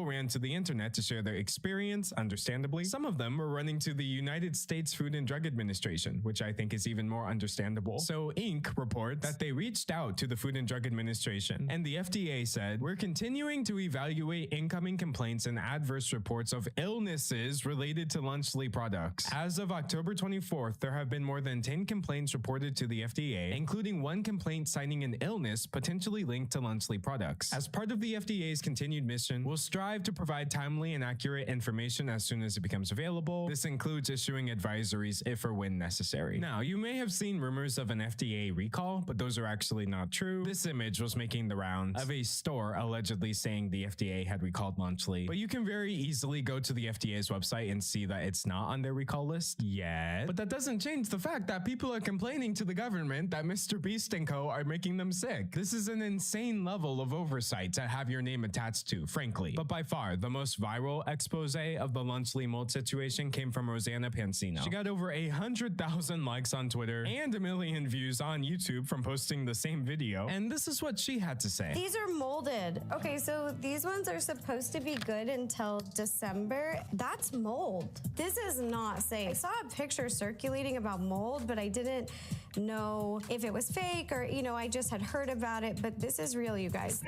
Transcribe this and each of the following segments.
ran to the internet to share their experience, understandably. Some of them were running to the United States Food and Drug Administration, which I think is even more understandable. So Inc. reports that they reached out to the Food and Drug Administration, and the FDA said, "We're continuing to evaluate incoming complaints and adverse reports of illnesses related to Lunchly products. As of October 24th, there have been more than 10 complaints reported to the FDA, including one complaint citing an illness potentially linked to Lunchly products. As part of the FDA's continued mission, we'll strive to provide timely and accurate information as soon as it becomes available. This includes issuing advisories if or when necessary." Now, you may have seen rumors of an FDA recall, but those are actually not true. This image was making the rounds of a store allegedly saying the FDA had recalled Lunchly, but you can very easily go to the FDA's website and see that it's not on their recall list yet. But that doesn't change the fact that people are complaining to the government that Mr. Beast and co. are making them sick. This is an insane level of oversight to have your name attached to, frankly. But by far, the most viral expose of the Lunchly mold situation came from Rosanna Pansino. She got over 100,000 likes on Twitter and 1 million views on YouTube from posting the same video, and this is what she had to say. These are molded. Okay, so these ones are supposed to be good until December. That's mold. This is not safe. I saw a picture circulating about mold, but I didn't know if it was fake or, I just had heard about it, but this is real, you guys.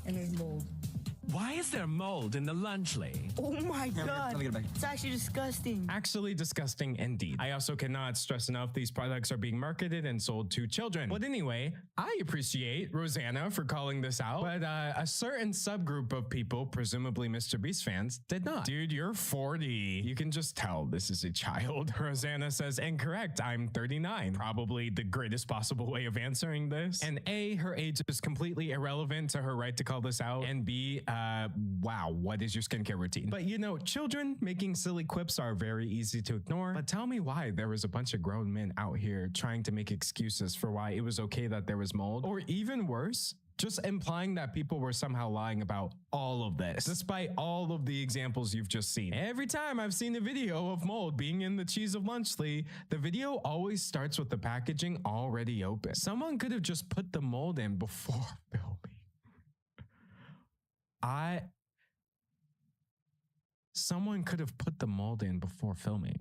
And there's mold. Why is there mold in the Lunchly? Oh my God. It's actually disgusting. Actually disgusting indeed. I also cannot stress enough these products are being marketed and sold to children. But anyway, I appreciate Rosanna for calling this out, but a certain subgroup of people, presumably Mr. Beast fans, did not. Dude, you're 40. You can just tell this is a child. Rosanna says, incorrect, I'm 39. Probably the greatest possible way of answering this. And A, her age is completely irrelevant to her right to call this out. And B, wow, what is your skincare routine? But children making silly quips are very easy to ignore. But tell me why there was a bunch of grown men out here trying to make excuses for why it was okay that there was mold, or even worse, just implying that people were somehow lying about all of this, despite all of the examples you've just seen. Every time I've seen a video of mold being in the cheese of Lunchly, the video always starts with the packaging already open. Someone could have just put the mold in before filming. Someone could have put the mold in before filming.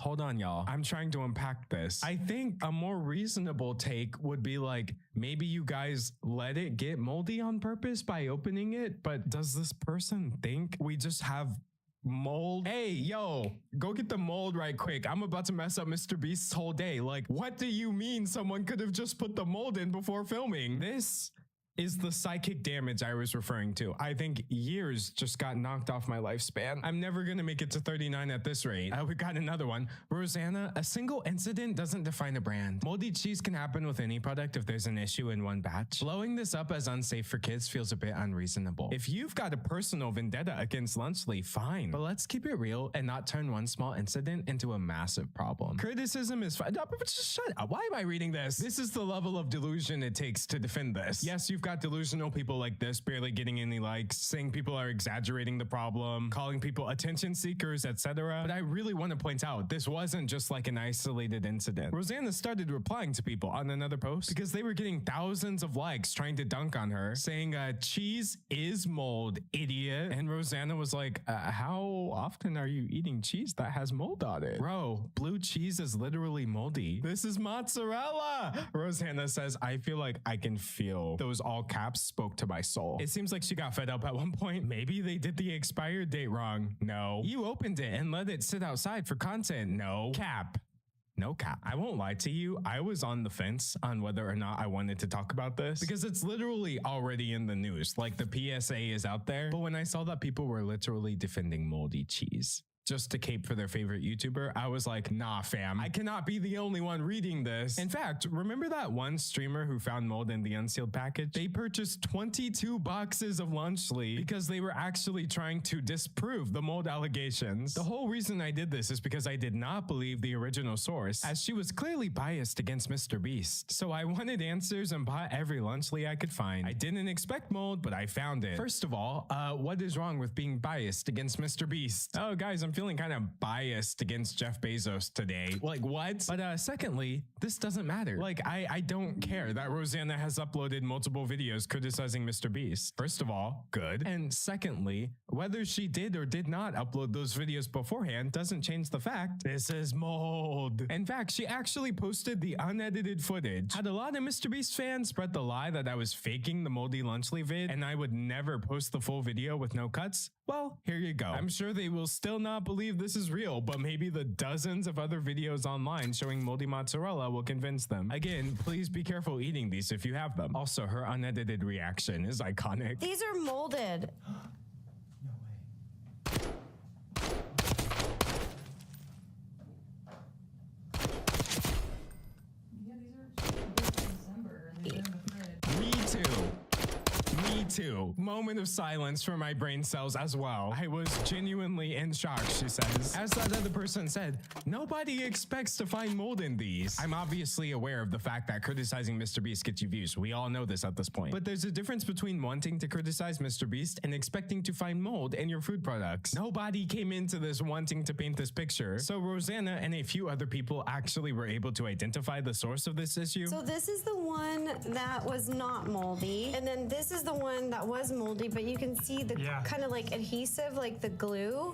Hold on, y'all. I'm trying to unpack this. I think a more reasonable take would be like, maybe you guys let it get moldy on purpose by opening it, but does this person think we just have mold? Hey, yo, go get the mold right quick. I'm about to mess up Mr. Beast's whole day. Like, what do you mean someone could have just put the mold in before filming? This is the psychic damage I was referring to. I think years just got knocked off my lifespan. I'm never gonna make it to 39 at this rate. We got another one. Rosanna, a single incident doesn't define a brand. Moldy cheese can happen with any product if there's an issue in one batch. Blowing this up as unsafe for kids feels a bit unreasonable. If you've got a personal vendetta against Lunchly, fine. But let's keep it real and not turn one small incident into a massive problem. Criticism is fine. No, but just shut up. Why am I reading this? This is the level of delusion it takes to defend this. Yes, you've got delusional people like this barely getting any likes, saying people are exaggerating the problem, calling people attention seekers, etc. But I really want to point out, this wasn't just like an isolated incident. Rosanna started replying to people on another post because they were getting thousands of likes trying to dunk on her, saying, cheese is mold, idiot. And Rosanna was like, how often are you eating cheese that has mold on it? Bro, blue cheese is literally moldy. This is mozzarella. Rosanna says, I feel like I can feel those all caps spoke to my soul. It seems like she got fed up at one point. Maybe they did the expired date wrong. No. You opened it and let it sit outside for content. No. Cap. No cap. I won't lie to you. I was on the fence on whether or not I wanted to talk about this because it's literally already in the news. Like the PSA is out there. But when I saw that people were literally defending moldy cheese just to cape for their favorite YouTuber, I was like, nah, fam, I cannot be the only one reading this. In fact, remember that one streamer who found mold in the unsealed package? They purchased 22 boxes of Lunchly because they were actually trying to disprove the mold allegations. The whole reason I did this is because I did not believe the original source, as she was clearly biased against Mr. Beast. So I wanted answers and bought every Lunchly I could find. I didn't expect mold, but I found it. First of all, what is wrong with being biased against Mr. Beast? Oh, guys, I'm feeling kind of biased against Jeff Bezos today. Like, what? But secondly, this doesn't matter. Like, I don't care that Rosanna has uploaded multiple videos criticizing Mr. Beast. First of all, good. And secondly, whether she did or did not upload those videos beforehand doesn't change the fact this is mold. In fact, she actually posted the unedited footage. Had a lot of Mr. Beast fans spread the lie that I was faking the moldy Lunchly vid and I would never post the full video with no cuts. Well, here you go. I'm sure they will still not believe this is real, but maybe the dozens of other videos online showing moldy mozzarella will convince them. Again, please be careful eating these if you have them. Also, her unedited reaction is iconic. These are molded. Me too. Moment of silence for my brain cells as well. I was genuinely in shock, she says. As that other person said, nobody expects to find mold in these. I'm obviously aware of the fact that criticizing Mr. Beast gets you views. We all know this at this point. But there's a difference between wanting to criticize Mr. Beast and expecting to find mold in your food products. Nobody came into this wanting to paint this picture. So Rosanna and a few other people actually were able to identify the source of this issue. So this is the one that was not moldy. And then this is the one that was moldy, but you can see the kind of like adhesive, like the glue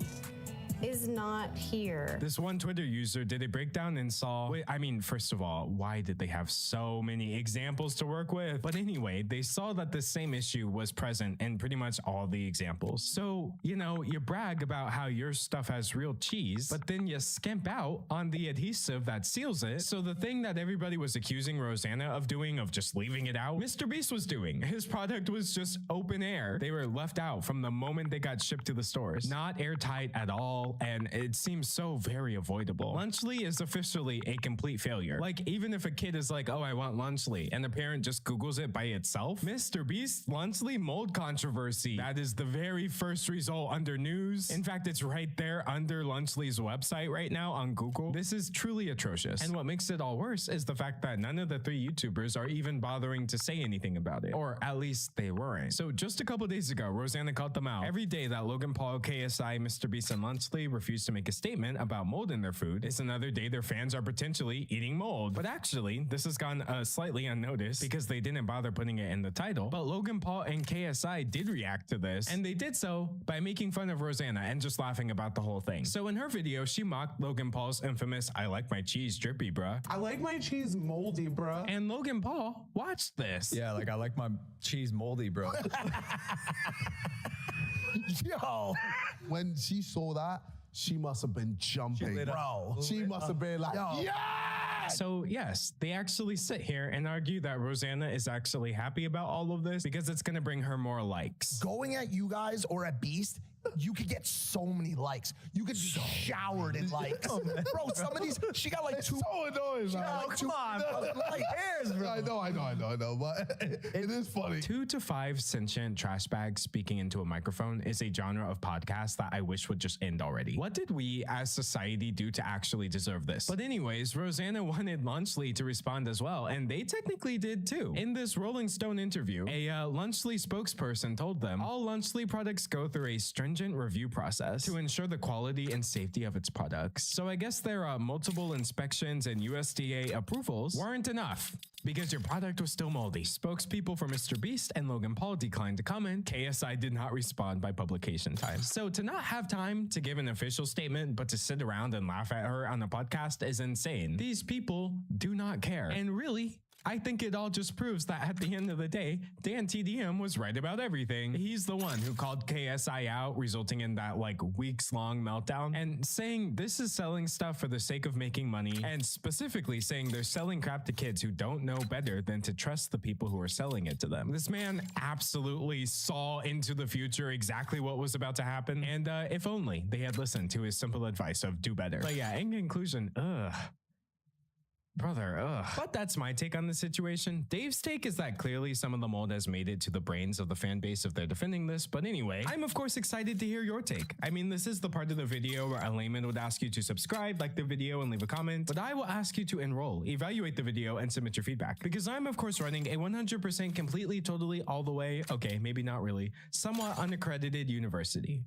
is not here. This one Twitter user did a breakdown and saw, first of all, why did they have so many examples to work with? But anyway, they saw that the same issue was present in pretty much all the examples. So, you brag about how your stuff has real cheese, but then you skimp out on the adhesive that seals it. So the thing that everybody was accusing Rosanna of doing, of just leaving it out, Mr. Beast was doing. His product was just open air. They were left out from the moment they got shipped to the stores. Not airtight at all. And it seems so very avoidable. Lunchly is officially a complete failure. Like, even if a kid is like, oh, I want Lunchly, and the parent just Googles it by itself, Mr. Beast Lunchly mold controversy. That is the very first result under news. In fact, it's right there under Lunchly's website right now on Google. This is truly atrocious. And what makes it all worse is the fact that none of the three YouTubers are even bothering to say anything about it. Or at least they weren't. So just a couple days ago, Rosanna called them out. Every day that Logan Paul, KSI, Mr. Beast, and Lunchly refuse to make a statement about mold in their food is another day their fans are potentially eating mold. But actually, this has gone slightly unnoticed because they didn't bother putting it in the title. But Logan Paul and KSI did react to this, and they did so by making fun of Rosanna and just laughing about the whole thing. So in her video, she mocked Logan Paul's infamous, "I like my cheese drippy, bruh." I like my cheese moldy, bruh. And Logan Paul watched this. Yeah, like I like my cheese moldy, bro. Yo, when she saw that, she must have been jumping, bro. She must have been like, yeah! So yes, they actually sit here and argue that Rosanna is actually happy about all of this because it's going to bring her more likes. Going at you guys or at Beast, you could get so many likes. You could be showered in likes. Bro, some of these, she got like two. So annoying, She man. got like two. Like hairs, bro. I know, but it is funny. 2 to 5 sentient trash bags speaking into a microphone is a genre of podcast that I wish would just end already. What did we as society do to actually deserve this? But anyways, Rosanna wanted Lunchly to respond as well, and they technically did too. In this Rolling Stone interview, a Lunchly spokesperson told them all Lunchly products go through a stringent review process to ensure the quality and safety of its products. So I guess their multiple inspections and USDA approvals weren't enough because your product was still moldy. Spokespeople for Mr. Beast and Logan Paul declined to comment. KSI did not respond by publication time. So to not have time to give an official statement, but to sit around and laugh at her on the podcast is insane. These people do not care. And really, I think it all just proves that at the end of the day, Dan TDM was right about everything. He's the one who called KSI out, resulting in that weeks-long meltdown, and saying this is selling stuff for the sake of making money, and specifically saying they're selling crap to kids who don't know better than to trust the people who are selling it to them. This man absolutely saw into the future exactly what was about to happen, and if only they had listened to his simple advice of do better. But yeah, in conclusion, brother, But that's my take on the situation. Dave's take is that clearly some of the mold has made it to the brains of the fan base if they're defending this. But anyway, I'm of course excited to hear your take. I mean, this is the part of the video where a layman would ask you to subscribe, like the video, and leave a comment. But I will ask you to enroll, evaluate the video, and submit your feedback. Because I'm of course running a 100% completely, totally, all the way, okay, maybe not really, somewhat unaccredited university.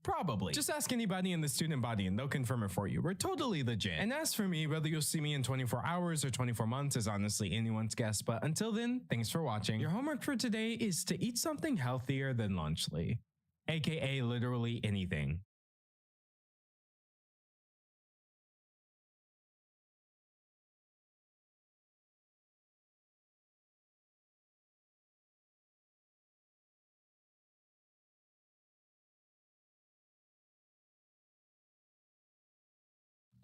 Probably. Just ask anybody in the student body and they'll confirm it for you. We're totally legit. And as for me, whether you'll see me in 24 hours or 24 months is honestly anyone's guess. But until then, thanks for watching. Your homework for today is to eat something healthier than lunchly, aka literally anything.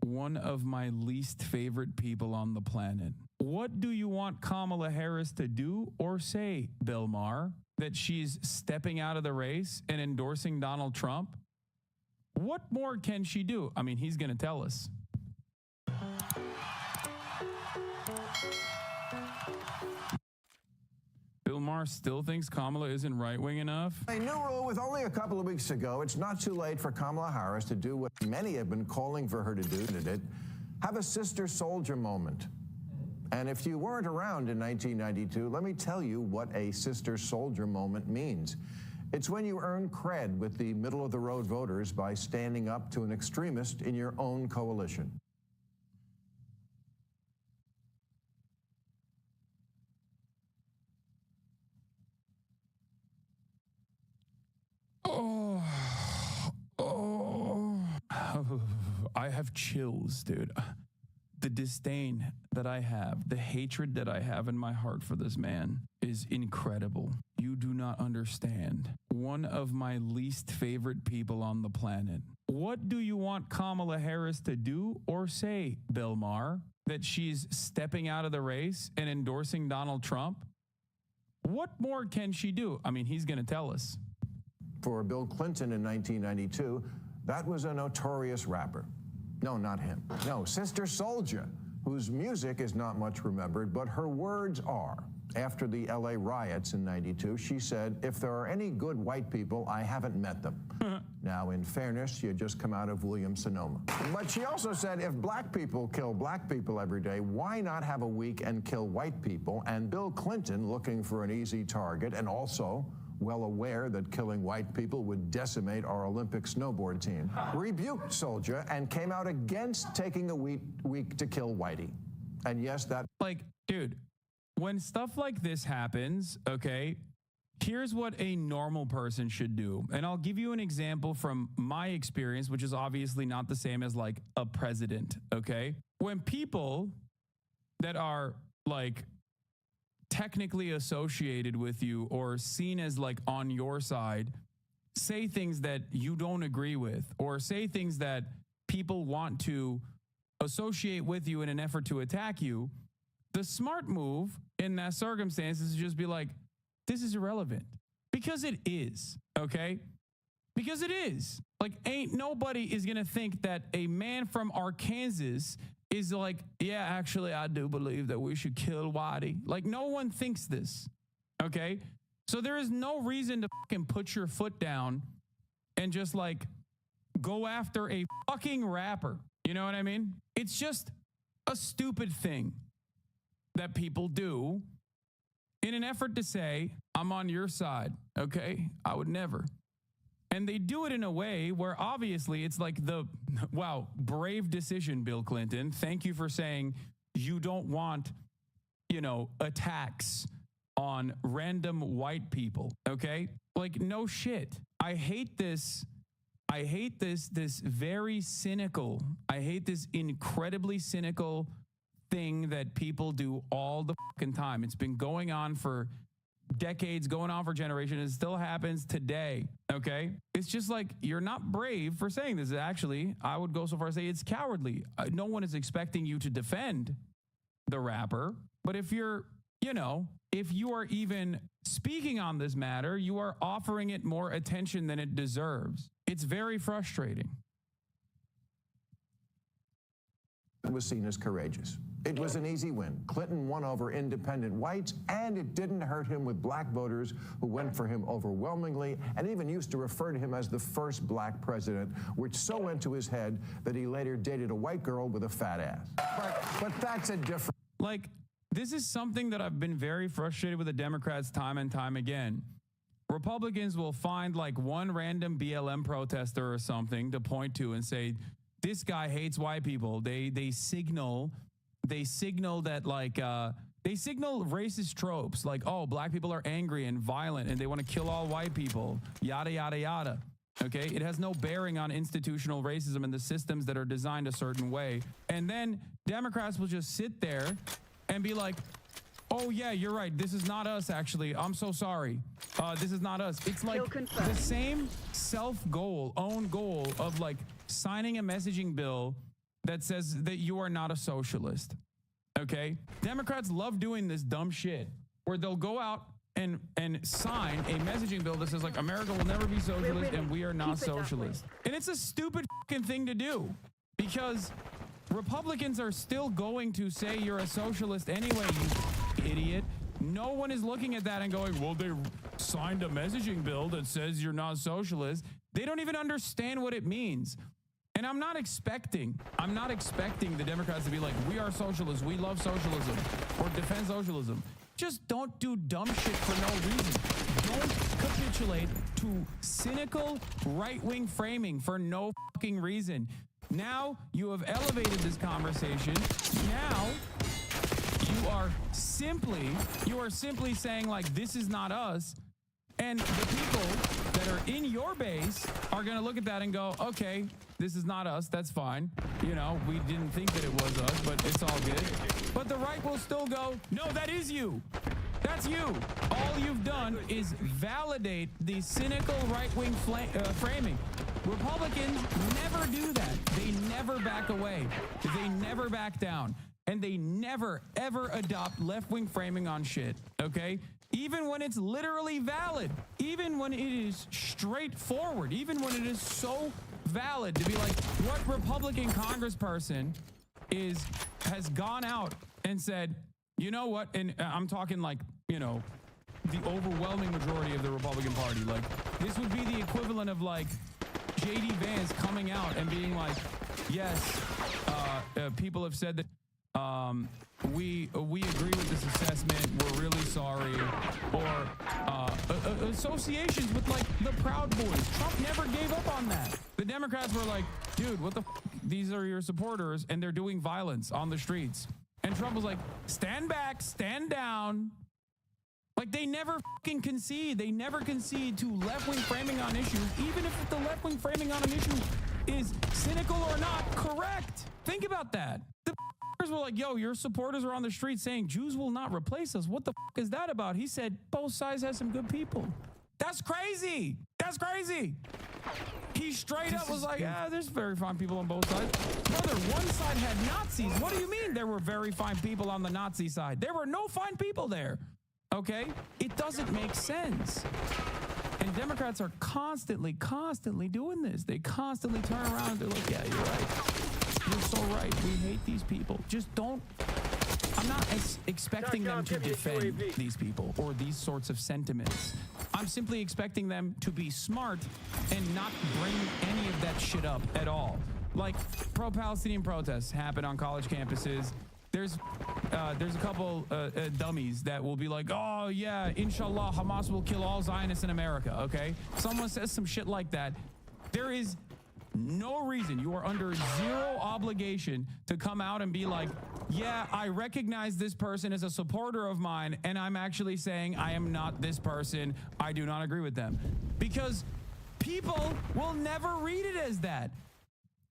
One of my least favorite people on the planet. What do you want Kamala Harris to do or say, Bill Maher? That she's stepping out of the race and endorsing Donald Trump? What more can she do? I mean, he's going to tell us. Bill Maher still thinks Kamala isn't right-wing enough? A new rule with only a couple of weeks to go. It's not too late for Kamala Harris to do what many have been calling for her to do. Have a sister soldier moment. And if you weren't around in 1992, let me tell you what a sister soldier moment means. It's when you earn cred with the middle-of-the-road voters by standing up to an extremist in your own coalition. I have chills, dude. The disdain that I have, the hatred that I have in my heart for this man is incredible. You do not understand. One of my least favorite people on the planet. What do you want Kamala Harris to do or say, Bill Maher? That she's stepping out of the race and endorsing Donald Trump? What more can she do? I mean, he's going to tell us. For Bill Clinton in 1992, that was a notorious rapper. No, not him. No, Sister Souljah, whose music is not much remembered, but her words are. After the LA riots in 92, she said, "If there are any good white people, I haven't met them." Now, in fairness, she had just come out of Williams-Sonoma. But she also said, if black people kill black people every day, why not have a week and kill white people? And Bill Clinton, looking for an easy target and also well aware that killing white people would decimate our Olympic snowboard team, rebuked Souljah and came out against taking a week to kill whitey. And yes, that... Like, dude, when stuff like this happens, okay, here's what a normal person should do. And I'll give you an example from my experience, which is obviously not the same as like a president, okay? When people that are like technically associated with you or seen as like on your side say things that you don't agree with or say things that people want to associate with you in an effort to attack you, the smart move in that circumstance is to just be like, this is irrelevant. Because it is, okay? Because it is. Like, ain't nobody is going to think that a man from Arkansas is like, yeah, actually, I do believe that we should kill Whitey. Like, no one thinks this, okay? So there is no reason to fucking put your foot down and just like go after a fucking rapper. You know what I mean? It's just a stupid thing that people do in an effort to say, I'm on your side, okay? I would never. And they do it in a way where obviously it's like wow, brave decision, Bill Clinton. Thank you for saying you don't want, attacks on random white people, okay? Like, no shit. I hate this very cynical, I hate this incredibly cynical thing that people do all the fucking time. It's been going on for decades, going on for generations. It still happens today, okay? It's just like, you're not brave for saying this. Actually, I would go so far as to say it's cowardly. No one is expecting you to defend the rapper, but if you're, if you are even speaking on this matter, you are offering it more attention than it deserves. It's very frustrating. It was seen as courageous. It was an easy win. Clinton won over independent whites, and it didn't hurt him with black voters who went for him overwhelmingly and even used to refer to him as the first black president, which so went to his head that he later dated a white girl with a fat ass. But that's a different... Like, this is something that I've been very frustrated with the Democrats time and time again. Republicans will find like one random BLM protester or something to point to and say, this guy hates white people. They signal that like they signal racist tropes like, oh, black people are angry and violent and they want to kill all white people, yada, yada, yada. Okay, it has no bearing on institutional racism and the systems that are designed a certain way. And then Democrats will just sit there and be like, oh yeah, you're right. This is not us, actually. I'm so sorry. This is not us. It's like the same own goal of like signing a messaging bill that says that you are not a socialist. Okay? Democrats love doing this dumb shit where they'll go out and sign a messaging bill that says like America will never be socialist and we are not socialist. And it's a stupid fucking thing to do because Republicans are still going to say you're a socialist anyway, you idiot. No one is looking at that and going, well, they signed a messaging bill that says you're not socialist. They don't even understand what it means. And I'm not expecting the Democrats to be like, we are socialists, we love socialism, or defend socialism. Just don't do dumb shit for no reason. Don't capitulate to cynical right-wing framing for no fucking reason. Now you have elevated this conversation. Now you are simply saying like, this is not us. And the people that are in your base are going to look at that and go, okay, this is not us. That's fine. You know, we didn't think that it was us, but it's all good. But the right will still go, no, that is you. That's you. All you've done is validate the cynical right-wing framing. Republicans never do that. They never back away. They never back down. And they never, ever adopt left-wing framing on shit, okay? Even when it's literally valid, even when it is straightforward, even when it is so valid to be like, what Republican congressperson has gone out and said, you know what, and I'm talking like, you know, the overwhelming majority of the Republican Party, like this would be the equivalent of like J.D. Vance coming out and being like, yes, people have said that we agree with this assessment. We're really sorry. Or associations with like the Proud Boys. Trump never gave up on that. The Democrats were like, dude, what the f? These are your supporters and they're doing violence on the streets. And Trump was like, stand back, stand down. Like they never fucking concede. They never concede to left-wing framing on issues, even if the left-wing framing on an issue is cynical or not correct. Think about that. The were like, yo, your supporters are on the street saying Jews will not replace us. What the is that about? He said, both sides have some good people. That's crazy. That's crazy. He straight up was like, there's very fine people on both sides. Brother, one side had Nazis. What do you mean there were very fine people on the Nazi side? There were no fine people there. Okay? It doesn't make sense. And Democrats are constantly doing this. They constantly turn around and they're like, yeah, you're right. You're so right. We hate these people. Just don't. I'm not expecting them to defend these people or these sorts of sentiments. I'm simply expecting them to be smart and not bring any of that shit up at all. Like pro-Palestinian protests happen on college campuses. There's a couple dummies that will be like, oh yeah, inshallah, Hamas will kill all Zionists in America. Okay, someone says some shit like that. There is no reason. You are under zero obligation to come out and be like, yeah, I recognize this person as a supporter of mine, and I'm actually saying I am not this person. I do not agree with them. Because people will never read it as that.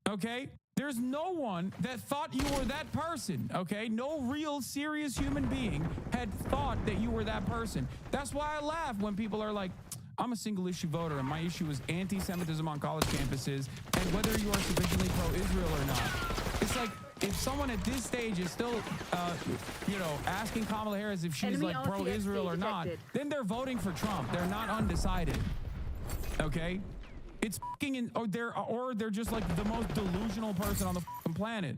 Okay? There's no one that thought you were that person, okay? No real serious human being had thought that you were that person. That's why I laugh when people are like, I'm a single issue voter and my issue is anti-Semitism on college campuses and whether you are sufficiently pro-Israel or not. It's like, if someone at this stage is still, asking Kamala Harris if she's like pro-Israel or not, then they're voting for Trump. They're not undecided, okay? It's fucking or they're just like the most delusional person on the planet.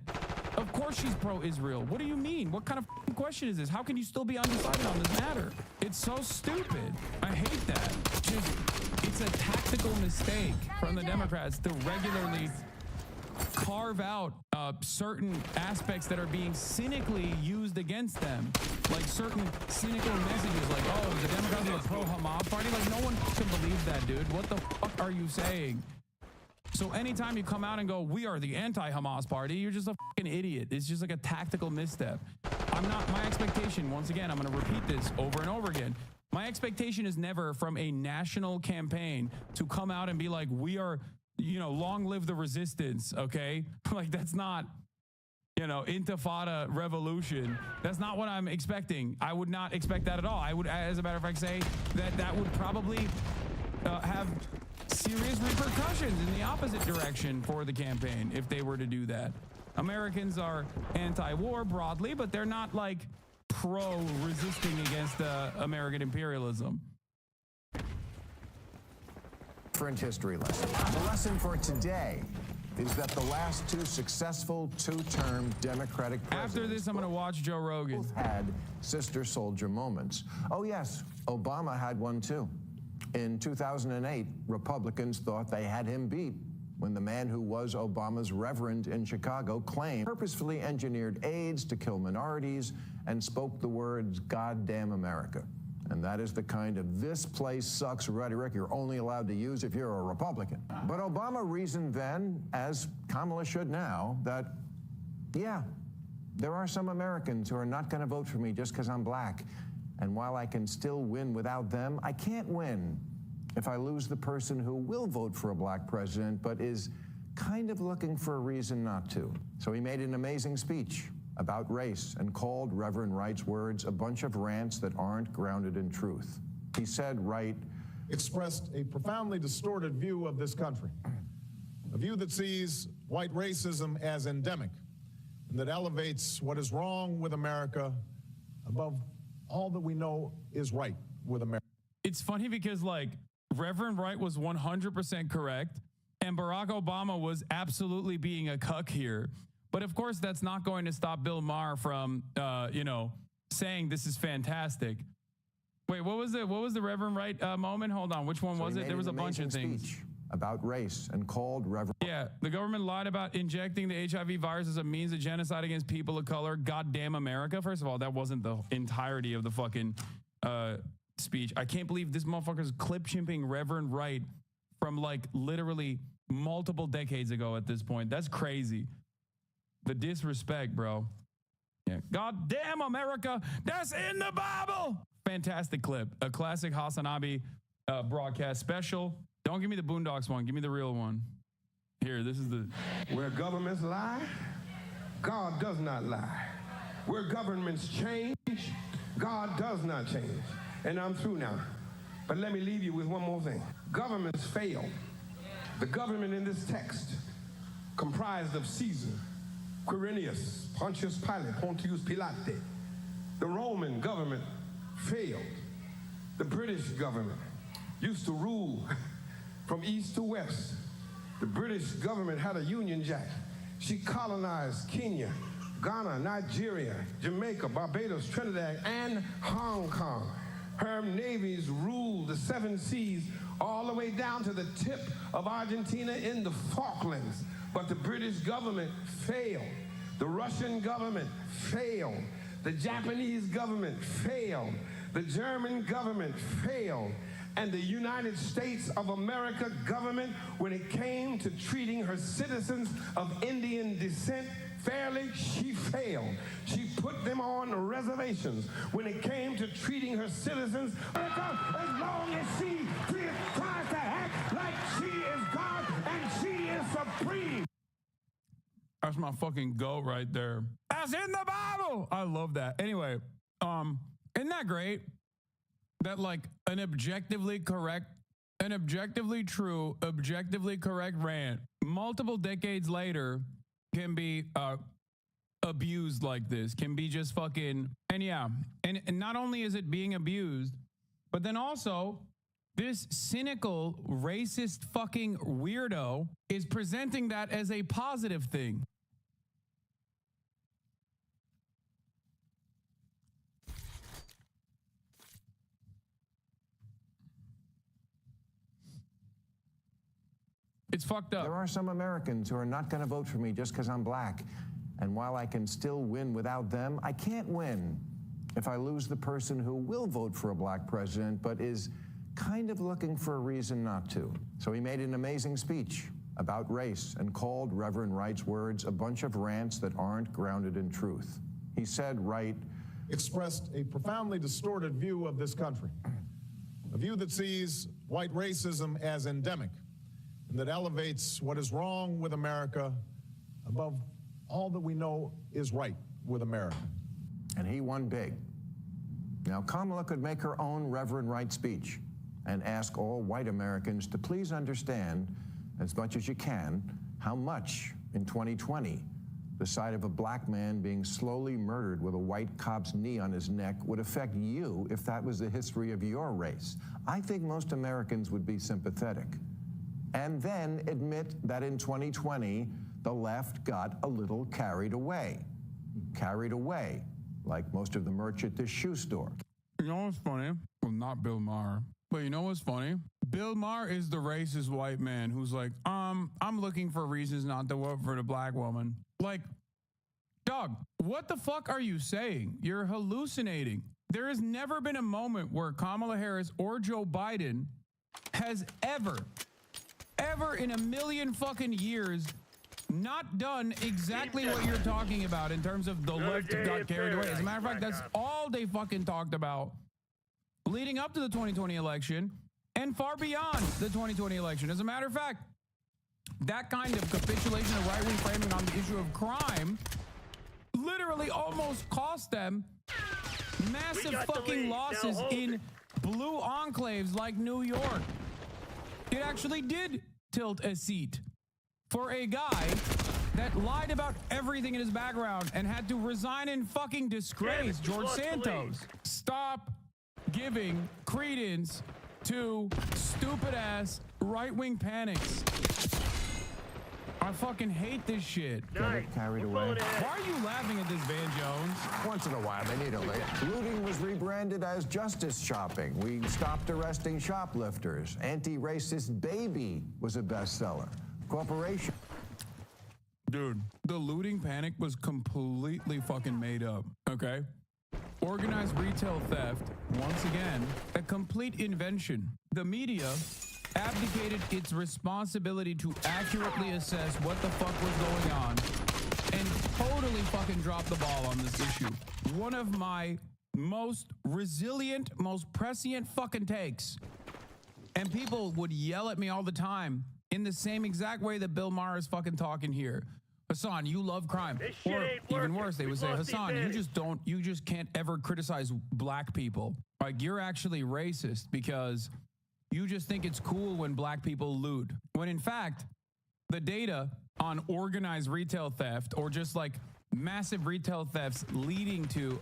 Of course she's pro-Israel. What do you mean? What kind of question is this? How can you still be undecided on this matter? It's so stupid. I hate that. It's a tactical mistake from the Democrats to regularly carve out certain aspects that are being cynically used against them, like certain cynical messages, like, oh, the Democrats are a pro-Hamas party. Like, no one can believe that, dude. What the fuck are you saying? So anytime you come out and go, we are the anti-Hamas party, you're just a fucking idiot. It's just like a tactical misstep. My expectation, once again, I'm going to repeat this over and over again. My expectation is never from a national campaign to come out and be like, we are, long live the resistance, okay? Like, that's not, intifada revolution. That's not what I'm expecting. I would not expect that at all. I would, as a matter of fact, say that would probably have serious repercussions in the opposite direction for the campaign if they were to do that. Americans are anti-war broadly, but they're not like pro-resisting against American imperialism. Different history lesson. The lesson for today is that the last two successful two-term Democratic presidents After this, I'm going to watch Joe Rogan. Both had sister soldier moments. Oh yes, Obama had one too. In 2008, Republicans thought they had him beat when the man who was Obama's reverend in Chicago claimed purposefully engineered aids to kill minorities and spoke the words, "Goddamn America." And that is the kind of "this place sucks" rhetoric you're only allowed to use if you're a Republican. But Obama reasoned then, as Kamala should now, that, yeah, there are some Americans who are not going to vote for me just because I'm black. And while I can still win without them, I can't win if I lose the person who will vote for a black president, but is kind of looking for a reason not to. So he made an amazing speech about race and called Reverend Wright's words a bunch of rants that aren't grounded in truth. He said Wright expressed a profoundly distorted view of this country, a view that sees white racism as endemic and that elevates what is wrong with America above all that we know is right with America. It's funny because, like, Reverend Wright was 100% correct, and Barack Obama was absolutely being a cuck here. But of course, that's not going to stop Bill Maher from, saying this is fantastic. Wait, what was the Reverend Wright moment? Hold on, which one was it? There was a bunch of things about race and called Reverend. Yeah, the government lied about injecting the HIV virus as a means of genocide against people of color. Goddamn America. First of all, that wasn't the entirety of the fucking speech. I can't believe this motherfucker's clip chimping Reverend Wright from like literally multiple decades ago at this point. That's crazy. The disrespect, bro. Yeah. Goddamn America. That's in the Bible. Fantastic clip. A classic Hasanabi broadcast special. Don't give me the Boondocks one. Give me the real one. Here, this is the... Where governments lie, God does not lie. Where governments change, God does not change. And I'm through now. But let me leave you with one more thing. Governments fail. The government in this text, comprised of Caesar, Quirinius, Pontius Pilate, Pontius Pilate. The Roman government failed. The British government used to rule from east to west. The British government had a Union Jack. She colonized Kenya, Ghana, Nigeria, Jamaica, Barbados, Trinidad, and Hong Kong. Her navies ruled the 7 seas all the way down to the tip of Argentina in the Falklands. But the British government failed. The Russian government failed. The Japanese government failed. The German government failed. And the United States of America government, when it came to treating her citizens of Indian descent fairly, she failed. She put them on reservations. When it came to treating her citizens, as long as she tries to act like she is God and she is supreme. That's my fucking goat right there. That's in the Bible. I love that. Anyway, isn't that great? That like an objectively true, objectively correct rant multiple decades later can be abused like this, can be just fucking, and yeah, and not only is it being abused, but then also this cynical, racist fucking weirdo is presenting that as a positive thing. It's fucked up. There are some Americans who are not going to vote for me just because I'm black. And while I can still win without them, I can't win if I lose the person who will vote for a black president, but is kind of looking for a reason not to. So he made an amazing speech about race and called Reverend Wright's words a bunch of rants that aren't grounded in truth. He said Wright expressed a profoundly distorted view of this country, a view that sees white racism as endemic and that elevates what is wrong with America above all that we know is right with America. And he won big. Now, Kamala could make her own Reverend Wright speech and ask all white Americans to please understand, as much as you can, how much in 2020 the sight of a black man being slowly murdered with a white cop's knee on his neck would affect you if that was the history of your race. I think most Americans would be sympathetic. And then admit that in 2020, the left got a little carried away. Carried away, like most of the merch at this shoe store. You know what's funny? Well, not Bill Maher. But you know what's funny? Bill Maher is the racist white man who's like, I'm looking for reasons not to vote for the black woman. Like, dog, what the fuck are you saying? You're hallucinating. There has never been a moment where Kamala Harris or Joe Biden has ever in a million fucking years not done exactly what you're talking about in terms of the left got carried away. As a matter of fact, that's all they fucking talked about leading up to the 2020 election and far beyond the 2020 election. As a matter of fact, that kind of capitulation of right-wing framing on the issue of crime literally almost cost them massive fucking losses in blue enclaves like New York. It actually did tilt a seat for a guy that lied about everything in his background and had to resign in fucking disgrace, George Santos. Stop giving credence to stupid-ass right-wing panics. I fucking hate this shit. Carried away. Why are you laughing at this, Van Jones? Once in a while, they need a lift. Looting was rebranded as justice shopping. We stopped arresting shoplifters. Anti-racist baby was a bestseller. Corporation. Dude, the looting panic was completely fucking made up, okay? Organized retail theft, once again, a complete invention. The media abdicated its responsibility to accurately assess what the fuck was going on and totally fucking dropped the ball on this issue. One of my most resilient, most prescient fucking takes. And people would yell at me all the time in the same exact way that Bill Maher is fucking talking here. Hassan, you love crime. Or even worse, they would say, Hassan, you just can't ever criticize black people. Like, you're actually racist because you just think it's cool when black people loot. When in fact, the data on organized retail theft or just like massive retail thefts leading to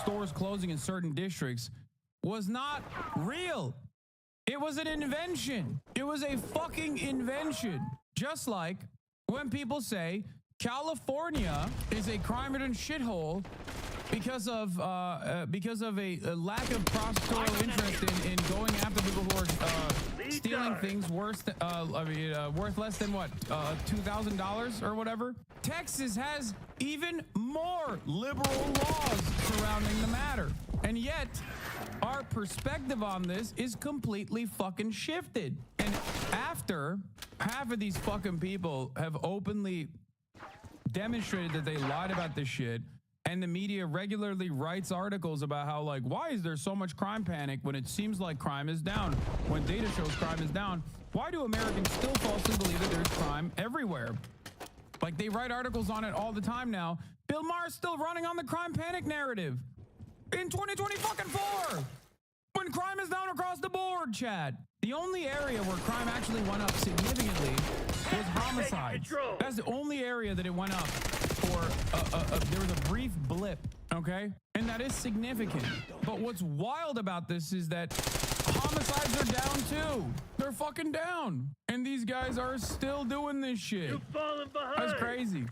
stores closing in certain districts was not real. It was an invention. It was a fucking invention. Just like when people say California is a crime-ridden shithole because of a lack of prosecutorial interest in going after people who are stealing things worth less than what, $2,000 or whatever. Texas has even more liberal laws surrounding the matter, and yet our perspective on this is completely fucking shifted. And after half of these fucking people have openly demonstrated that they lied about this shit, and the media regularly writes articles about how, like, why is there so much crime panic when it seems like crime is down? When data shows crime is down, why do Americans still falsely believe that there's crime everywhere? Like, they write articles on it all the time now. Bill Maher's still running on the crime panic narrative in 2024 when crime is down across the board, Chad. The only area where crime actually went up significantly was homicides. That's the only area that it went up for there was a brief blip, okay? And that is significant. But what's wild about this is that homicides are down too. They're fucking down. And these guys are still doing this shit. You're falling behind. That's crazy.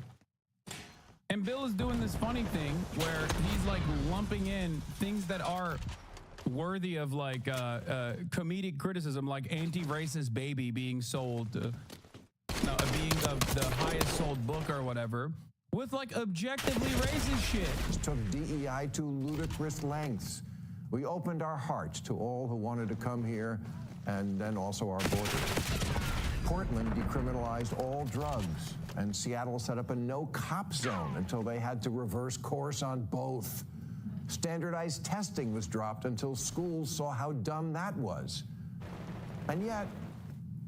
And Bill is doing this funny thing where he's like lumping in things that are worthy of like comedic criticism, like Anti-Racist Baby being sold, being the highest sold book or whatever, with like objectively racist shit. Took DEI to ludicrous lengths. We opened our hearts to all who wanted to come here, and then also our borders. Portland decriminalized all drugs, and Seattle set up a no-cop zone until they had to reverse course on both. Standardized testing was dropped until schools saw how dumb that was. And yet,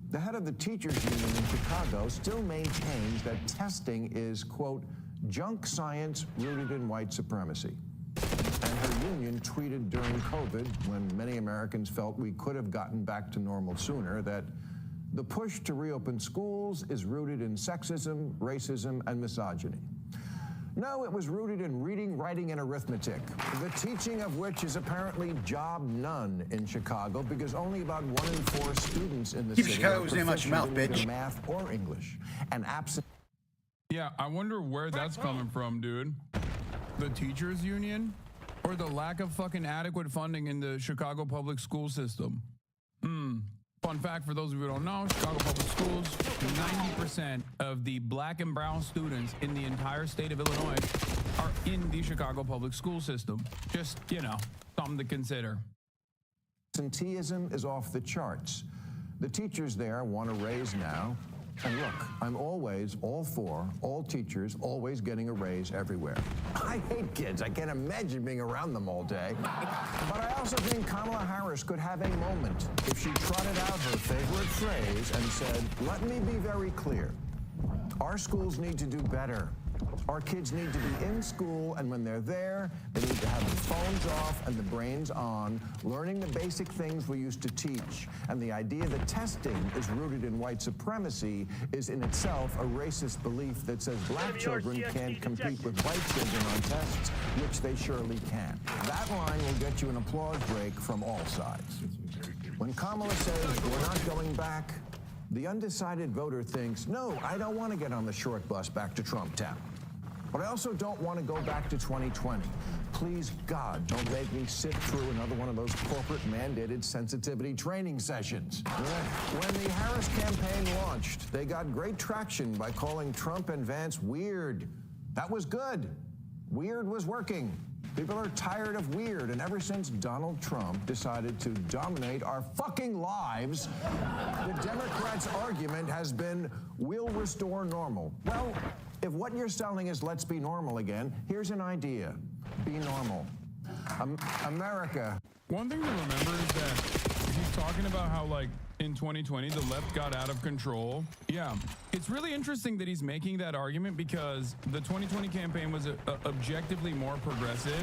the head of the teachers union in Chicago still maintains that testing is, quote, junk science rooted in white supremacy. And her union tweeted during COVID, when many Americans felt we could have gotten back to normal sooner, that the push to reopen schools is rooted in sexism, racism, and misogyny. No, it was rooted in reading, writing, and arithmetic, the teaching of which is apparently job none in Chicago because only about 1 in 4 students in the city are proficient in either math or English. And absent. Yeah, I wonder where that's coming from, dude. The teachers union or the lack of fucking adequate funding in the Chicago public school system? Fun fact for those of you who don't know, Chicago Public Schools, 90% of the black and brown students in the entire state of Illinois are in the Chicago Public School system. Just, you know, something to consider. Absenteeism is off the charts. The teachers there want a raise now. And look, I'm always all for all teachers always getting a raise everywhere. I hate kids. I can't imagine being around them all day. But I also think Kamala Harris could have a moment if she trotted out her favorite phrase and said, let me be very clear. Our schools need to do better. Our kids need to be in school, and when they're there, they need to have the phones off and the brains on, learning the basic things we used to teach. And the idea that testing is rooted in white supremacy is in itself a racist belief that says black children can't compete with white children on tests, which they surely can. That line will get you an applause break from all sides. When Kamala says we're not going back, the undecided voter thinks, no, I don't want to get on the short bus back to Trump Town. But I also don't want to go back to 2020. Please, God, don't make me sit through another one of those corporate-mandated sensitivity training sessions. When the Harris campaign launched, they got great traction by calling Trump and Vance weird. That was good. Weird was working. People are tired of weird, and ever since Donald Trump decided to dominate our fucking lives, the Democrats' argument has been, we'll restore normal. Well, if what you're selling is let's be normal again, here's an idea. Be normal. America. One thing to remember is that he's talking about how, like, in 2020, the left got out of control. Yeah, it's really interesting that he's making that argument because the 2020 campaign was objectively more progressive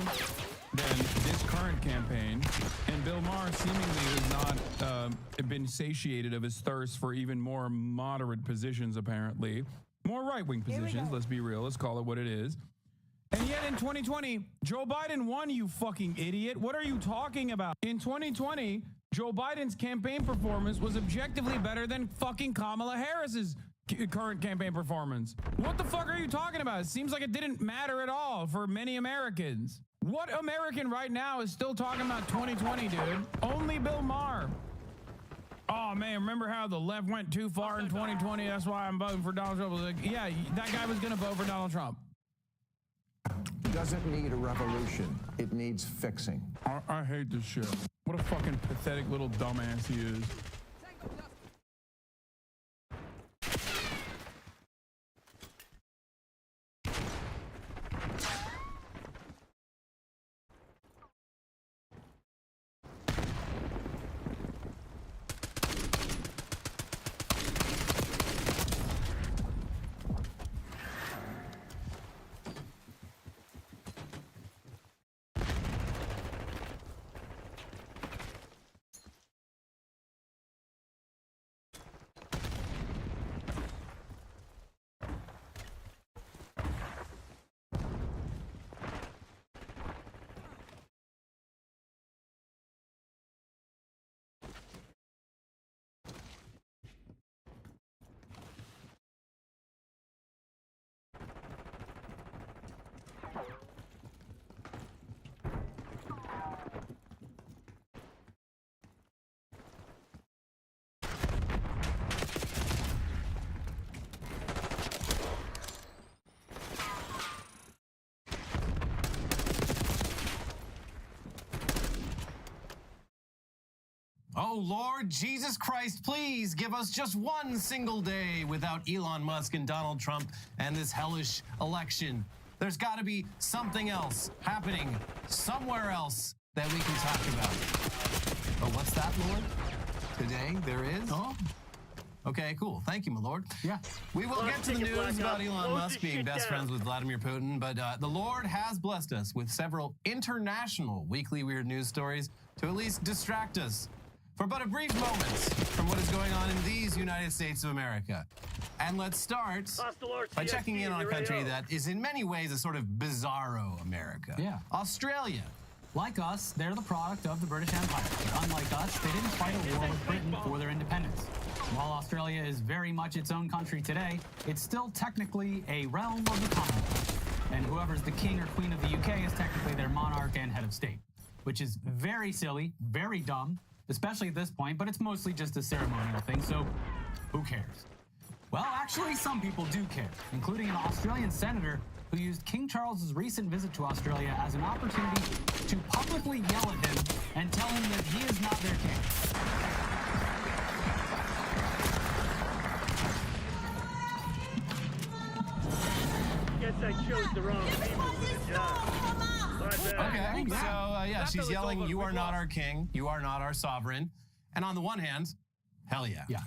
than this current campaign. And Bill Maher seemingly has not been satiated of his thirst for even more moderate positions, apparently. More right-wing positions, let's be real, let's call it what it is. And yet in 2020, Joe Biden won, you fucking idiot. What are you talking about? In 2020, Joe Biden's campaign performance was objectively better than fucking Kamala Harris's current campaign performance. What the fuck are you talking about? It seems like it didn't matter at all for many Americans. What American right now is still talking about 2020, dude? Only Bill Maher. Oh, man, remember how the left went too far in 2020? That's why I'm voting for Donald Trump. Like, yeah, that guy was going to vote for Donald Trump. Doesn't need a revolution. It needs fixing. I hate this shit. What a fucking pathetic little dumbass he is. Oh, Lord Jesus Christ, please give us just one single day without Elon Musk and Donald Trump and this hellish election. There's got to be something else happening somewhere else that we can talk about. Oh, what's that, Lord? Today there is? Oh. Okay, cool. Thank you, my lord. Yeah. We will get to the news about Elon Musk being best friends with Vladimir Putin, but the Lord has blessed us with several international weekly weird news stories to at least distract us for but a brief moment from what is going on in these United States of America. And let's start by checking in on a country that is in many ways a sort of bizarro America. Yeah. Australia. Like us, they're the product of the British Empire. Unlike us, they didn't fight a war with Britain for their independence. While Australia is very much its own country today, it's still technically a realm of the Commonwealth. And whoever's the king or queen of the UK is technically their monarch and head of state, which is very silly, very dumb, especially at this point, but it's mostly just a ceremonial thing, so who cares? Well, actually, some people do care, including an Australian senator who used King Charles's recent visit to Australia as an opportunity to publicly yell at him and tell him that he is not their king. Guess I chose the wrong people for the job. Okay, so yeah, she's yelling, "You are not our king. You are not our sovereign." And on the one hand, hell yeah. Yeah.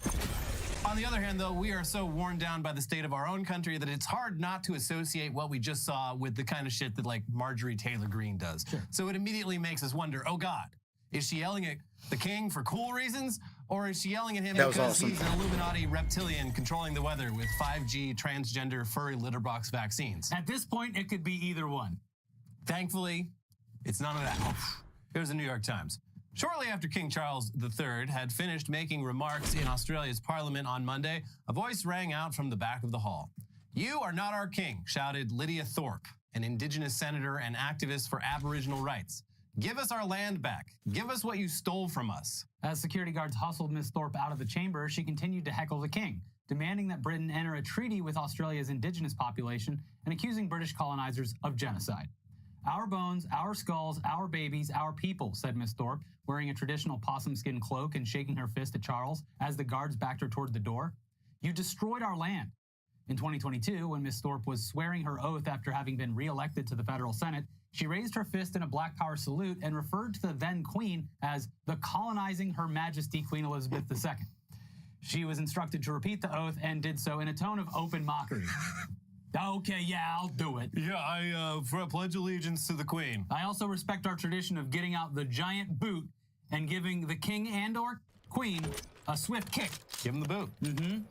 On the other hand, though, we are so worn down by the state of our own country that it's hard not to associate what we just saw with the kind of shit that like Marjorie Taylor Greene does. Sure. So it immediately makes us wonder, oh God, is she yelling at the king for cool reasons? Or is she yelling at him because he's an Illuminati reptilian controlling the weather with 5G transgender furry litterbox vaccines? At this point, it could be either one. Thankfully, it's none of that. Here's the New York Times. Shortly after King Charles III had finished making remarks in Australia's parliament on Monday, a voice rang out from the back of the hall. "You are not our king," shouted Lydia Thorpe, an Indigenous senator and activist for Aboriginal rights. "Give us our land back. Give us what you stole from us." As security guards hustled Ms. Thorpe out of the chamber, she continued to heckle the king, demanding that Britain enter a treaty with Australia's Indigenous population and accusing British colonizers of genocide. "Our bones, our skulls, our babies, our people," said Miss Thorpe, wearing a traditional possum skin cloak and shaking her fist at Charles as the guards backed her toward the door. "You destroyed our land." In 2022, when Miss Thorpe was swearing her oath after having been re-elected to the federal Senate, she raised her fist in a Black Power salute and referred to the then Queen as the colonizing Her Majesty Queen Elizabeth II. She was instructed to repeat the oath and did so in a tone of open mockery. "Okay, yeah, I'll do it. Yeah, I pledge allegiance to the Queen. I also respect our tradition of getting out the giant boot and giving the king and or queen a swift kick." Give him the boot. Mm-hmm.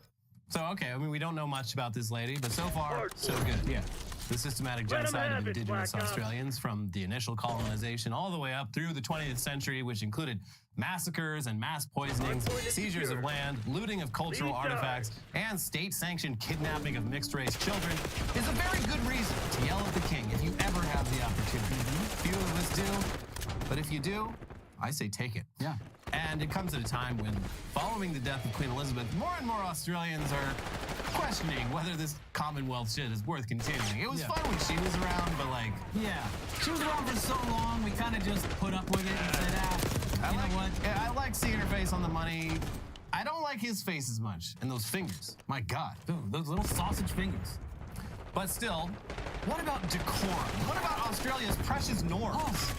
So, okay, I mean, we don't know much about this lady, but so far, so good. Yeah. The systematic genocide of Indigenous Australians from the initial colonization all the way up through the 20th century, which included massacres and mass poisonings, seizures of land, looting of cultural artifacts, and state-sanctioned kidnapping of mixed-race children, is a very good reason to yell at the king if you ever have the opportunity. Few of us do, but if you do, I say take it. Yeah. And it comes at a time when, following the death of Queen Elizabeth, more and more Australians are questioning whether this Commonwealth shit is worth continuing. It was fun when she was around, but like... Yeah. She was around for so long, we kind of just put up with it and said, you know what? I like seeing her face on the money. I don't like his face as much. And those fingers. My God. Dude, those little sausage fingers. But still, what about decorum? What about Australia's precious norms?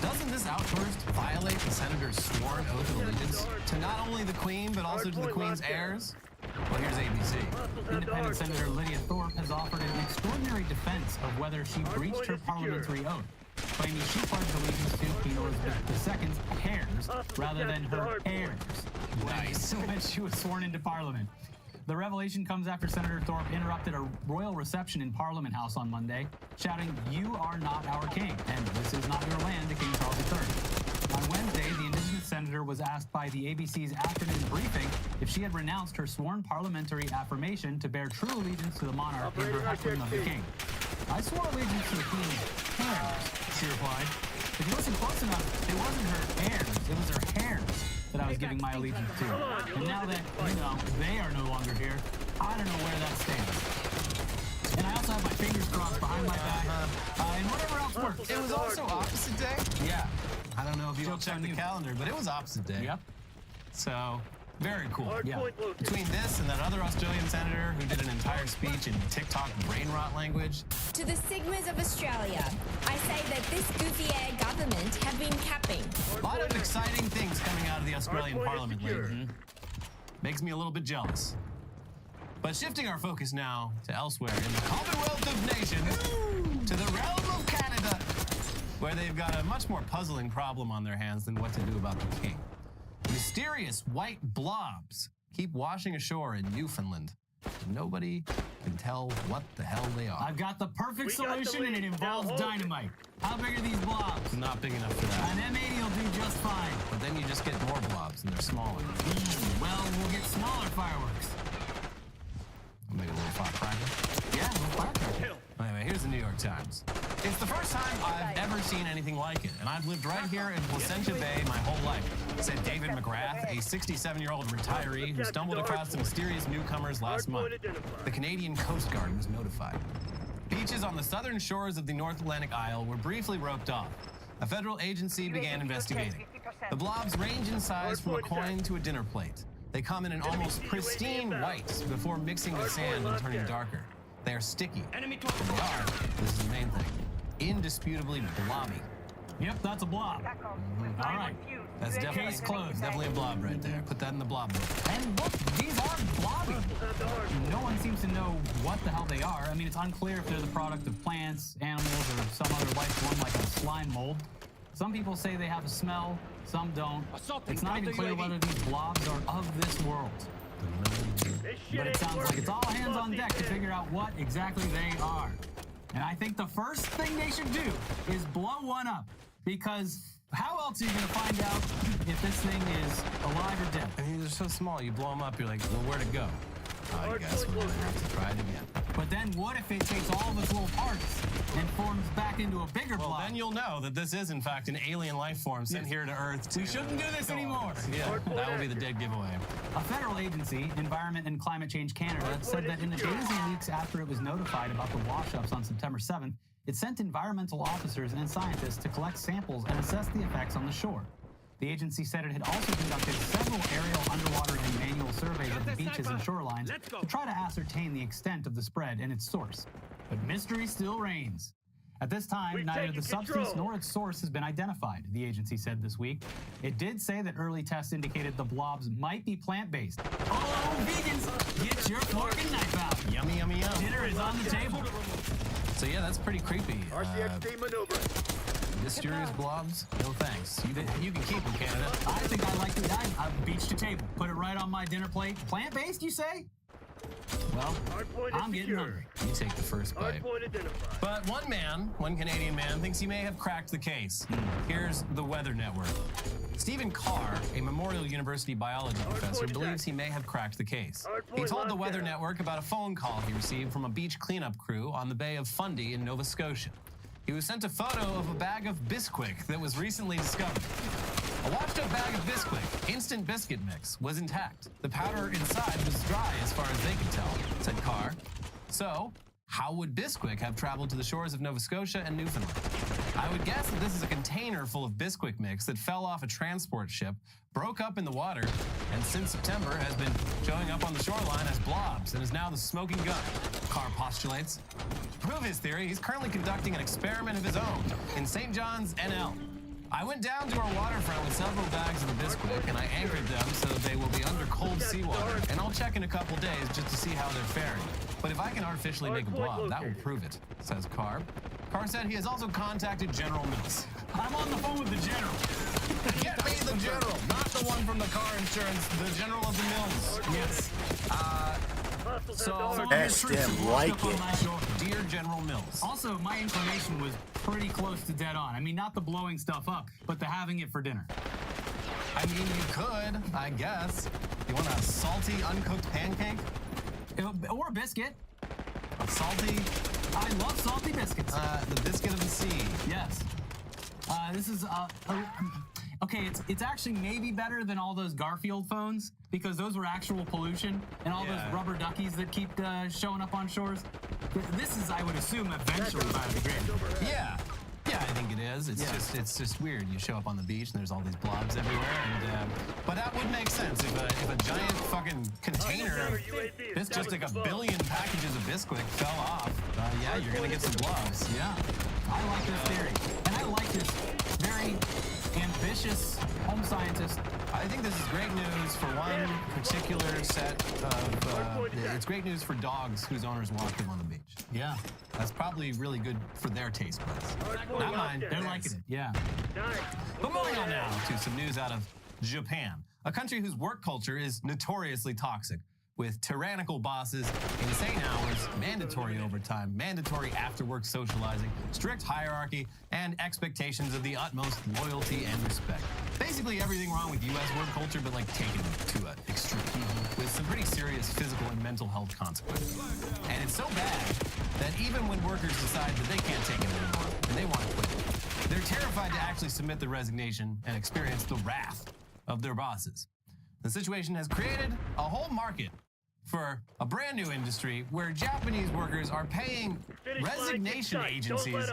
Doesn't this outburst violate the senator's sworn oath of allegiance to not only the Queen, but also to the Queen's heirs? Well, here's ABC. Independent Senator Lydia Thorpe has offered an extraordinary defense of whether she breached her parliamentary oath, claiming she pledged allegiance to Queen Elizabeth II's heirs rather than her heirs. Nice. When she was sworn into Parliament. The revelation comes after Senator Thorpe interrupted a royal reception in Parliament House on Monday, shouting, "You are not our king, and this is not your land," to King Charles III. On Wednesday, the Indigenous senator was asked by the ABC's afternoon briefing if she had renounced her sworn parliamentary affirmation to bear true allegiance to the monarch in her heckling of the king. "I swore allegiance to the king's heirs," she replied. "If you listen close enough, it wasn't her heirs, it was her heirs that I was giving my allegiance to. And now that, you know, they are no longer here, I don't know where that stands." And I also have my fingers crossed behind my back, and whatever else works. It was also opposite day? Yeah. I don't know if you all checked the calendar, but it was opposite day. Yep. So, very cool. Yeah. Between this and that other Australian senator who did an entire speech in TikTok brain rot language. To the Sigmas of Australia, I say that this goofy air government have been capping. A lot of exciting things coming out of the Australian Parliament lately. Makes me a little bit jealous. But shifting our focus now to elsewhere in the Commonwealth of Nations, to the realm of Canada, where they've got a much more puzzling problem on their hands than what to do about the king. Mysterious white blobs keep washing ashore in Newfoundland. Nobody can tell what the hell they are. I've got the perfect solution, and it involves dynamite. How big are these blobs? Not big enough for that. An M80 will do just fine. But then you just get more blobs, and they're smaller. Well, we'll get smaller fireworks. I'll make a little firecracker. Yeah, a little firecracker. Anyway, here's the New York Times. It's the first time I've ever seen anything like it, and I've lived right here in Placentia Bay my whole life, said David McGrath, a 67-year-old retiree who stumbled across the mysterious newcomers last month. The Canadian Coast Guard was notified. Beaches on the southern shores of the North Atlantic Isle were briefly roped off. A federal agency began investigating. The blobs range in size from a coin to a dinner plate. They come in an almost pristine white before mixing with sand and turning darker. They are sticky. And they are, this is the main thing, indisputably blobby. Yep, that's a blob. All right. That's definitely a blob right there. Put that in the blob book. And look, these are blobby. No one seems to know what the hell they are. I mean, it's unclear if they're the product of plants, animals, or some other life form like a slime mold. Some people say they have a smell, some don't. It's not even clear whether these blobs are of this world. But it sounds like it's all hands on deck to figure out what exactly they are. And I think the first thing they should do is blow one up, because how else are you going to find out if this thing is alive or dead? I mean, they're so small, you blow them up, you're like, well, where'd it go? I guess we're going to have to try it again. But then what if it takes all of its little parts and forms back into a bigger blob? Well, then you'll know that this is, in fact, an alien life form sent here to Earth. We shouldn't do this anymore. Yeah, that will be the dead giveaway. A federal agency, Environment and Climate Change Canada, said that in the days and weeks after it was notified about the wash-ups on September 7th, it sent environmental officers and scientists to collect samples and assess the effects on the shore. The agency said it had also conducted several aerial, underwater, and manual surveys of the beaches and shorelines to try to ascertain the extent of the spread and its source. But mystery still reigns. At this time, neither the substance nor its source has been identified, the agency said this week. It did say that early tests indicated the blobs might be plant-based. Oh, vegans, get your fork and knife out. Yummy, yummy, yum. Dinner is on the table. So yeah, that's pretty creepy. RCXD maneuver. Mysterious blobs? No thanks. You can keep them, Canada. I think I like the beach to table. Put it right on my dinner plate. Plant-based, you say? Well, I'm getting hungry. You take the first bite. But one Canadian man, thinks he may have cracked the case. Here's the Weather Network. Stephen Carr, a Memorial University biology professor, believes he may have cracked the case. He told the Weather Network about a phone call he received from a beach cleanup crew on the Bay of Fundy in Nova Scotia. He was sent a photo of a bag of Bisquick that was recently discovered. A washed-up bag of Bisquick, instant biscuit mix, was intact. The powder inside was dry as far as they could tell, said Carr. So, how would Bisquick have traveled to the shores of Nova Scotia and Newfoundland? I would guess that this is a container full of Bisquick mix that fell off a transport ship, broke up in the water, and since September has been showing up on the shoreline as blobs and is now the smoking gun, Carr postulates. To prove his theory, he's currently conducting an experiment of his own in St. John's, NL. I went down to our waterfront with several bags of the Bisquick, and I anchored them so they will be under cold seawater, and I'll check in a couple days just to see how they're faring. But if I can artificially make a blob, that will prove it, says Carr. Carr said he has also contacted General Mills. I'm on the phone with the general. Get me the general, not the one from the car insurance, the general of the Mills. Yes. So Ask them like it. Dear General Mills. Also, my inclination was pretty close to dead on. I mean, not the blowing stuff up, but the having it for dinner. I mean, you could, I guess. You want a salty, uncooked pancake? Or a biscuit. A salty? I love salty biscuits. The biscuit of the sea. Yes. This is okay. It's actually maybe better than all those Garfield phones because those were actual pollution and all those rubber duckies that keep showing up on shores. This is, I would assume, eventually biodegradable. Yeah, I think it is. It's just weird. You show up on the beach and there's all these blobs everywhere. But that would make sense if a giant fucking container of just like a billion packages of Bisquick fell off. Yeah, you're gonna get some blobs. Yeah, I like this theory, and I like this very ambitious home scientist. I think this is great news for one particular set of. It's great news for dogs whose owners walk them on the beach. Yeah, that's probably really good for their taste buds. Not mine. They're liking it. Yeah. But moving on now to some news out of Japan, a country whose work culture is notoriously toxic, with tyrannical bosses, insane hours, mandatory overtime, mandatory after-work socializing, strict hierarchy, and expectations of the utmost loyalty and respect. Basically everything wrong with U.S. work culture, but like taken to an extreme, with some pretty serious physical and mental health consequences. And it's so bad that even when workers decide that they can't take it anymore and they want to quit, they're terrified to actually submit their resignation and experience the wrath of their bosses. The situation has created a whole market for a brand new industry where Japanese workers are paying resignation agencies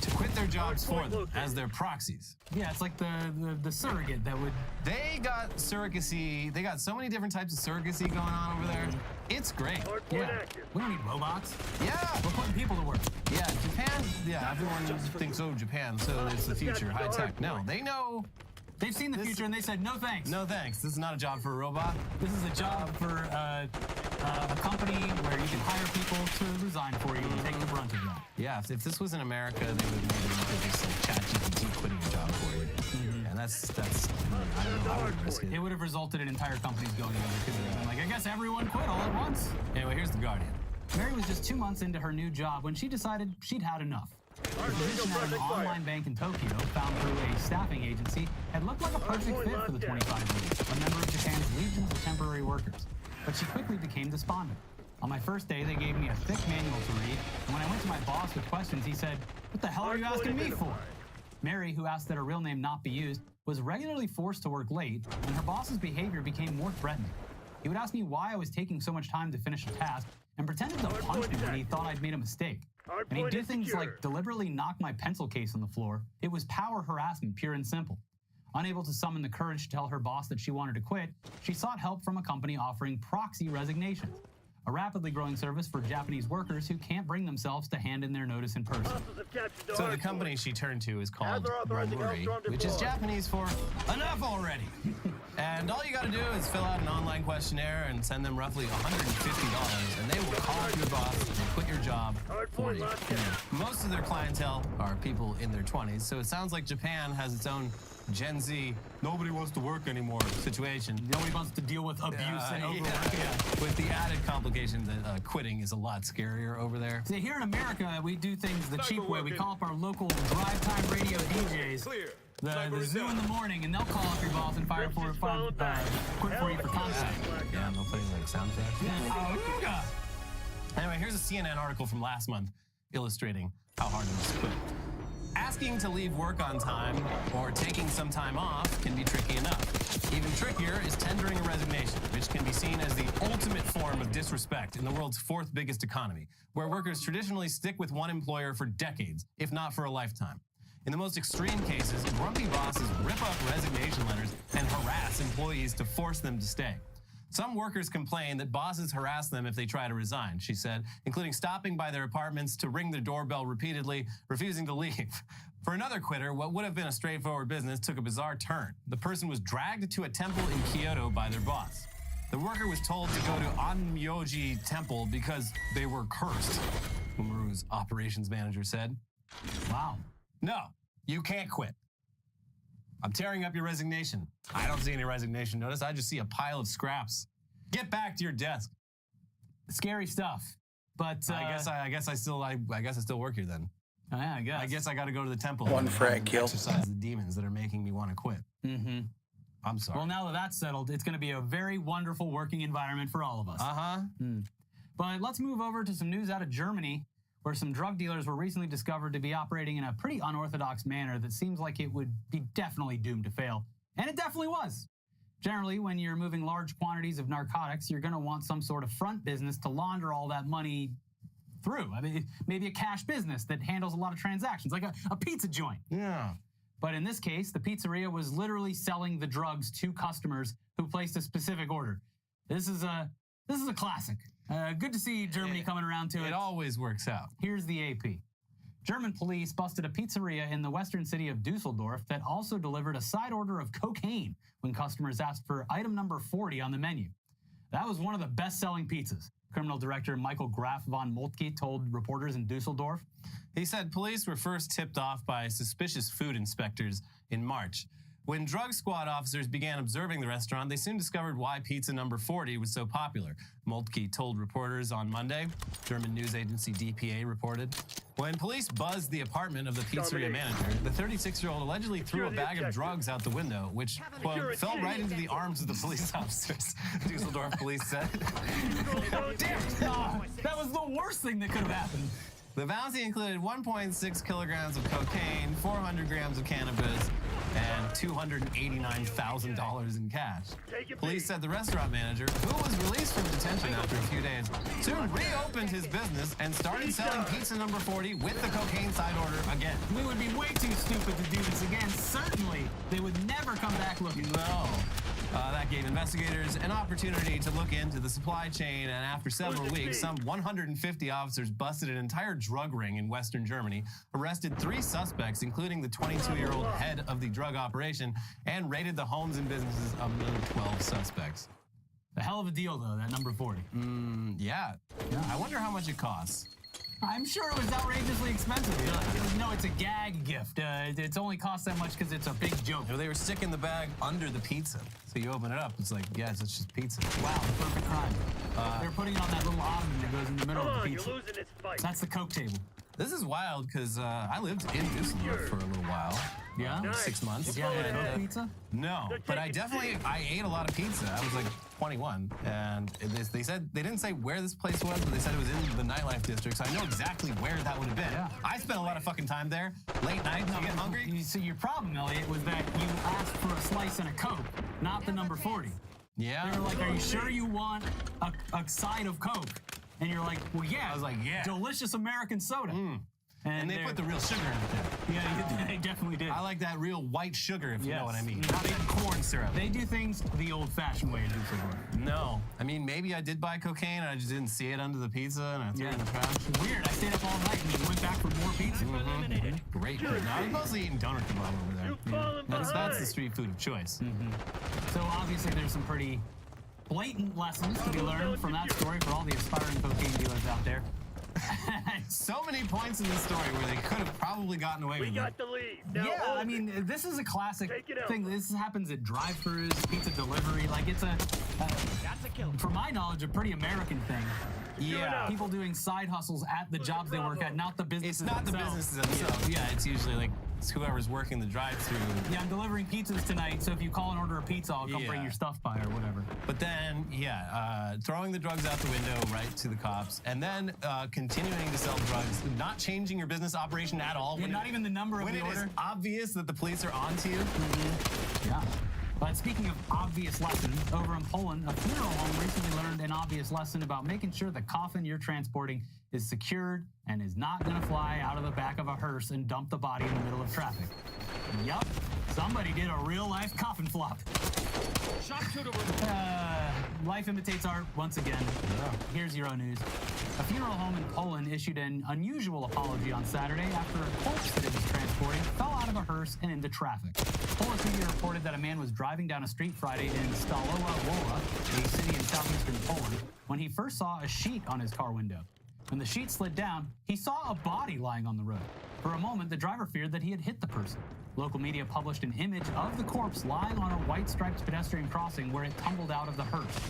to quit their jobs for them as their proxies. Yeah, it's like the surrogate that would... They got surrogacy. They got so many different types of surrogacy going on over there. It's great. Yeah. We don't need robots. Yeah. We're putting people to work. Yeah, Japan, everyone thinks, oh, Japan, so it's the future, high tech. No, they know... They've seen the future and they said, no thanks. No thanks. This is not a job for a robot. This is a job for a company where you can hire people to resign for you and take the brunt of that. Yeah, if this was in America, they would maybe just like ChatGPT quitting a job for you. And that's I don't know how would risk it. It would have resulted in entire companies going under because they've been like, I guess everyone quit all at once. Anyway, here's The Guardian. Mary was just 2 months into her new job when she decided she'd had enough. The position at an online bank in Tokyo, found through a staffing agency, had looked like a perfect fit for the 25-year-old, a member of Japan's legions of temporary workers. But she quickly became despondent. On my first day, they gave me a thick manual to read, and when I went to my boss with questions, he said, "What the hell are you asking me for?" Mary, who asked that her real name not be used, was regularly forced to work late, and her boss's behavior became more threatening. He would ask me why I was taking so much time to finish a task, and pretended to punch me when he thought I'd made a mistake. And he'd do things like deliberately knock my pencil case on the floor. It was power harassment, pure and simple. Unable to summon the courage to tell her boss that she wanted to quit, she sought help from a company offering proxy resignations, a rapidly growing service for Japanese workers who can't bring themselves to hand in their notice in person. So the company she turned to is called Romuri, which is Japanese for enough already. And all you got to do is fill out an online questionnaire and send them roughly $150, and they will call up your boss and quit your job for you. Most of their clientele are people in their 20s, so it sounds like Japan has its own Gen Z, nobody wants to work anymore situation. Nobody wants to deal with abuse and overwork. Yeah. With the added complication that quitting is a lot scarier over there. See, here in America, we do things the cheap way. We call up our local drive time radio DJs. The zoo in the morning, and they'll call up your boss and quit for you for contact. Yeah, and they'll play like sound effects. Yeah. Anyway, here's a CNN article from last month illustrating how hard it is to quit. Asking to leave work on time or taking some time off can be tricky enough. Even trickier is tendering a resignation, which can be seen as the ultimate form of disrespect in the world's fourth biggest economy, where workers traditionally stick with one employer for decades, if not for a lifetime. In the most extreme cases, grumpy bosses rip up resignation letters and harass employees to force them to stay. Some workers complain that bosses harass them if they try to resign, she said, including stopping by their apartments to ring their doorbell repeatedly, refusing to leave. For another quitter, what would have been a straightforward business took a bizarre turn. The person was dragged to a temple in Kyoto by their boss. The worker was told to go to Onmyoji Temple because they were cursed, Umaru's operations manager said. Wow. No, you can't quit. I'm tearing up your resignation. I don't see any resignation notice. I just see a pile of scraps. Get back to your desk. Scary stuff. But I guess I still work here then. Yeah, I guess. I guess I got to go to the temple. One frag kill. Exercise the demons that are making me want to quit. Mm-hmm. I'm sorry. Well, now that that's settled, it's going to be a very wonderful working environment for all of us. But let's move over to some news out of Germany, where some drug dealers were recently discovered to be operating in a pretty unorthodox manner that seems like it would be definitely doomed to fail. And it definitely was. Generally, when you're moving large quantities of narcotics, you're going to want some sort of front business to launder all that money through. I mean, maybe a cash business that handles a lot of transactions, like a pizza joint. Yeah. But in this case, the pizzeria was literally selling the drugs to customers who placed a specific order. This is a classic. Good to see Germany coming around to it. It always works out. Here's the AP. German police busted a pizzeria in the western city of Dusseldorf that also delivered a side order of cocaine when customers asked for item number 40 on the menu. That was one of the best-selling pizzas. Criminal director Michael Graf von Moltke told reporters in Dusseldorf. He said police were first tipped off by suspicious food inspectors in March. When drug squad officers began observing the restaurant, they soon discovered why pizza number 40 was so popular. Moltke told reporters on Monday. German news agency DPA reported. When police buzzed the apartment of the pizzeria manager, the 36-year-old allegedly threw a bag of drugs out the window, which, quote, fell right into the arms of the police officers, Dusseldorf police said. Damn it! That was the worst thing that could have happened. The bounty included 1.6 kilograms of cocaine, 400 grams of cannabis, and $289,000 in cash. Police said the restaurant manager, who was released from detention after a few days, soon reopened his business and started selling pizza number 40 with the cocaine side order again. We would be way too stupid to do this again. Certainly, they would never come back looking. No. That gave investigators an opportunity to look into the supply chain, and after several weeks, some 150 officers busted an entire drug ring in Western Germany, arrested 3 suspects, including the 22-year-old head of the drug operation, and raided the homes and businesses of another 12 suspects. A hell of a deal, though, that number 40. Yeah. I wonder how much it costs. I'm sure it was outrageously expensive. No, it's a gag gift. It's only cost that much because it's a big joke. They were sticking the bag under the pizza. So you open it up, it's like, yes, it's just pizza. Wow, perfect crime. They're putting it on that little ottoman that goes in the middle of the pizza. You're losing this fight. That's the Coke table. This is wild because I lived in Dusseldorf for a little while. Yeah? 6 months. Yeah, Coke pizza? No, but I ate a lot of pizza. I was like 21, and they said, they didn't say where this place was, but they said it was in the nightlife district, so I know exactly where that would have been. Yeah. I spent a lot of fucking time there, late nights, you get hungry. So your problem, Elliot, was that you asked for a slice and a Coke, not the number 40. Yeah. They were like, are you sure you want a side of Coke? And you're like, well, yeah. I was like, yeah. Delicious American soda. And they put the real sugar in it there. Yeah, they definitely did. I like that real white sugar, if you know what I mean. Not that corn syrup. They do things the old-fashioned way in Dusseldorf. No. I mean, maybe I did buy cocaine and I just didn't see it under the pizza and I threw it in the trash. Weird. I stayed up all night and went back for more pizza. Great. No, I was mostly eating doner kebab over there. That's the street food of choice. So obviously there's some pretty blatant lessons to be learned from that story for all the aspiring cocaine dealers out there. So many points in the story where they could have probably gotten away with it. We got the lead. Now Yeah, I mean, this is a classic thing. This happens at drive-thrus, pizza delivery. Like, it's from my knowledge, a pretty American thing. Yeah. People doing side hustles at the jobs they work at, not the businesses It's not the businesses themselves. Yeah, it's usually like it's whoever's working the drive-thru. Yeah, I'm delivering pizzas tonight, so if you call and order a pizza, I'll come bring your stuff by or whatever. But then, throwing the drugs out the window right to the cops, and then continuing to sell drugs, not changing your business operation at all. Yeah, not even the number of the order. When it is obvious that the police are onto you. Yeah. But speaking of obvious lessons, over in Poland, a funeral home recently learned an obvious lesson about making sure the coffin you're transporting is secured and is not going to fly out of the back of a hearse and dump the body in the middle of traffic. Yup, somebody did a real-life coffin flop. Life imitates art once again. Here's Euro News. A funeral home in Poland issued an unusual apology on Saturday after a corpse that it was transporting fell out of a hearse and into traffic. Polish media reported that a man was driving down a street Friday in Stalowa Wola, a city in southeastern Poland, when he first saw a sheet on his car window. When the sheet slid down, he saw a body lying on the road. For a moment, the driver feared that he had hit the person. Local media published an image of the corpse lying on a white-striped pedestrian crossing where it tumbled out of the hearse.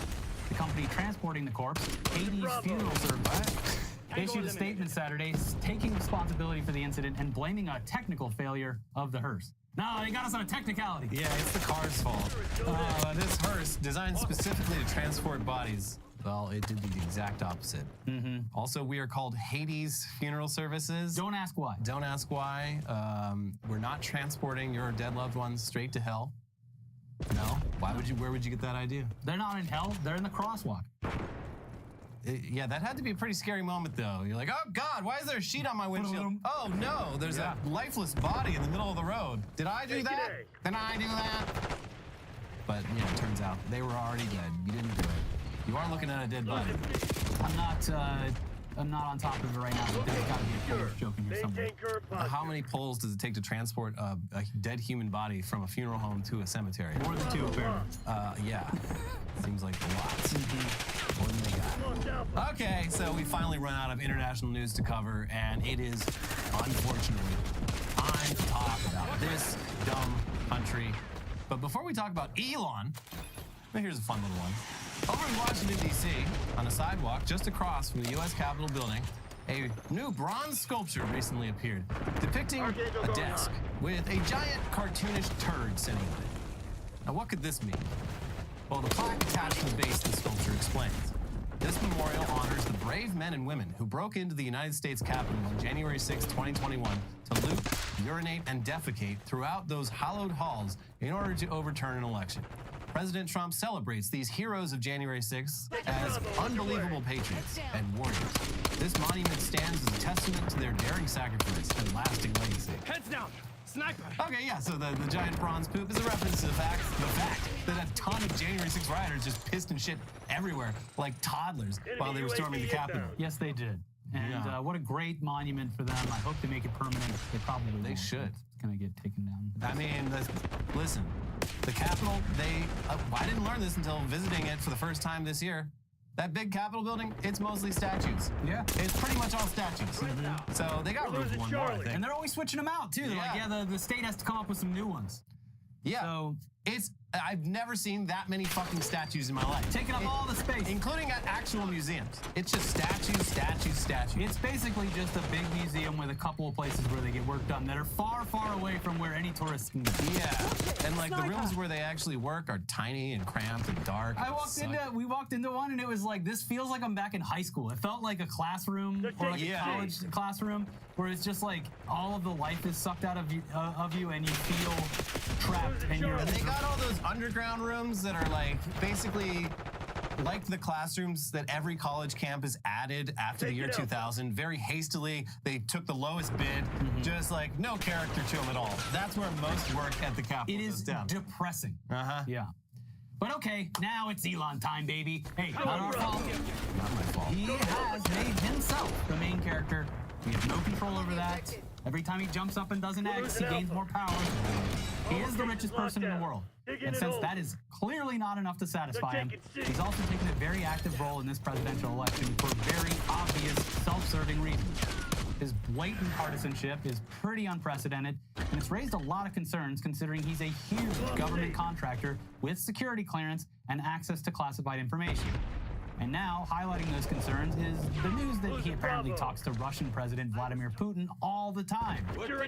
The company transporting the corpse, Hades Funeral Service, issued a statement Saturday taking responsibility for the incident and blaming a technical failure of the hearse. No, they got us on a technicality. Yeah, it's the car's fault. This hearse, designed specifically to transport bodies, well, it did the exact opposite. Also, we are called Hades Funeral Services. Don't ask why. Don't ask why. We're not transporting your dead loved ones straight to hell. No? Why would you? Where would you get that idea? They're not in hell. They're in the crosswalk. Yeah, that had to be a pretty scary moment, though. You're like, oh, God, why is there a sheet on my windshield? Oh, no, there's a lifeless body in the middle of the road. Did I do that? Did I do that? But, yeah, it turns out they were already dead. You didn't do it. You are looking at a dead body. I'm not on top of it right now, but there's got to be a Polish joke in here somewhere. How many poles does it take to transport a dead human body from a funeral home to a cemetery? More than 2, apparently. Yeah. Seems like a lot. More than they got. Okay, so we finally run out of international news to cover, and it is, unfortunately, time to talk about this dumb country. But before we talk about Elon, here's a fun little one. Over in Washington, D.C., on a sidewalk just across from the U.S. Capitol building, a new bronze sculpture recently appeared, depicting a desk with a giant cartoonish turd sitting on it. Now, what could this mean? Well, the plaque attached to the base of the sculpture explains. This memorial honors the brave men and women who broke into the United States Capitol on January 6, 2021 to loot, urinate, and defecate throughout those hallowed halls in order to overturn an election. President Trump celebrates these heroes of January 6th as unbelievable patriots and warriors. This monument stands as a testament to their daring sacrifice and lasting legacy. Heads down! Sniper! Okay, yeah, so the giant bronze poop is a reference to the fact that a ton of January 6 rioters just pissed and shit everywhere like toddlers while they were storming the Capitol. Yes, they did. And what a great monument for them. I hope they make it permanent. They probably won't. Should. It's going to get taken down. I mean, listen, the Capitol, I didn't learn this until visiting it for the first time this year. That big Capitol building, it's mostly statues. Yeah. It's pretty much all statues. So they got room for one more, I think. And they're always switching them out, too. They're like, the state has to come up with some new ones. Yeah. So I've never seen that many fucking statues in my life. Taking up all the space. Including at actual museums. It's just statues, statues, statues. It's basically just a big museum with a couple of places where they get work done that are far, far away from where any tourists can go. Yeah. And like the rooms where they actually work are tiny and cramped and dark. We walked into one and it was like, this feels like I'm back in high school. It felt like a classroom or like a college classroom where it's just like all of the life is sucked out of you and you feel trapped. And they got all those underground rooms that are like basically like the classrooms that every college campus added after the year 2000. Very hastily, they took the lowest bid, just like no character to them at all. That's where most work at the Capitol is down. Depressing. Yeah. But okay, now it's Elon time, baby. Hey, not our fault. Not my fault. He has made himself the main character. We have no control over that. Every time he jumps up and does an X, he gains more power. He is the richest person in the world. And since that is clearly not enough to satisfy him, he's also taken a very active role in this presidential election for very obvious, self-serving reasons. His blatant partisanship is pretty unprecedented, and it's raised a lot of concerns considering he's a huge government contractor with security clearance and access to classified information. And now, highlighting those concerns is the news that he apparently talks to Russian President Vladimir Putin all the time.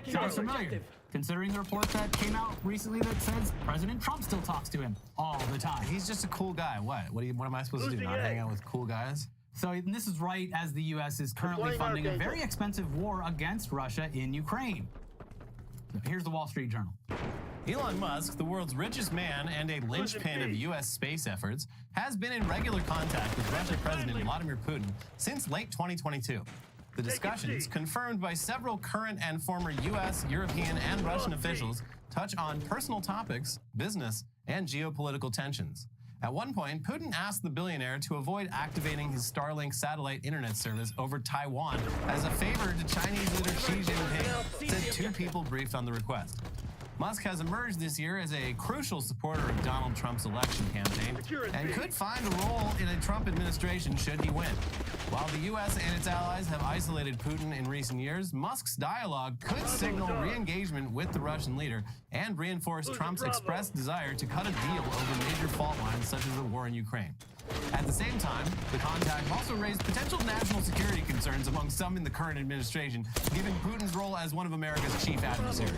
Sounds familiar, considering the report that came out recently that says President Trump still talks to him all the time. He's just a cool guy. What am I supposed to do? Not hang out with cool guys? So and this is right as the U.S. is currently funding a very expensive war against Russia in Ukraine. Here's the Wall Street Journal. Elon Musk, the world's richest man and a linchpin of U.S. space efforts, has been in regular contact with Russian President Vladimir Putin since late 2022. The discussions, confirmed by several current and former U.S., European, and Russian officials, touch on personal topics, business, and geopolitical tensions. At one point, Putin asked the billionaire to avoid activating his Starlink satellite internet service over Taiwan as a favor to Chinese leader Xi Jinping, said two people briefed on the request. Musk has emerged this year as a crucial supporter of Donald Trump's election campaign and could find a role in a Trump administration should he win. While the U.S. and its allies have isolated Putin in recent years, Musk's dialogue could signal re-engagement with the Russian leader and reinforce Trump's expressed desire to cut a deal over major fault lines such as the war in Ukraine. At the same time, the contact also raised potential national security concerns among some in the current administration, given Putin's role as one of America's chief adversaries.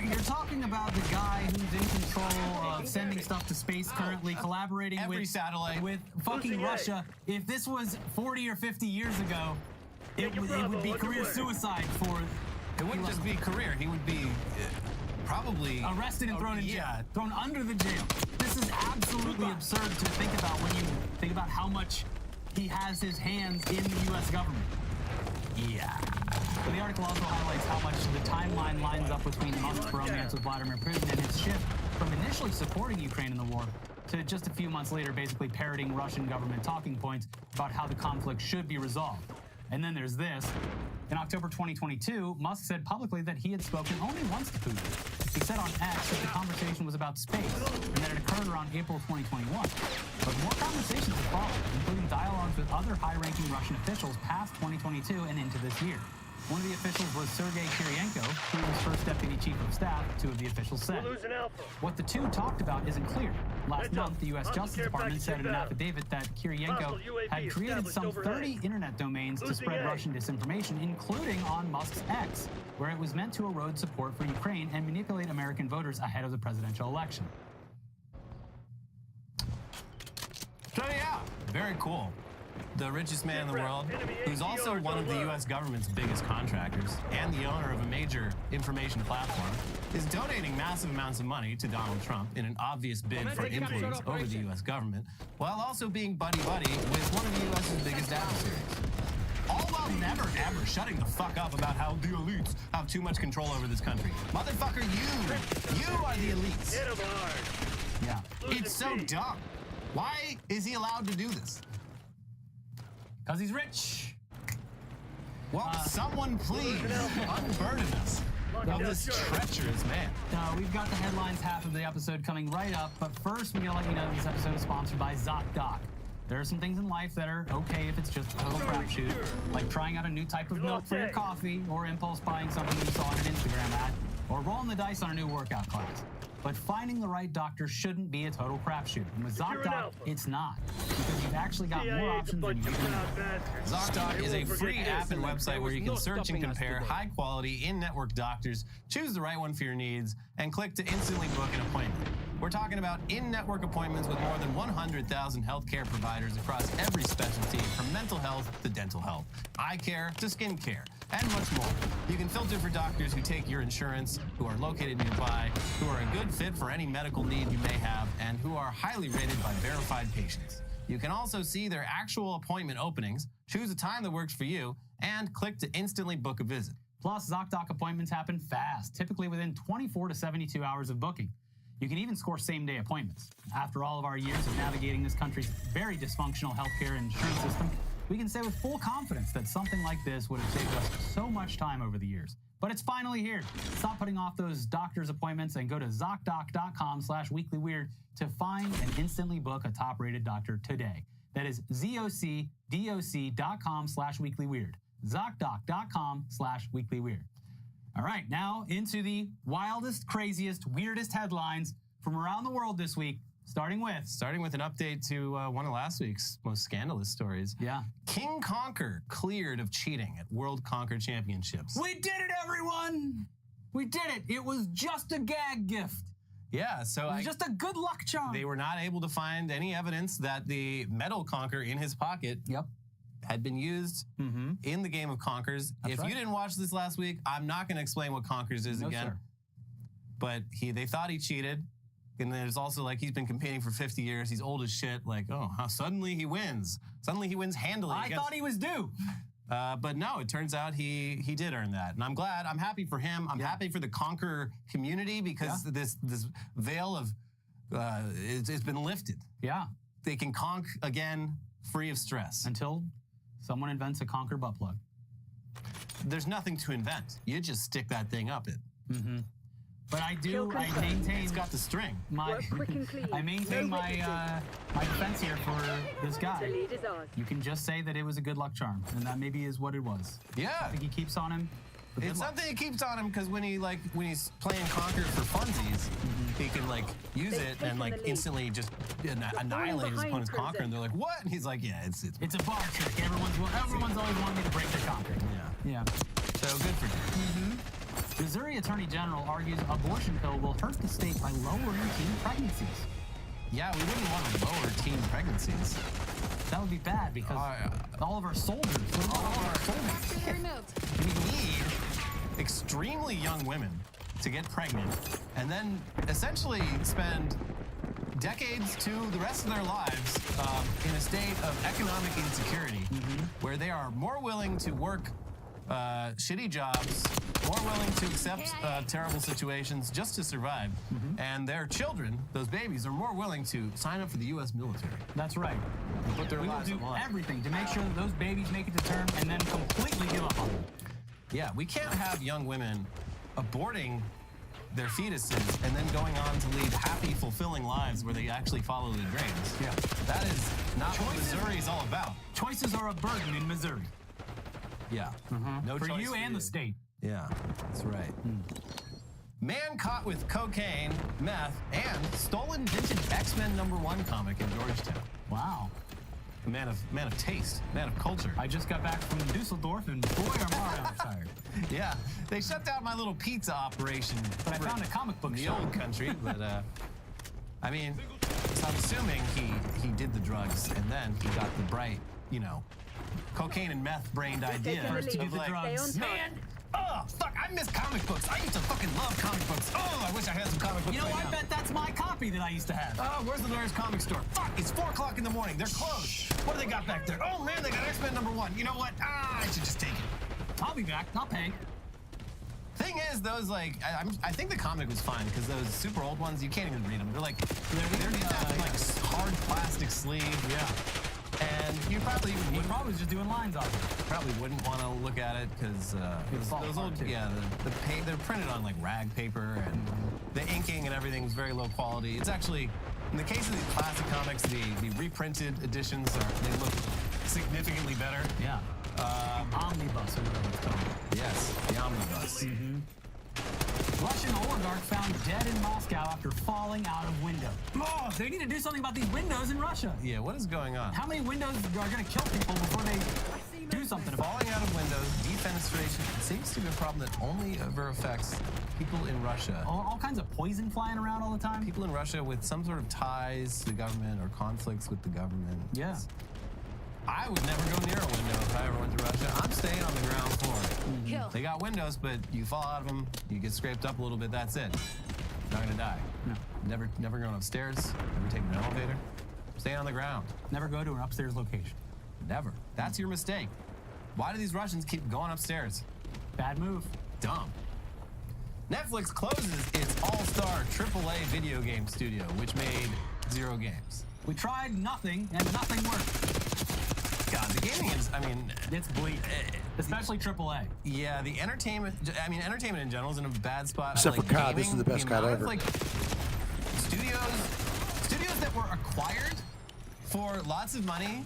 You're talking about the guy who's in control of sending stuff to space currently, collaborating every satellite with fucking Russia. If this was 40 or 50 years ago, it would be career suicide for... It wouldn't just be career. He would be... probably arrested and thrown in jail, thrown under the jail. This is absolutely absurd to think about when you think about how much he has his hands in the U.S. government. Yeah. So the article also highlights how much the timeline lines up between Musk's romance with Vladimir Putin and his shift from initially supporting Ukraine in the war to just a few months later basically parroting Russian government talking points about how the conflict should be resolved. And then there's this. In October 2022, Musk said publicly that he had spoken only once to Putin. He said on X that the conversation was about space and that it occurred around April 2021. But more conversations have followed, including dialogues with other high-ranking Russian officials past 2022 and into this year. One of the officials was Sergei Kiriyenko, Putin's first deputy chief of staff, two of the officials said. What the two talked about isn't clear. Last month, the U.S. Justice Department said in an affidavit that Kiriyenko had created some 30 internet domains to spread Russian disinformation, including on Musk's X, where it was meant to erode support for Ukraine and manipulate American voters ahead of the presidential election. So yeah, very cool. The richest man in the world, who's also one of the U.S. government's biggest contractors and the owner of a major information platform, is donating massive amounts of money to Donald Trump in an obvious bid for influence over the U.S. government, while also being buddy-buddy with one of the U.S.'s biggest adversaries. All while never, ever shutting the fuck up about how the elites have too much control over this country. Motherfucker, you are the elites. Hit him hard. Yeah. It's so dumb. Why is he allowed to do this? Because he's rich. Well, someone please unburden us of this treacherous man. We've got the headlines half of the episode coming right up, but first we gotta let you know this episode is sponsored by ZocDoc. There are some things in life that are okay if it's just a total crapshoot, like trying out a new type of milk for your coffee, or impulse buying something you saw on an Instagram ad, or rolling the dice on a new workout class. But finding the right doctor shouldn't be a total crapshoot. And with ZocDoc, it's not. Because you've actually got more options than you think. ZocDoc is a free app and website where you can search and compare high-quality in-network doctors, choose the right one for your needs, and click to instantly book an appointment. We're talking about in-network appointments with more than 100,000 healthcare providers across every specialty, from mental health to dental health, eye care to skin care, and much more. You can filter for doctors who take your insurance, who are located nearby, who are a good fit for any medical need you may have, and who are highly rated by verified patients. You can also see their actual appointment openings, choose a time that works for you, and click to instantly book a visit. Plus, ZocDoc appointments happen fast, typically within 24 to 72 hours of booking. You can even score same-day appointments. After all of our years of navigating this country's very dysfunctional healthcare and insurance system, we can say with full confidence that something like this would have saved us so much time over the years. But it's finally here. Stop putting off those doctor's appointments and go to ZocDoc.com/weeklyweird to find and instantly book a top-rated doctor today. That is ZocDoc.com/weeklyweird. ZocDoc.com/weeklyweird. All right, now into the wildest, craziest, weirdest headlines from around the world this week, starting with an update to one of last week's most scandalous stories. Yeah. King Conker cleared of cheating at World Conker Championships. We did it, everyone! We did it! It was just a gag gift. Yeah, so it was just a good luck charm. They were not able to find any evidence that the metal Conker in his pocket had been used in the game of Conkers. If you didn't watch this last week, I'm not going to explain what Conkers is again. Sir. But they thought he cheated. And there's also, like, he's been competing for 50 years. He's old as shit. Like, oh, suddenly he wins. Suddenly he wins handily. I thought he was due. But no, it turns out he did earn that. And I'm glad. I'm happy for him. I'm happy for the Conker community because this veil of it's been lifted. Yeah. They can conk again free of stress. Until someone invents a Conker butt plug. There's nothing to invent. You just stick that thing up it. But I maintain. It's got the string. I maintain my defense here for this guy. You can just say that it was a good luck charm, and that maybe is what it was. Yeah. I think he keeps on him. It's something he keeps on him because when he's playing Conker for funsies, he can use it and instantly just annihilate his opponent's Conker, and they're like, "What?" And he's like, "Yeah, it's a bar trick. Everyone's always wanted me to break their Conker." Yeah. So good for you. Missouri Attorney General argues abortion pill will hurt the state by lowering teen pregnancies. Yeah, we wouldn't want to lower teen pregnancies. That would be bad because all of our soldiers. We need extremely young women to get pregnant and then essentially spend decades to the rest of their lives in a state of economic insecurity, where they are more willing to work shitty jobs, more willing to accept terrible situations just to survive. And their children, those babies, are more willing to sign up for the U.S. military. That's right. And put their We will lives do on the line. everything to make sure that those babies make it to term and then completely give up on them. Yeah, we can't have young women aborting their fetuses and then going on to lead happy, fulfilling lives where they actually follow the dreams. Yeah. That is not what Missouri is all about. Choices are a burden in Missouri. Yeah. No For choice you and the state. Yeah, that's right. Man caught with cocaine, meth, and stolen vintage X-Men #1 comic in Georgetown. Wow. Man of taste, man of culture. I just got back from Dusseldorf, and boy, are Mario tired. Yeah, they shut down my little pizza operation. But I found a comic book in the shop. old country. But I mean, so I'm assuming he did the drugs and then he got the bright, cocaine and meth brained idea First to do of the like, drugs. man. Oh, fuck, I miss comic books. I used to fucking love comic books. Oh, I wish I had some comic books. You know, right I now. bet that's my copy that I used to have. Oh, where's the nearest comic store? Fuck, it's 4 o'clock in the morning. They're closed. What do they got back there? Oh, man, they got X-Men #1. You know what? I should just take it. I'll be back. I'll pay. Thing is, those, I think the comic was fine, because those super old ones, you can't even read them. They're they're in that, hard plastic sleeve. Yeah. And you probably just doing lines off it. Probably wouldn't want to look at it because those old, they're printed on like rag paper, and the inking and everything is very low quality. It's actually, in the case of these classic comics, the reprinted editions they look significantly better. Yeah. Omnibus or whatever it's called. Yes, the omnibus. Russian oligarch found dead in Moscow after falling out of window. Oh, they need to do something about these windows in Russia. Yeah, what is going on? How many windows are going to kill people before they do something about Falling out of windows, defenestration, seems to be a problem that only ever affects people in Russia. All kinds of poison flying around all the time? People in Russia with some sort of ties to the government or conflicts with the government. Yeah. I would never go near a window if I ever went to Russia. I'm staying on the ground floor. They got windows, but you fall out of them, you get scraped up a little bit, that's it. Not gonna die. No. Never going upstairs, never taking an elevator. Staying on the ground. Never go to an upstairs location. Never. That's your mistake. Why do these Russians keep going upstairs? Bad move. Dumb. Netflix closes its all-star AAA video game studio, which made 0 games. We tried nothing, and nothing worked. God, the gaming is, it's bleak. Especially AAA. Yeah, the entertainment in general is in a bad spot. Except for COD, this is the best COD ever. Studios that were acquired for lots of money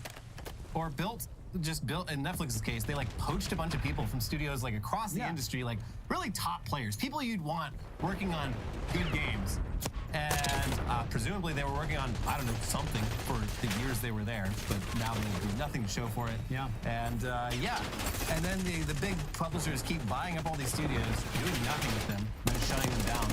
or built, in Netflix's case, they poached a bunch of people from studios across the industry, really top players, people you'd want working on good games. And presumably they were working on, I don't know, something for the years they were there, but now there's nothing to show for it. Yeah. And and then the big publishers keep buying up all these studios, doing nothing with them, and shutting them down.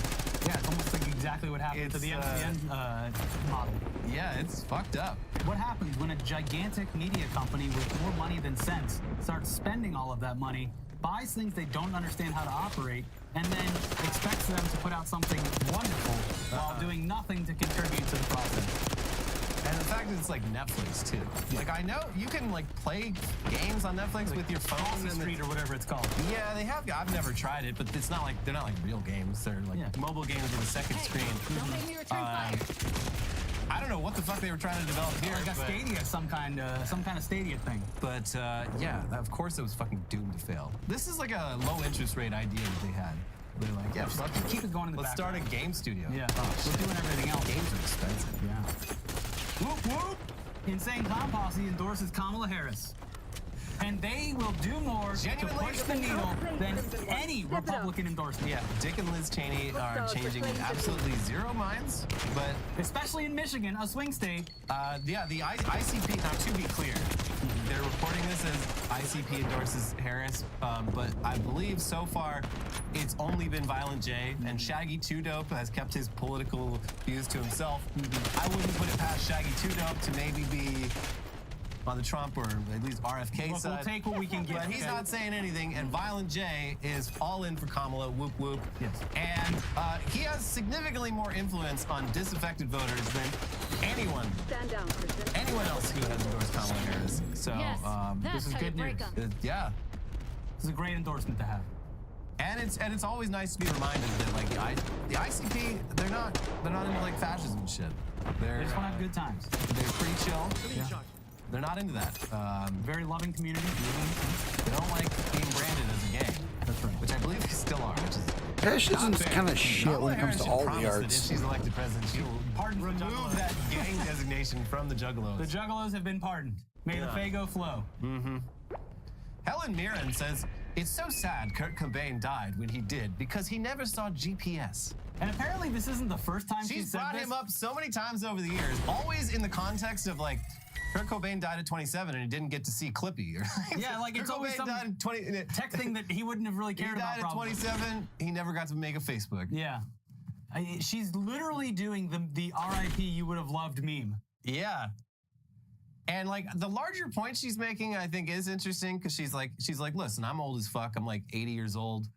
Yeah, it's almost like exactly what happened to the MCN model. Yeah, it's fucked up. What happens when a gigantic media company with more money than sense starts spending all of that money, buys things they don't understand how to operate, and then expects them to put out something wonderful while doing nothing to contribute to the process? And the fact that it's like Netflix too. I know you can play games on Netflix with your phone and Street or whatever it's called. Yeah, they have. I've never tried it, but it's not they're not real games. They're mobile games with a second screen. Don't make me return fire. I don't know what the fuck they were trying to develop here. Like a Stadia, some kind of Stadia thing. But yeah, of course it was fucking doomed to fail. This is like a low interest rate idea that they had. They're like, yeah, fuck it. Keep it going in the Let's start a game studio. Yeah, we're doing everything else. Games are expensive. Yeah. Whoop whoop! Insane Clown Posse endorses Kamala Harris. And they will do more to push the needle than any Republican endorsement. Yeah, Dick and Liz Cheney are changing absolutely zero minds, but... Especially in Michigan, a swing state. Yeah, the ICP, now to be clear, they're reporting this as ICP endorses Harris, but I believe so far it's only been Violent J, and Shaggy 2 Dope has kept his political views to himself. I wouldn't put it past Shaggy 2 Dope to maybe be on the Trump or at least RFK side. We'll take what we can get. But he's not saying anything, and Violent J is all in for Kamala, whoop whoop. Yes. And he has significantly more influence on disaffected voters than anyone else who has endorsed Kamala Harris. So this is good news. Yeah. This is a great endorsement to have. And it's always nice to be reminded that like the ICP, they're not into like fascism and shit. They just want to have good times. They're pretty chill. Yeah. They're not into that. Very loving community. They don't like being branded as a gang. That's right. Which I believe they still are. Which is fascism's kind of shit when it comes to all the That if arts. she's elected president, she will remove that gang designation from the Juggalos. The Juggalos have been pardoned. May the Fago flow. Mm-hmm. Helen Mirren says, it's so sad Kurt Cobain died when he did because he never saw GPS. And apparently this isn't the first time she's brought said him this. up so many times over the years, always in the context of like, Kurt Cobain died at 27 and he didn't get to see Clippy. Yeah, like it's Kurt always Cobain some died at 20, tech thing that he wouldn't have really cared about. He died at 27, he never got to make a Facebook. Yeah. She's literally doing the RIP you would have loved meme. Yeah. And like the larger point she's making, I think is interesting because she's like, listen, I'm old as fuck. I'm like 80 years old.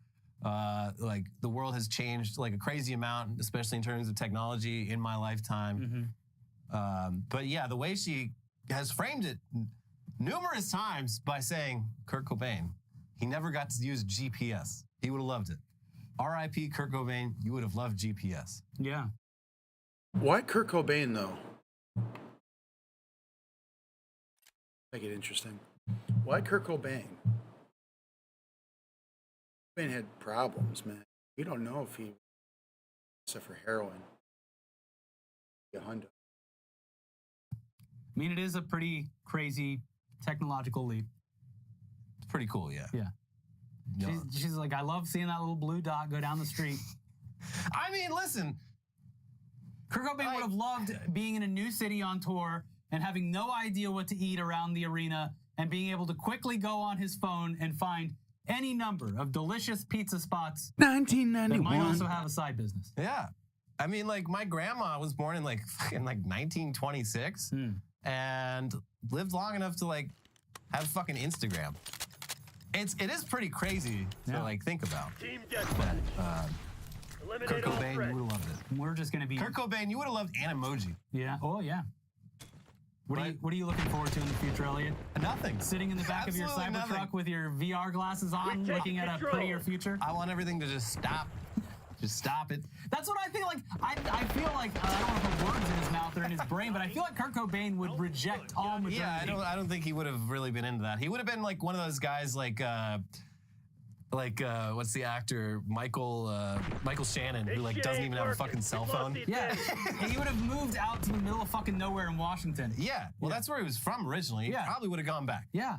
Like the world has changed like a crazy amount, especially in terms of technology in my lifetime. But yeah, the way she has framed it numerous times by saying Kurt Cobain, he never got to use GPS. He would have loved it. R.I.P. Kurt Cobain, you would have loved GPS. Yeah. Why Kurt Cobain, though? Make it interesting. Why Kurt Cobain? Cobain had problems, man. We don't know if he, except for heroin. A hundo. I mean, it is a pretty crazy technological leap. It's pretty cool, yeah. Yeah. She's like, I love seeing that little blue dot go down the street. I mean, listen. Kurt Cobain would have loved being in a new city on tour and having no idea what to eat around the arena and being able to quickly go on his phone and find any number of delicious pizza spots 1991 that might also have a side business. Yeah. I mean, like, my grandma was born in, like, fucking, like, 1926 and lived long enough to, like, have fucking Instagram. It is pretty crazy to, like, think about. Team deathmatch. Kurt Cobain, you would have loved it. We're just going to be... Kurt Cobain, you would have loved Animoji. Yeah. Oh, yeah. What are you looking forward to in the future, Elliot? Nothing. Sitting in the back of your Cybertruck with your VR glasses on, looking at a prettier future? I want everything to just stop. Just stop it. That's what I feel like. I feel like I don't want to put words in his mouth or in his brain, but I feel like Kurt Cobain would reject all modernity. Yeah, I don't think he would have really been into that. He would have been like one of those guys like what's the actor Michael Shannon who like doesn't even have a fucking cell phone. Yeah, and he would have moved out to the middle of fucking nowhere in Washington. Yeah, well that's where he was from originally. He probably would have gone back. Yeah.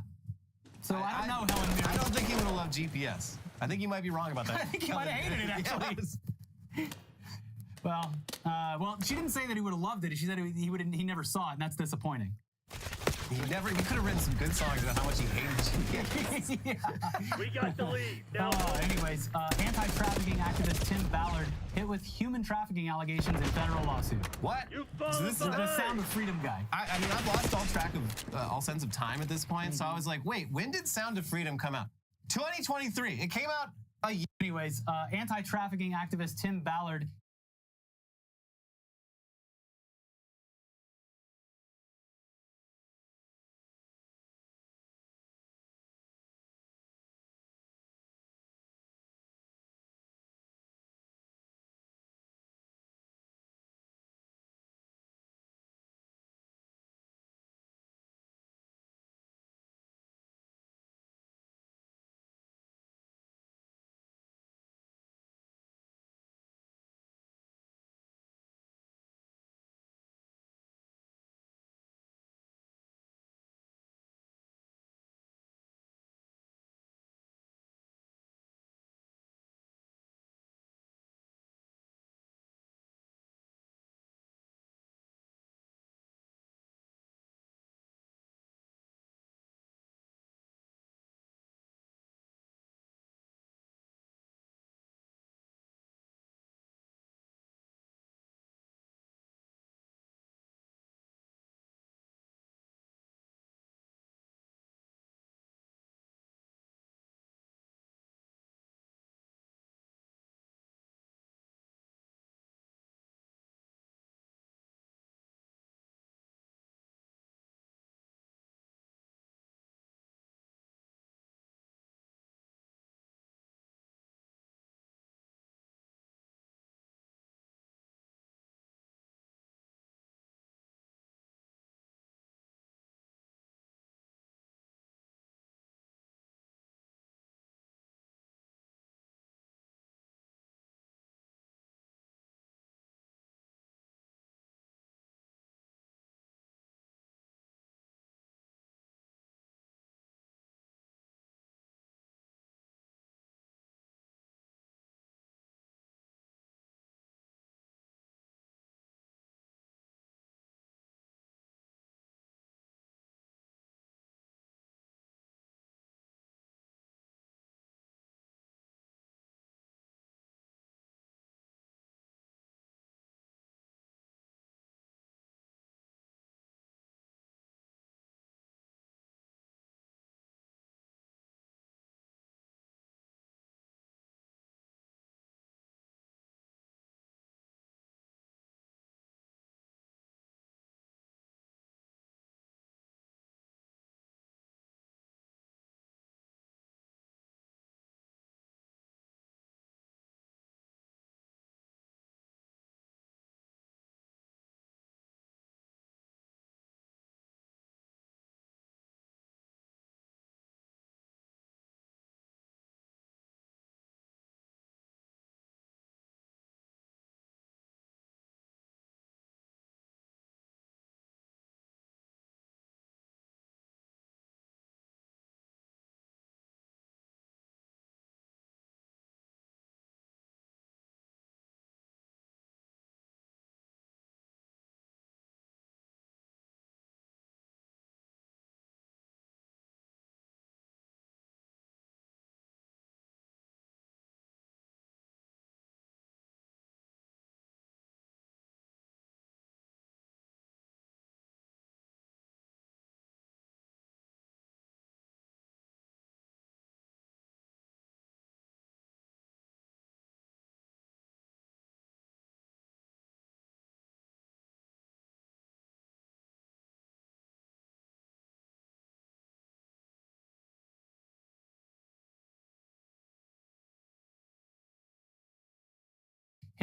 So I don't know, Helen Mirren. I don't think he would have loved GPS. I think you might be wrong about that. I think he might have hated it, actually. Well, she didn't say that he would have loved it. She said he never saw it, and that's disappointing. He could have written some good songs about how much he hated GPS. We got the lead. Now, anyways, anti-trafficking activist Tim Ballard hit with human trafficking allegations in federal lawsuit. What? So this is the Sound of Freedom guy. I mean, I've lost all track of all sense of time at this point, so I was like, wait, when did Sound of Freedom come out? 2023. It came out a year. Anyways, anti-trafficking activist Tim Ballard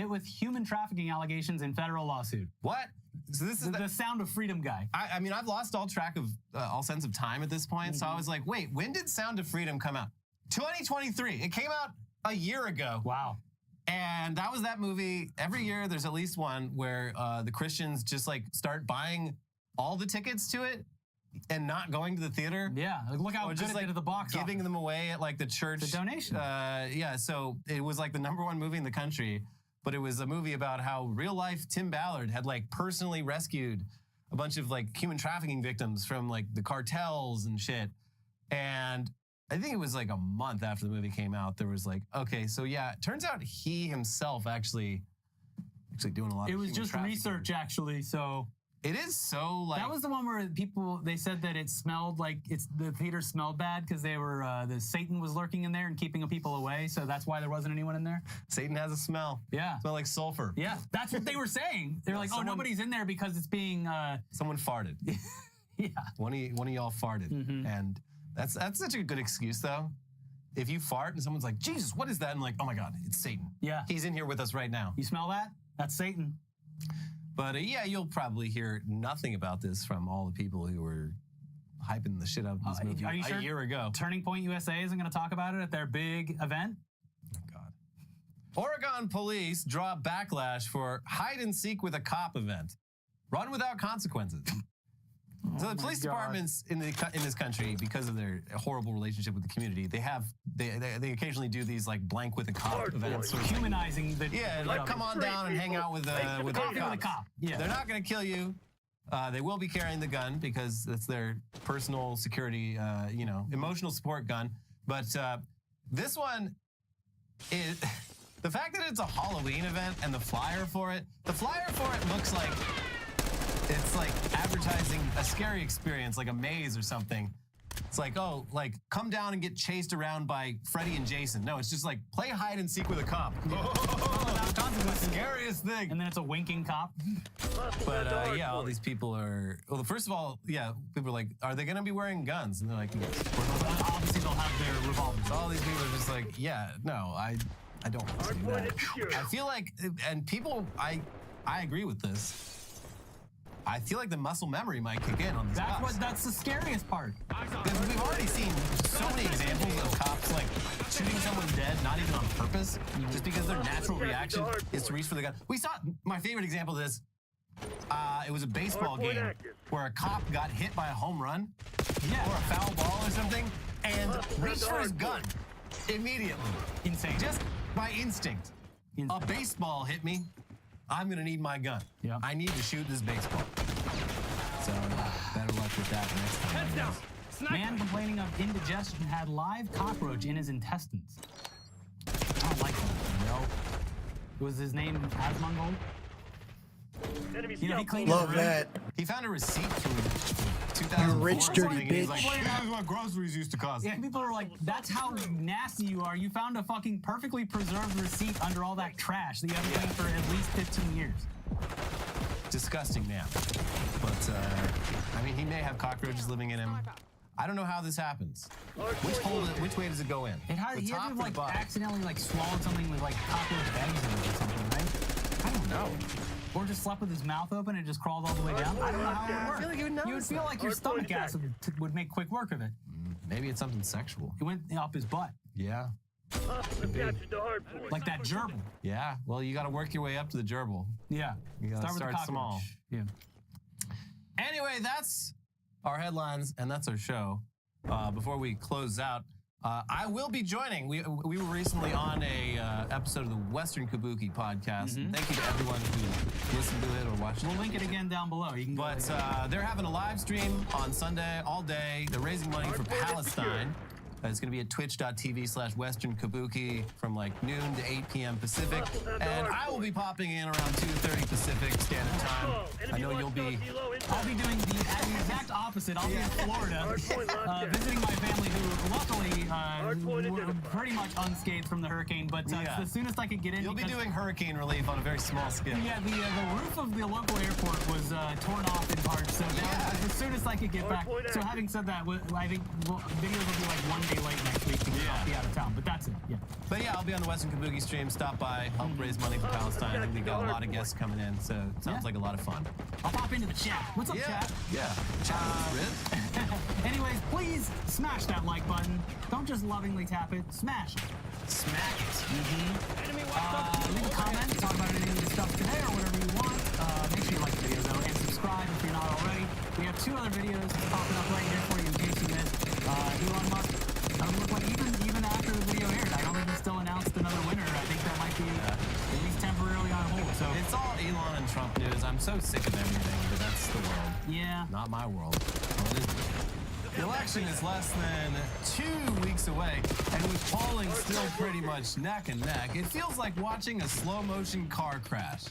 hit with human trafficking allegations in federal lawsuit. What? So this is the Sound of Freedom guy. I mean, I've lost all track of all sense of time at this point. So I was like, wait, when did Sound of Freedom come out? 2023. It came out a year ago. Wow. And that was that movie. Every year there's at least one where the Christians just like start buying all the tickets to it and not going to the theater. Yeah, look how good it did at the box office. Giving them away at like the church. The donation. Yeah, so it was like the #1 movie in the country, but it was a movie about how real life Tim Ballard had like personally rescued a bunch of like human trafficking victims from like the cartels and shit. And I think it was like a month after the movie came out, there was like, okay, so yeah, it turns out he himself actually doing a lot of It was human just trafficking. research, actually, so... It is so like... That was the one where they said that it smelled like, the theater smelled bad because they were, the Satan was lurking in there and keeping people away, so that's why there wasn't anyone in there. Satan has a smell. Yeah. Smell like sulfur. Yeah, that's what they were saying. They were like, oh, nobody's in there because it's being... Someone farted. Yeah. One of y'all farted. And that's such a good excuse, though. If you fart and someone's like, Jesus, what is that? And like, oh my God, it's Satan. Yeah. He's in here with us right now. You smell that? That's Satan. But yeah, you'll probably hear nothing about this from all the people who were hyping the shit out of this movie Are you sure a year ago. Turning Point USA isn't going to talk about it at their big event? Oh, God. Oregon police draw backlash for hide and seek with a cop event. Run without consequences. So the police departments in this country, because of their horrible relationship with the community, they occasionally do these like blank with a cop events, sort of humanizing the like come on down and hang out with a cop. Yeah. They're not going to kill you. They will be carrying the gun because that's their personal security, emotional support gun. But this one is the fact that it's a Halloween event and the flyer for it looks like. It's like advertising a scary experience, like a maze or something. It's like, oh, like come down and get chased around by Freddy and Jason. No, it's just like play hide and seek with a cop. The scariest thing. And then it's a winking cop. But yeah, all these people are. Well, first of all, yeah, people are like, are they going to be wearing guns? And they're like, yes. Obviously they'll have their revolvers. All these people are just like, yeah, no, I don't want to do that. I feel like, and people, I agree with this. I feel like the muscle memory might kick in on these cops. That's the scariest part. Because we've already seen so many examples of cops like shooting someone dead, not even on purpose, just because their natural reaction is to reach for the gun. We saw my favorite example of this. It was a baseball game where a cop got hit by a home run or a foul ball or something and reached for his gun immediately. Insane. Just by instinct. A baseball hit me. I'm going to need my gun. Yeah. I need to shoot this baseball. So better luck with that next time. Man complaining of indigestion had live cockroach in his intestines. I don't like that. No. Was his name Asmongold? He cleaned Love that. He found a receipt from 2004. You rich, dirty bitch. He's like, this is what groceries used to cost. Yeah, people are like, that's how nasty you are. You found a fucking perfectly preserved receipt under all that trash that you haven't cleaned for at least 15 years. Disgusting man. But, I mean, he may have cockroaches living in him. I don't know how this happens. Which way does it go in? He had to like accidentally like swallowed something with like cockroach eggs in it or something, right? I don't know. Or just slept with his mouth open and just crawled all the way down. I don't know how it would work. You would feel like your stomach acid would make quick work of it. Maybe it's something sexual. It went up his butt. Yeah. Like that gerbil. Yeah. Well, you got to work your way up to the gerbil. Yeah. You got to Start with the start small. Yeah. Anyway, that's our headlines and that's our show. Before we close out, I will be joining. We were recently on a episode of the Western Kabuki podcast. Thank you to everyone who listened to it or watched it. We'll link it again down below. You can go they're having a live stream on Sunday all day. They're raising money for Palestine. It's going to be at twitch.tv/Western Kabuki from like noon to 8 p.m. Pacific. And I will be popping in around 2:30 Pacific Standard Time. I know you'll be... I'll be doing the exact opposite. I'll be in Florida visiting my family who luckily were pretty much unscathed from the hurricane. But the soonest I could get in... You'll be doing hurricane relief on a very small scale. Yeah, the roof of the local airport was torn off in parts. So as soon as I could get back... So having said that, I think videos will be like one day late next week because I'll be out of town. But that's it, yeah. But yeah, I'll be on the Western Kabuki stream. Stop by, help raise money for Palestine. I think we've got a lot of guests coming in, so it sounds like a lot of fun. I'll pop into the chat. What's up, chat? Yeah. Chat Anyways, please smash that like button. Don't just lovingly tap it. Smash it. Smack it. Leave a comment, talk about anything we discussed today or whatever you want. Make sure you like the video though and subscribe if you're not already. We have 2 other videos popping up right here for you in case you missed. Elon Musk doesn't look like even after the video aired, I don't think he's still announced another winner. I think that might be at least temporarily on hold. So it's all Elon and Trump news. I'm so sick of everything, but that's the world. Yeah. Not my world. Well, it is. The election is less than 2 weeks away, and with polling still pretty much neck and neck, it feels like watching a slow-motion car crash.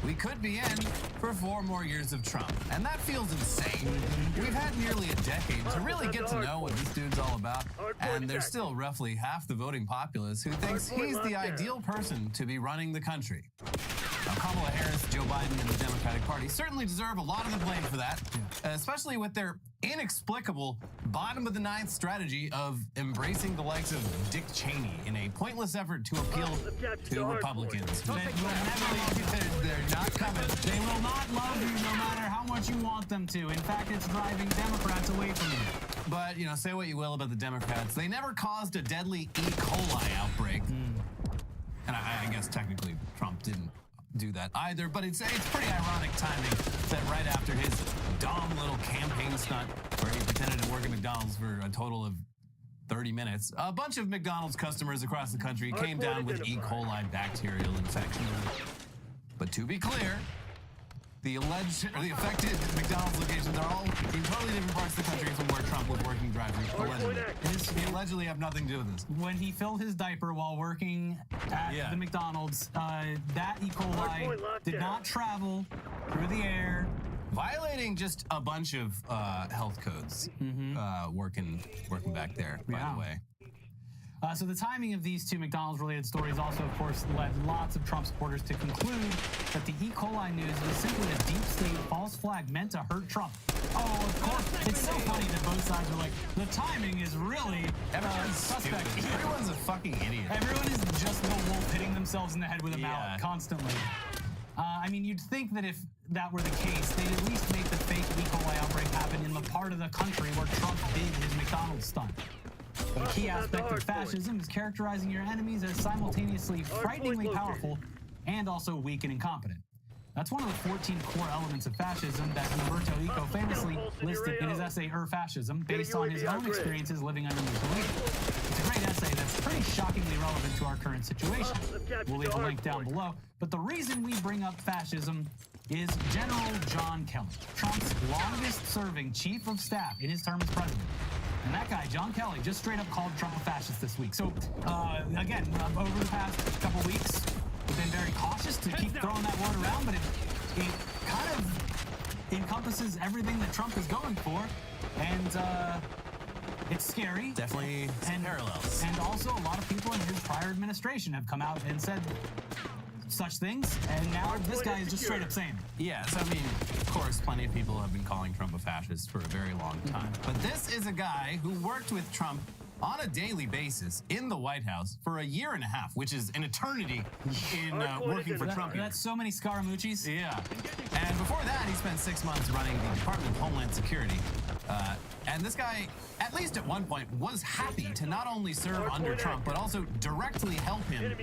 We could be in for 4 more years of Trump, and that feels insane. We've had nearly a decade to really get to know what this dude's all about, and there's still roughly half the voting populace who thinks he's the ideal person to be running the country. Now, Kamala Harris, Joe Biden, and the Democratic Party certainly deserve a lot of the blame for that, especially with their inexplicable bottom-of-the-ninth strategy of embracing the likes of Dick Cheney in a pointless effort to appeal to Republicans. They're not coming. They will not love you no matter how much you want them to. In fact, it's driving Democrats away from you. But, you know, say what you will about the Democrats, they never caused a deadly E. coli outbreak. And I guess technically Trump didn't do that either, but it's pretty ironic timing that right after his dumb little campaign stunt where he pretended to work at McDonald's for a total of 30 minutes, a bunch of McDonald's customers across the country came down with E. coli bacterial infection. But to be clear, the affected McDonald's locations are all in totally different parts of the country from where Trump was working driving, allegedly. They allegedly have nothing to do with this. When he filled his diaper while working at the McDonald's, that E. coli did not travel through the air. Violating just a bunch of health codes working back there, by the way. So the timing of these 2 McDonald's-related stories also, of course, led lots of Trump supporters to conclude that the E. coli news was simply a deep state false flag meant to hurt Trump. Oh, of course. It's so funny that both sides are like, the timing is really suspect. Everyone's a fucking idiot. Everyone is just the wolf hitting themselves in the head with a mallet constantly. I mean, you'd think that if that were the case, they'd at least make the fake E. coli outbreak happen in the part of the country where Trump did his McDonald's stunt. But a key aspect of fascism is characterizing your enemies as simultaneously frighteningly powerful and also weak and incompetent. That's one of the 14 core elements of fascism that Umberto Eco famously listed in his essay Fascism, based on his own experiences living under Mussolini. It's a great essay that's pretty shockingly relevant to our current situation. We'll leave a link down below. But the reason we bring up fascism is General John Kelly, Trump's longest-serving chief of staff in his term as president. And that guy, John Kelly, just straight up called Trump a fascist this week. So, again, over the past couple weeks, we've been very cautious to keep throwing that word around, but it kind of encompasses everything that Trump is going for. And it's scary. Definitely some parallels. And also, a lot of people in his prior administration have come out and said such things, and now this guy is just straight up saying it. Yeah, so I mean, of course, plenty of people have been calling Trump a fascist for a very long time. But this is a guy who worked with Trump on a daily basis in the White House for a year and a half, which is an eternity in working for Trump. That's so many Scaramucci's. Yeah. And before that, he spent 6 months running the Department of Homeland Security. And this guy, at least at one point, was happy to not only serve under Trump, but also directly help him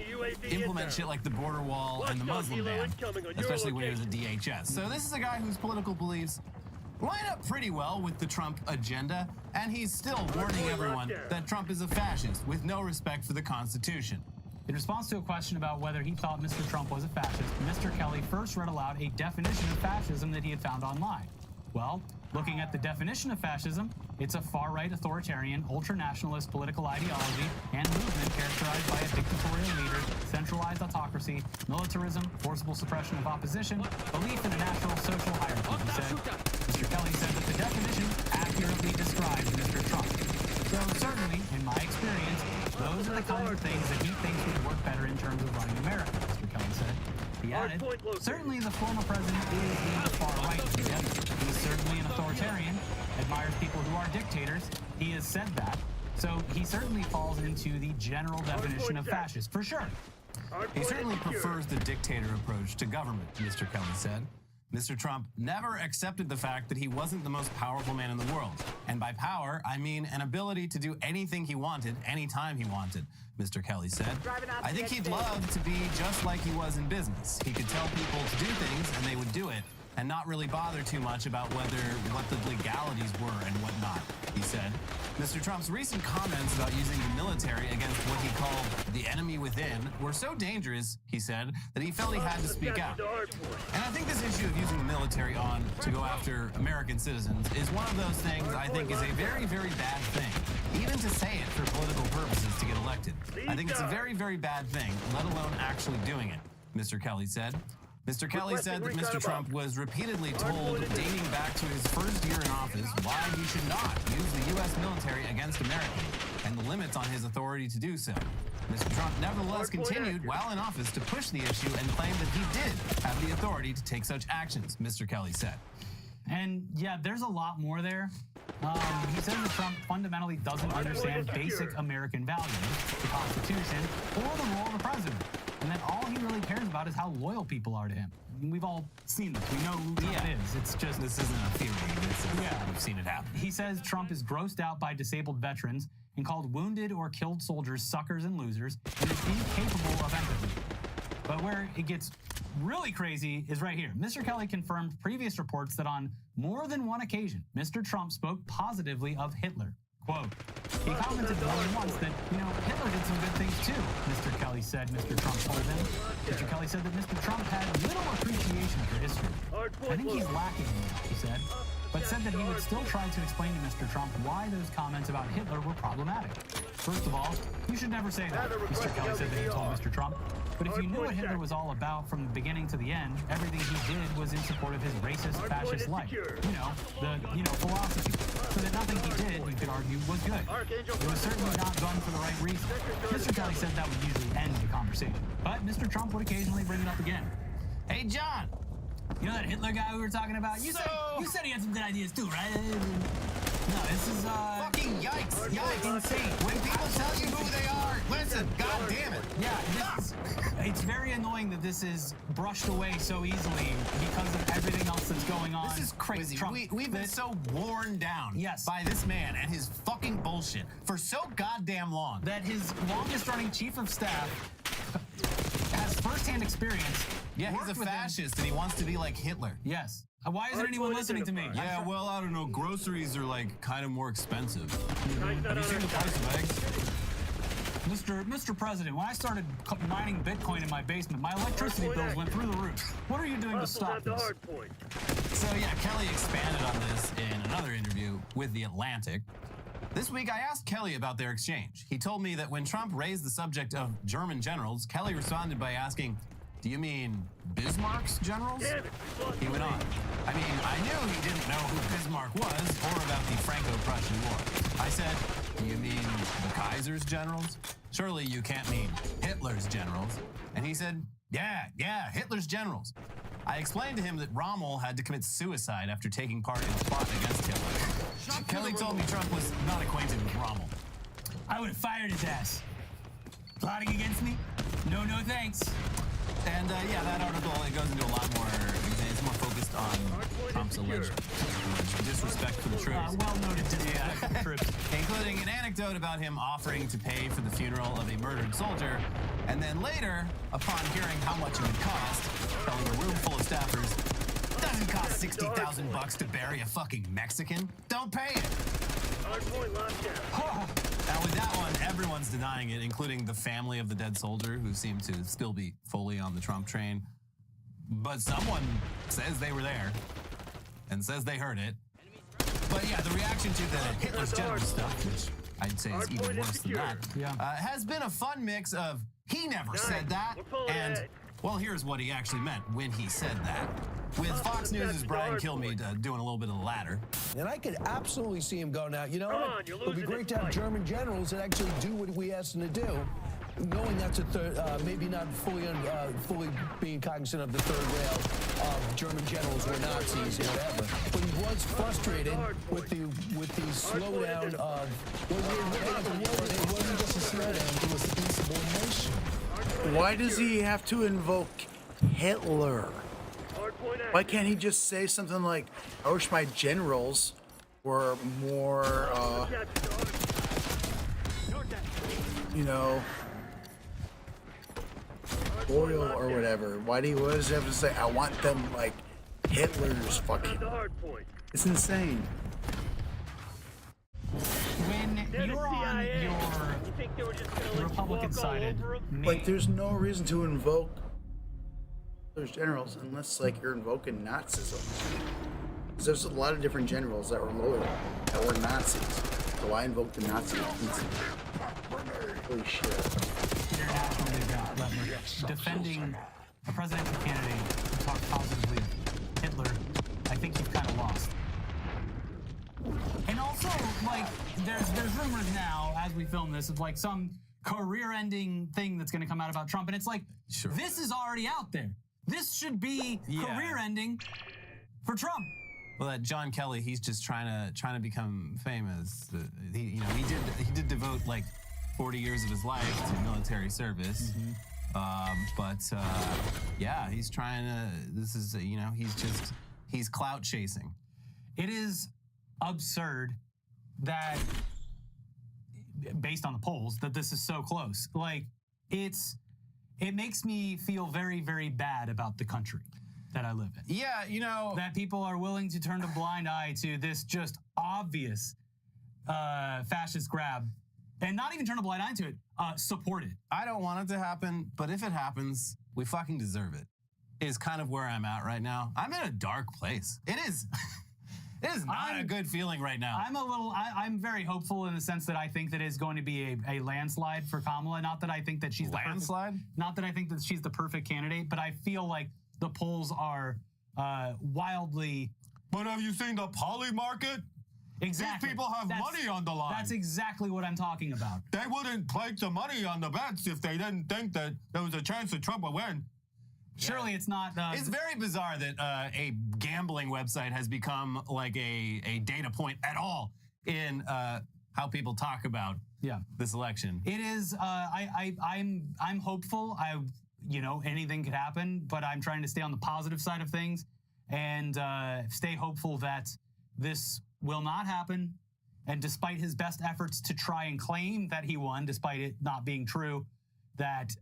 implement shit like the border wall and the Muslim ban, especially when he was at DHS. So this is a guy whose political beliefs line up pretty well with the Trump agenda, and he's still warning everyone that Trump is a fascist with no respect for the Constitution. In response to a question about whether he thought Mr. Trump was a fascist, Mr. Kelly first read aloud a definition of fascism that he had found online. Well, looking at the definition of fascism, it's a far-right authoritarian, ultra-nationalist political ideology and movement characterized by a dictatorial leader, centralized autocracy, militarism, forcible suppression of opposition, belief in a natural social hierarchy, he said. Mr. Kelly said that the definition accurately describes Mr. Trump. So certainly, in my experience, those are the kinds of things that he thinks would work better in terms of running America, Mr. Kelly said. He added, certainly the former president is leaning far right to the agenda. He's certainly an authoritarian, admires people who are dictators. He has said that. So he certainly falls into the general definition of fascist, for sure. He certainly prefers the dictator approach to government, Mr. Kelly said. Mr. Trump never accepted the fact that he wasn't the most powerful man in the world. And by power, I mean an ability to do anything he wanted, anytime he wanted, Mr. Kelly said. I think he'd love to be just like he was in business. He could tell people to do things and they would do it, and not really bother too much about what the legalities were and whatnot, he said. Mr. Trump's recent comments about using the military against what he called the enemy within were so dangerous, he said, that he felt he had to speak out. And I think this issue of using the military to go after American citizens is one of those things I think is a very, very bad thing. Even to say it for political purposes to get elected. I think it's a very, very bad thing, let alone actually doing it, Mr. Kelly said. Mr. Kelly said that Mr. Trump was repeatedly told, dating back to his first year in office, why he should not use the U.S. military against Americans and the limits on his authority to do so. Mr. Trump nevertheless continued while in office to push the issue and claimed that he did have the authority to take such actions, Mr. Kelly said. And yeah, there's a lot more there. He says that Trump fundamentally doesn't understand basic American values, the Constitution, or the role of the president. And that all he really cares about is how loyal people are to him. We've all seen this. We know who Trump is. It's just... This isn't a theory. We've seen it happen. He says Trump is grossed out by disabled veterans and called wounded or killed soldiers suckers and losers and is incapable of empathy. But where it gets really crazy is right here. Mr. Kelly confirmed previous reports that on more than one occasion, Mr. Trump spoke positively of Hitler. Quote, he commented more than once that, Hitler did some good things too, Mr. Kelly said Mr. Trump told him. Mr. Kelly said that Mr. Trump had little appreciation for history. I think he's lacking in that, he said, but said that he would still try to explain to Mr. Trump why those comments about Hitler were problematic. First of all, you should never say that, Mr. Kelly said that he told Mr. Trump. But if you knew what Hitler was all about from the beginning to the end, everything he did was in support of his racist, fascist life. The philosophy. So that nothing he did, you could argue, was good. It was certainly not done for the right reason. Mr. Kelly said that would usually end the conversation. But Mr. Trump would occasionally bring it up again. Hey, John! You know that Hitler guy we were talking about? You said he had some good ideas too, right? No, this is fucking yikes! Yikes! Insane. When people tell you who they are, listen, god damn it! Yeah, it's very annoying that this is brushed away so easily because of everything else that's going on. This is crazy. We've been so worn down by this man and his fucking bullshit for so goddamn long that his longest running chief of staff has firsthand experience. Yeah, he's a fascist and he wants to be like Hitler. Yes. Why isn't anyone listening to me? Yeah, well, I don't know. Groceries are like kind of more expensive. Have you seen the price of eggs? Mr. President, when I started mining Bitcoin in my basement, my electricity bills went through the roof. What are you doing to stop this? So yeah, Kelly expanded on this in another interview with The Atlantic. This week, I asked Kelly about their exchange. He told me that when Trump raised the subject of German generals, Kelly responded by asking, "Do you mean Bismarck's generals?" He went on, "I mean, I knew he didn't know who Bismarck was or about the Franco-Prussian War." I said, "Do you mean the Kaiser's generals? Surely you can't mean Hitler's generals." And he said, yeah, Hitler's generals. I explained to him that Rommel had to commit suicide after taking part in a plot against Hitler. Kelly told me Trump was not acquainted with Rommel. I would have fired his ass. Plotting against me? No, thanks. And that article, it goes into a lot more, it's more focused on Trump's alleged disrespect for the troops. Well-noted disrespect for the troops. Including an anecdote about him offering to pay for the funeral of a murdered soldier, and then later, upon hearing how much it would cost, telling a room full of staffers, "Doesn't cost $60,000 to bury a fucking Mexican. Don't pay it." Now with that one, everyone's denying it, including the family of the dead soldier, who seem to still be fully on the Trump train. But someone says they were there and says they heard it. But yeah, the reaction to the Hitler's general stuff, which I'd say is even worse than that, has been a fun mix of "he never said that" and "well, here's what he actually meant when he said that." With Fox News' Brian Kilmeade doing a little bit of the latter. And I could absolutely see him go, now, you know what? It would be great to have German generals that actually do what we asked them to do. knowing that's a third, maybe not fully being cognizant of the third rail of German generals were Nazis or whatever, but he was frustrated with the slowdown of. It wasn't just a slowdown; it was the insubordination. Why does he have to invoke Hitler? Why can't he just say something like, I wish my generals were more, you know, loyal or whatever? Why does he have to say, I want them like Hitler's fucking... It's insane. When you're on your Republican-sided... Like, there's no reason to invoke those generals unless, like, you're invoking Nazism. Because there's a lot of different generals that were loyal, that were Nazis. So why invoke the Nazis? Holy shit. Defending a presidential candidate who talked positively of Hitler, I think you've kind of lost. And also, like, there's rumors now, as we film this, of like some career-ending thing that's going to come out about Trump, and it's like, this is already out there. This should be career-ending for Trump. Well, that John Kelly, he's just trying to become famous. He did devote like 40 years of his life to military service. Yeah, he's trying to. This is he's clout chasing. It is absurd that, based on the polls, that this is so close. Like, it makes me feel very, very bad about the country that I live in. Yeah, you know, that people are willing to turn a blind eye to this just obvious fascist grab, and not even turn a blind eye to it, support it. I don't want it to happen, but if it happens, we fucking deserve it. Is kind of where I'm at right now. I'm in a dark place. It is. It is not a good feeling right now. I'm very hopeful in the sense that I think that it's going to be a landslide for Kamala. Not that I think that she's not that I think that she's the perfect candidate, but I feel like the polls are wildly. But have you seen the poly market? Exactly. These people have money on the line. That's exactly what I'm talking about. They wouldn't place the money on the bets if they didn't think that there was a chance that Trump would win. Surely it's not. It's very bizarre that a gambling website has become like a data point at all in how people talk about this election. It is. I'm hopeful. Anything could happen, but I'm trying to stay on the positive side of things and stay hopeful that this will not happen. And despite his best efforts to try and claim that he won, despite it not being true, that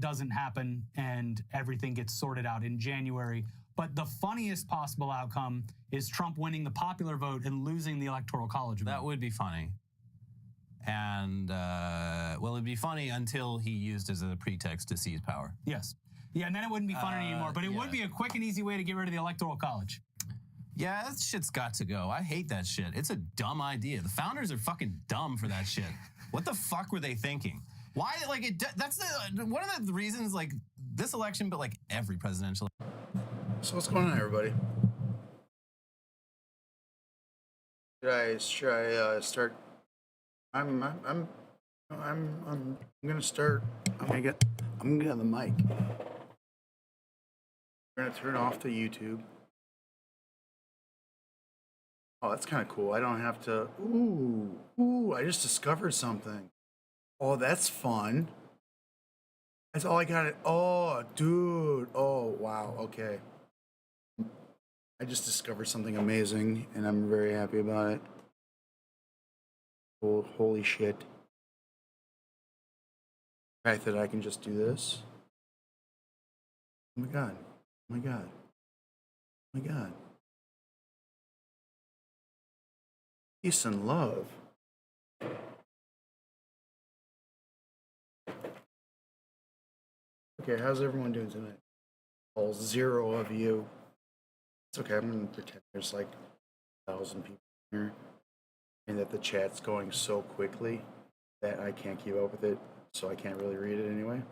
doesn't happen and everything gets sorted out in January. But the funniest possible outcome is Trump winning the popular vote and losing the Electoral College vote. That would be funny. And, it'd be funny until he used as a pretext to seize power. Yes. Yeah, and then it wouldn't be funny anymore. But it would be a quick and easy way to get rid of the Electoral College. Yeah, that shit's got to go. I hate that shit. It's a dumb idea. The founders are fucking dumb for that shit. What the fuck were they thinking? Why, that's one of the reasons, like, this election, but, like, every presidential. So what's going on, everybody? Should I start? I'm gonna start. I'm gonna get on the mic. We're gonna turn off the YouTube. Oh, that's kind of cool. I don't have to. Ooh! I just discovered something. Oh, that's fun. That's all I got. Oh, dude. Oh, wow. Okay. I just discovered something amazing, and I'm very happy about it. Oh, holy shit. The fact that I can just do this. Oh my god. Oh my god. Oh my god. Peace and love. Okay, how's everyone doing tonight? All 0 of you. It's okay, I'm gonna pretend there's like 1,000 people here and that the chat's going so quickly that I can't keep up with it, so I can't really read it anyway.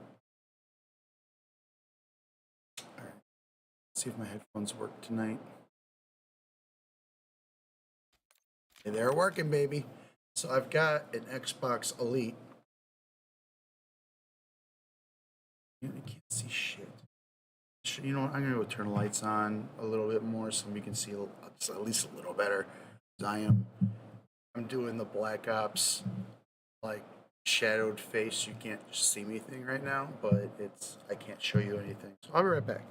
All right, let's see if my headphones work tonight. Hey, they're working, baby. So I've got an Xbox Elite. see shit. You know what? I'm gonna go turn the lights on a little bit more so we can see just at least a little better. I'm doing the BlackOps like shadowed face. You can't see me thing right now, but I can't show you anything. So I'll be right back.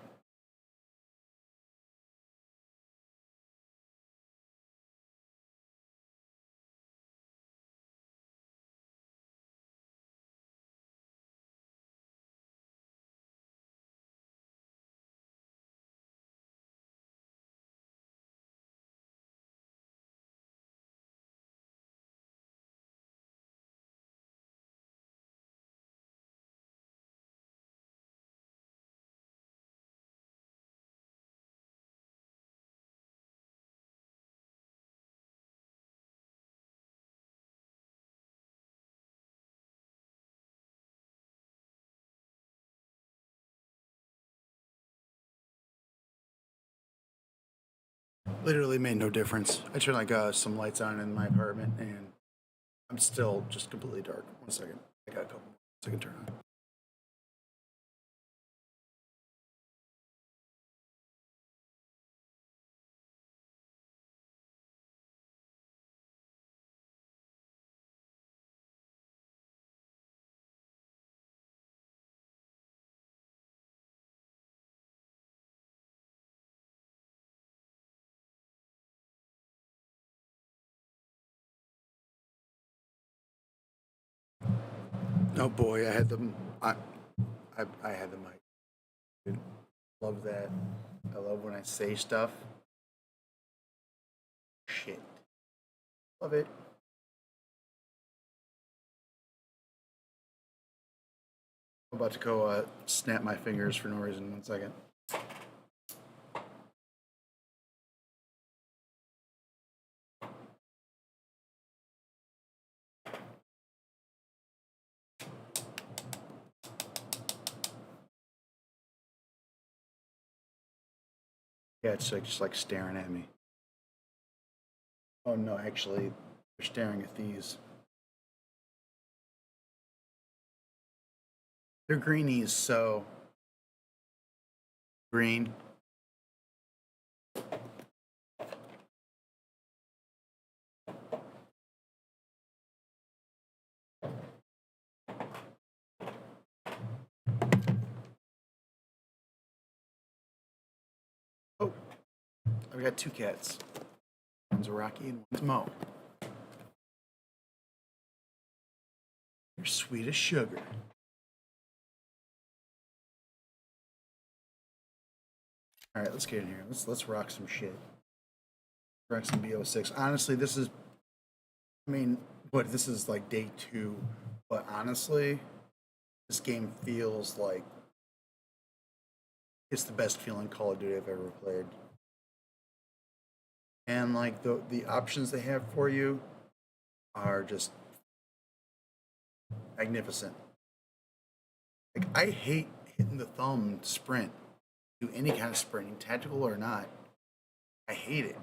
Literally made no difference. I turned like some lights on in my apartment, and I'm still just completely dark. 1 second. I got a couple more I can turn on. Oh boy, I had the I had the mic. Dude, love that. I love when I say stuff. Shit. Love it. I'm about to go snap my fingers for no reason. 1 second. Yeah, it's like just like staring at me. Oh no, actually, they're staring at these. They're greenies, so green. Oh, I've got 2 cats. One's Rocky and one's Mo. You're sweet as sugar. All right, let's get in here. Let's rock some shit. Rock some BO6. Honestly, this is, I mean, but this is like day 2. But honestly, this game feels like it's the best feeling Call of Duty I've ever played. And like the options they have for you are just magnificent. Like I hate hitting the thumb to sprint, do any kind of sprinting, tactical or not. I hate it.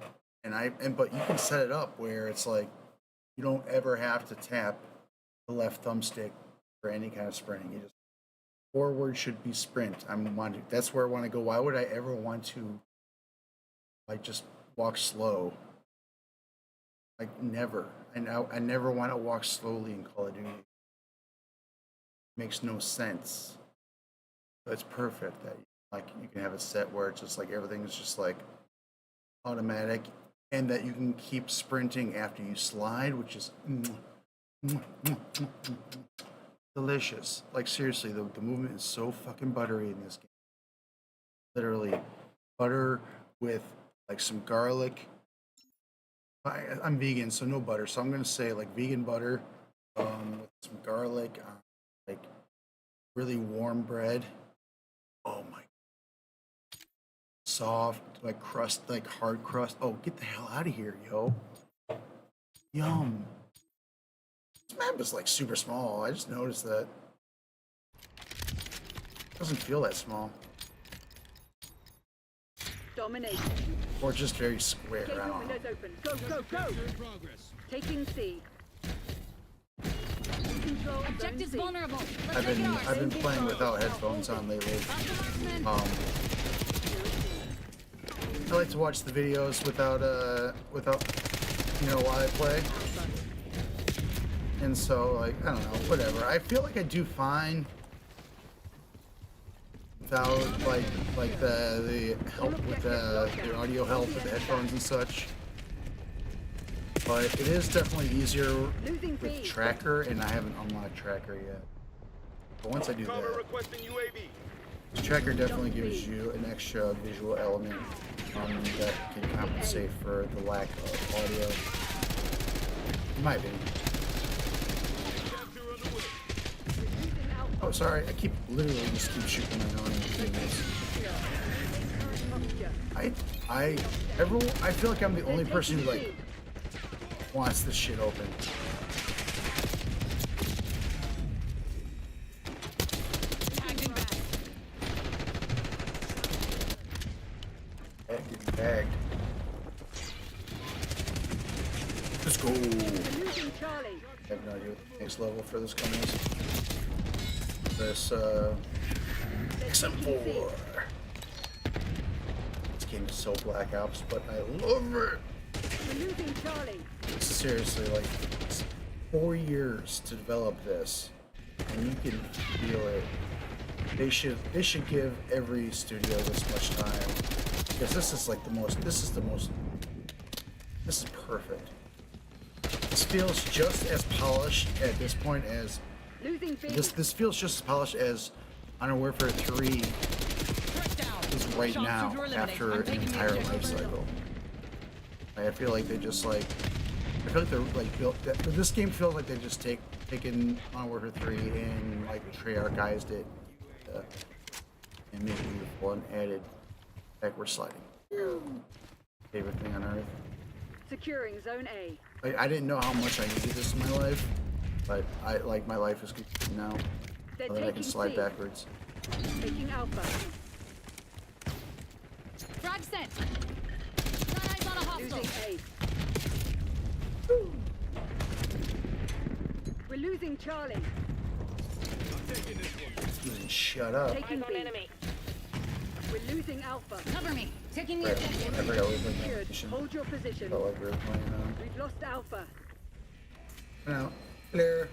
But you can set it up where it's like you don't ever have to tap the left thumbstick for any kind of sprinting. You just forward should be sprint. That's where I want to go. Why would I ever want to like just walk slow? Like never. I never want to walk slowly in Call of Duty. Makes no sense. But it's perfect that like you can have it set where it's just like everything is just like automatic, and that you can keep sprinting after you slide, which is delicious. Like seriously, the movement is so fucking buttery in this game. Literally butter with like some garlic. I'm vegan, so no butter. So I'm gonna say like vegan butter with some garlic, like really warm bread. Oh my! Soft, like crust, like hard crust. Oh, get the hell out of here, yo! Yum. This map is like super small. I just noticed that. It doesn't feel that small. Domination. Or just very square. I don't know. Windows open. Go, go, go! Taking C. Control Objective's vulnerable. Let's I've make it been ours. I've been playing without headphones on lately. I like to watch the videos without you know while I play. And so like I don't know, whatever. I feel like I do fine without like the help with the audio help with the headphones and such. But it is definitely easier with tracker, and I haven't unlocked tracker yet. But once I do that, tracker definitely gives you an extra visual element that can compensate for the lack of audio. In my opinion. Oh, sorry. I literally just keep shooting my own things. I feel like I'm the only person who like wants this shit open. Bagged. Let's go. I have no idea what the next level for this gun is. This XM4. This game is so BlackOps, but I love it. Seriously, like it's 4 years to develop this, and you can feel it. They should give every studio this much time, because this is perfect. This feels just as polished at this point as this feels just as polished as Modern Warfare 3 is right now after an entire life cycle. Like, I feel like they just like they're like built. This game feels like they just taken Modern Warfare 3 and like Treyarchized it and made it beautiful and added backward sliding. Favorite thing on earth. Securing Zone A. Like, I didn't know how much I needed this in my life, but my life is good now. So that I can slide backwards. Taking Alpha. Frag set. Got eyes on a hostile. Losing A. We're losing Charlie. Shut up. Taking B. Enemy. We're losing Alpha. Cover me. Taking the objective. I forgot we played that mission. Hold your position. Felt like we were playing We've lost Alpha. now. Clear.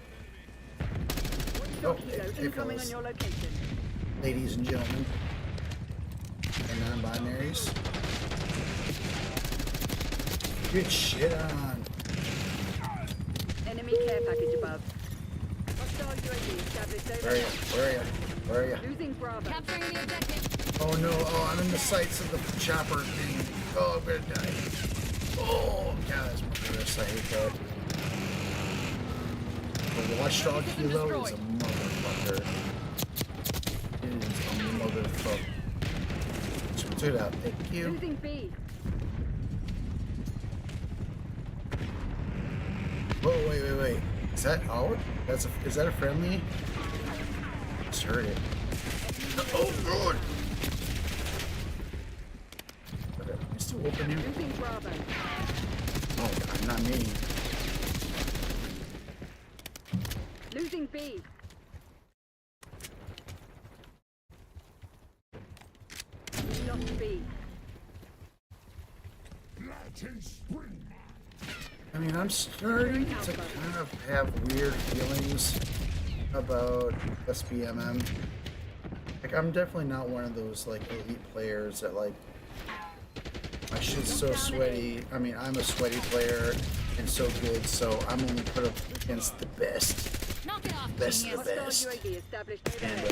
Oh, hey, Incoming on your location. ladies and gentlemen, and non-binaries. Get shit on. Enemy care package above. Hostile UAV established over. Where are you? Where are you? Where are you? Losing Bravo. Capturing the objective. Oh no! Oh, I'm in the sights of the chopper thing. Oh, I'm gonna die. Oh, God, that's murderous. I hate that. The Watchdog Kilo is a motherfucker. It is a motherfucker. So check it out. Thank you. Losing B. Whoa, wait. Is that our? Is that a friendly? Just heard it. Oh, God! Okay, you still open here? Losing Bravo. Oh, God, not me. Losing B. We lost B. I mean, I'm starting to kind of have weird feelings about SBMM. Like, I'm definitely not one of those, like, elite players that, like, my shit's so sweaty. I mean, I'm a sweaty player and so good, so I'm only put up against the best. Best of the best. And,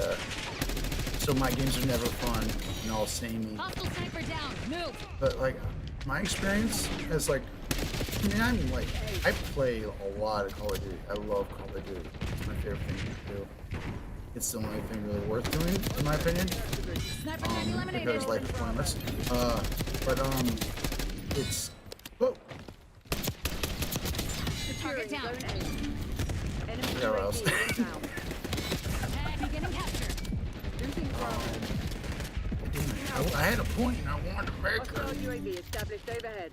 so my games are never fun and all samey. Hostile sniper down. Move. But, like, my experience is, like, I mean, I'm like, I play a lot of Call of Duty. I love Call of Duty. It's my favorite thing to do. It's the only thing really worth doing, in my opinion. Because life is pointless. It's. Whoa! Target down. Yeah, what else? Beginning capture. I had a point and I wanted to make her. UAV established overhead.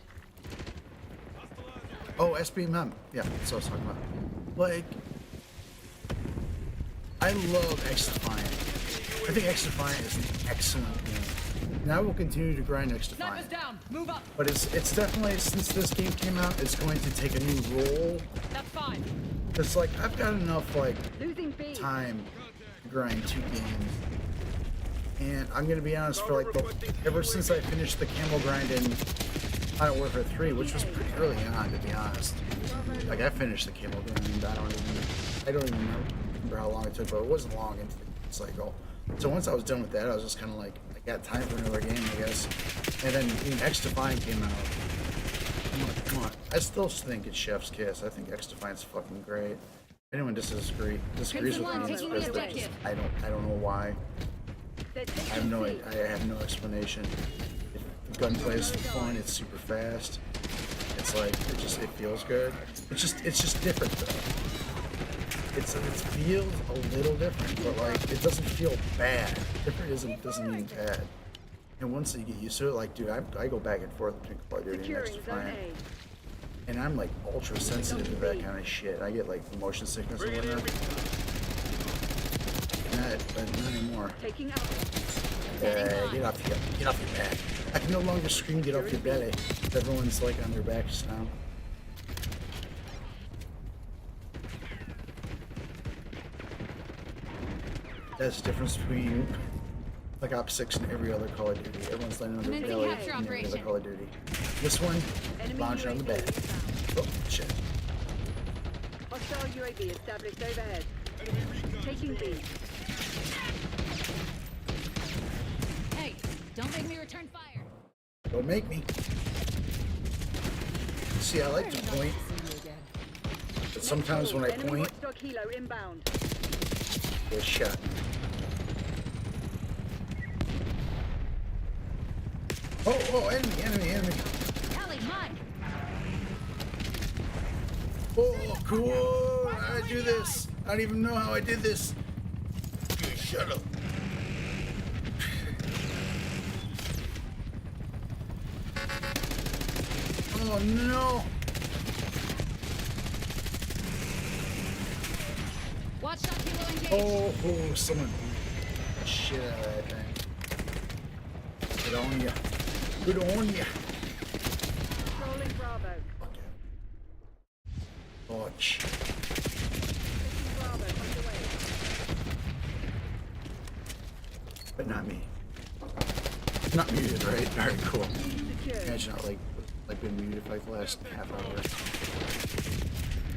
Oh, SBMM. Yeah, that's what I was talking about. Like, I love X Defiant. I think X Defiant is an excellent game. And I will continue to grind X Defiant. Down. Move up. But it's definitely, since this game came out, it's going to take a new role. That's fine. It's like, I've got enough, like, time to grind 2 games. And I'm going to be honest, for like, ever since I finished the camel grind in Modern Warfare 3, which was pretty early on, to be honest. Like, I finished the camel grind, I don't even remember how long it took, but it wasn't long into the cycle. So once I was done with that, I was just kind of like, I got time for another game, I guess. And then X Defiant came out. Come on. I still think it's Chef's Kiss. I think X Defiant's fucking great. If anyone disagrees with me on this, I don't know why. I have no explanation. The gunplay is fun. It's super fast. It's like it feels good. It's just different though. It feels a little different, but like it doesn't feel bad. Different doesn't mean bad. And once you get used to it, like dude, I go back and forth between Call of Duty and X Defiant. And I'm like ultra sensitive to that kind of shit. I get like motion sickness or whatnot. But not anymore. Get off your back. I can no longer scream get off your belly. Everyone's like on their backs now. That's the difference between BlackOps 6 and every other Call of Duty. Everyone's laying on their belly in every other Call of Duty. This one, lounging on the bed. Oh, shit. Hostile UAV established overhead. Taking B. Hey, don't make me return fire. Don't make me. See, I like to point. But sometimes when I point, get shot. Oh, enemy. Ellie, mine. Oh, cool. How did I do this? I don't even know how I did this. Dude, shut up. Oh, no. Watch out, Kilo engaged. Oh, someone beat the shit out of that thing. Good on ya. Good on ya. Controlling Bravo. Watch. Bravo underway. But not me. Not muted, right? Alright, cool. Imagine not like been muted for like the last half hour.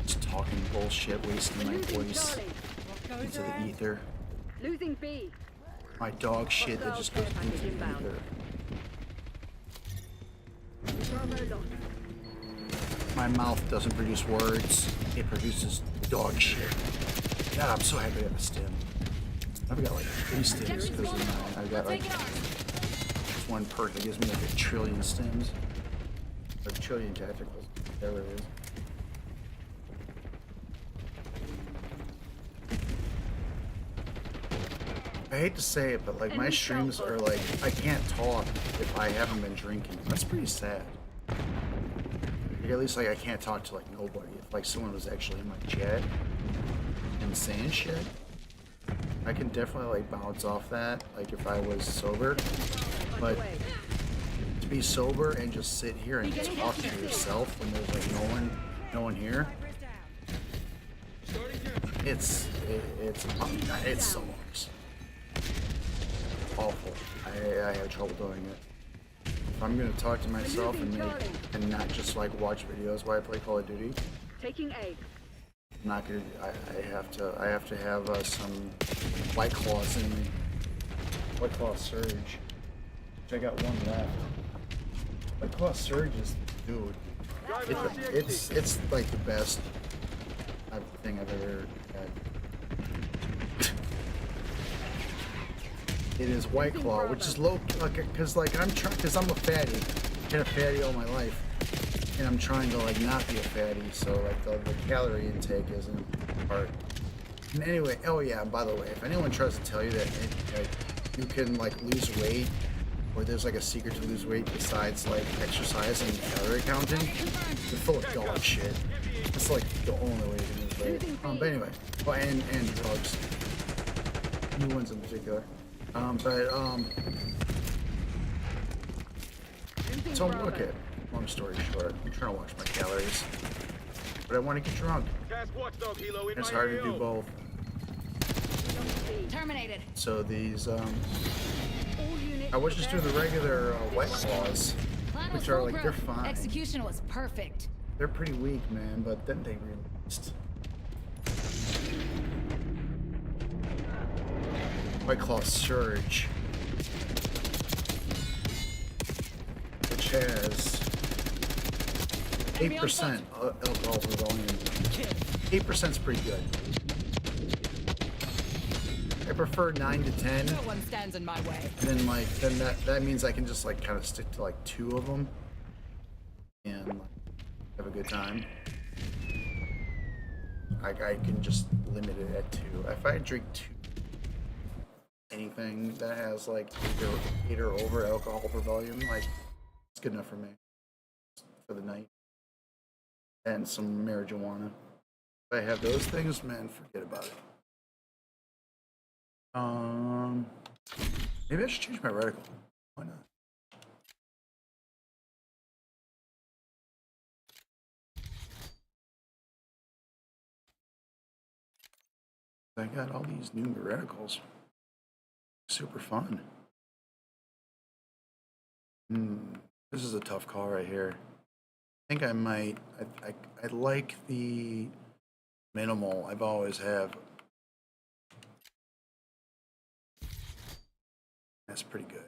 Just talking bullshit, wasting my voice into the ether. Losing B. My dog shit that just goes into the ether. My mouth doesn't produce words, it produces dog shit. God, I'm so happy I have a stim. I've got like 3 stims because of mine. I've got like one perk that gives me like 1 trillion stims. Or 1 trillion tacticals, whatever it is. I hate to say it, but like my streams are like, I can't talk if I haven't been drinking. That's pretty sad. Like, at least like I can't talk to like nobody. If like someone was actually in my chat and saying shit, I can definitely like bounce off that, like if I was sober. But to be sober and just sit here and talk to yourself when there's like no one here, it sucks. Awful. I have trouble doing it. If I'm gonna talk to myself and not just like watch videos while I play Call of Duty, taking A. I'm not gonna. I have to have some White Claws in me. White Claw Surge. Which I got one left. White Claw Surge is, dude. It's like the best thing I've ever had. It is White Claw, which is low, because like I'm a fatty, been a fatty all my life, and I'm trying to like not be a fatty, so like the calorie intake isn't hard. And anyway, oh yeah, by the way, if anyone tries to tell you that you can like lose weight, or there's like a secret to lose weight besides like exercise and calorie counting, they're full of dog shit. It's like the only way to lose weight. But anyway, and drugs. new ones in particular. So look at, long story short, I'm trying to watch my calories, but I want to get drunk. It's hard to do both. Terminated. So these, I was just doing the regular White Claws, Plan was which are like, they're foolproof. fine. Execution was perfect. They're pretty weak, man, but then they released White Claw Surge, which has 8% alcohol per volume. 8% is pretty good. I prefer 9 to 10. No one stands in my way. And then that means I can just like kind of stick to like 2 of them and like, have a good time. I can just limit it at 2. If I drink 2, anything that has like 8 or over alcohol per volume, like it's good enough for me for the night. And some marijuana. If I have those things, man, forget about it. Maybe I should change my reticle. Why not? I got all these new reticles. Super fun. This is a tough call right here. I think I might. I like the minimal. I've always have. That's pretty good.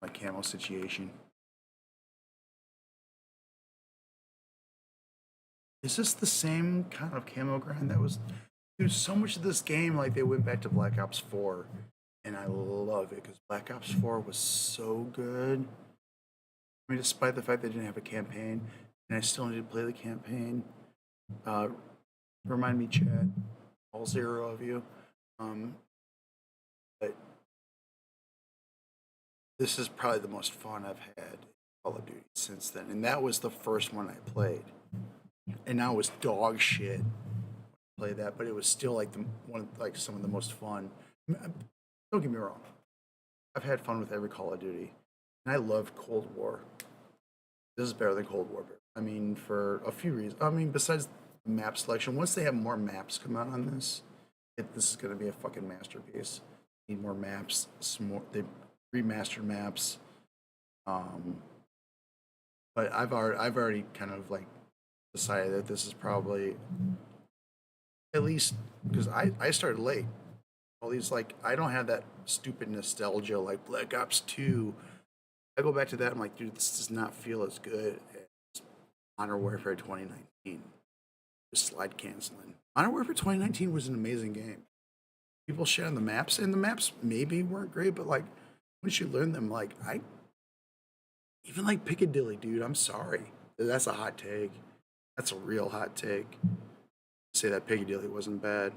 My camo situation. Is this the same kind of camo grind that was? Dude, so much of this game, like they went back to Black Ops 4, and I love it because Black Ops 4 was so good. I mean, despite the fact they didn't have a campaign, and I still need to play the campaign. Remind me, Chad, all 0 of you. But this is probably the most fun I've had in Call of Duty since then, and that was the first one I played, and now it's dog shit. Play that, but it was still like some of the most fun. Don't get me wrong, I've had fun with every Call of Duty, and I love Cold War. This is better than Cold War. I mean, for a few reasons. I mean, besides the map selection, once they have more maps come out on this, this is going to be a fucking masterpiece. Need more maps, some more. They remastered maps. But I've already kind of like decided that this is probably. At least because I started late. All these like I don't have that stupid nostalgia like Black Ops 2. I go back to that. I'm like, dude, this does not feel as good as Modern Warfare 2019. Just slide canceling. Modern Warfare 2019 was an amazing game. People shit on the maps, and the maps maybe weren't great, but like once you learn them, like even like Piccadilly, dude. I'm sorry, that's a hot take. That's a real hot take. Say that Piccadilly wasn't bad.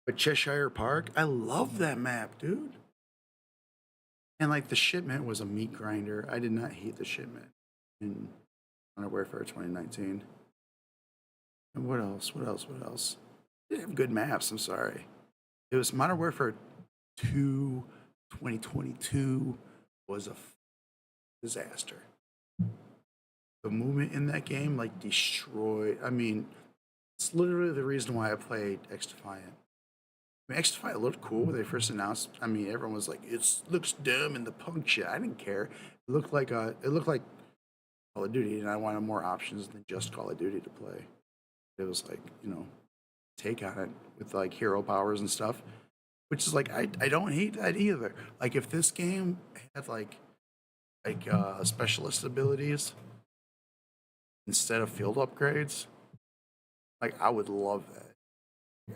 But Cheshire Park, I love that map, dude. And like the shipment was a meat grinder. I did not hate the shipment in Modern Warfare 2019. And what else? They didn't have good maps, I'm sorry. It was Modern Warfare 2 2022 was a disaster. The movement in that game, like, destroyed. I mean, it's literally the reason why I played X Defiant. I mean, X Defiant looked cool when they first announced. I mean, everyone was like, "It looks dumb in the punk shit." I didn't care. It looked like Call of Duty, and I wanted more options than just Call of Duty to play. It was like, take on it with like hero powers and stuff, which is like I don't hate that either. Like if this game had like specialist abilities instead of field upgrades, like I would love that.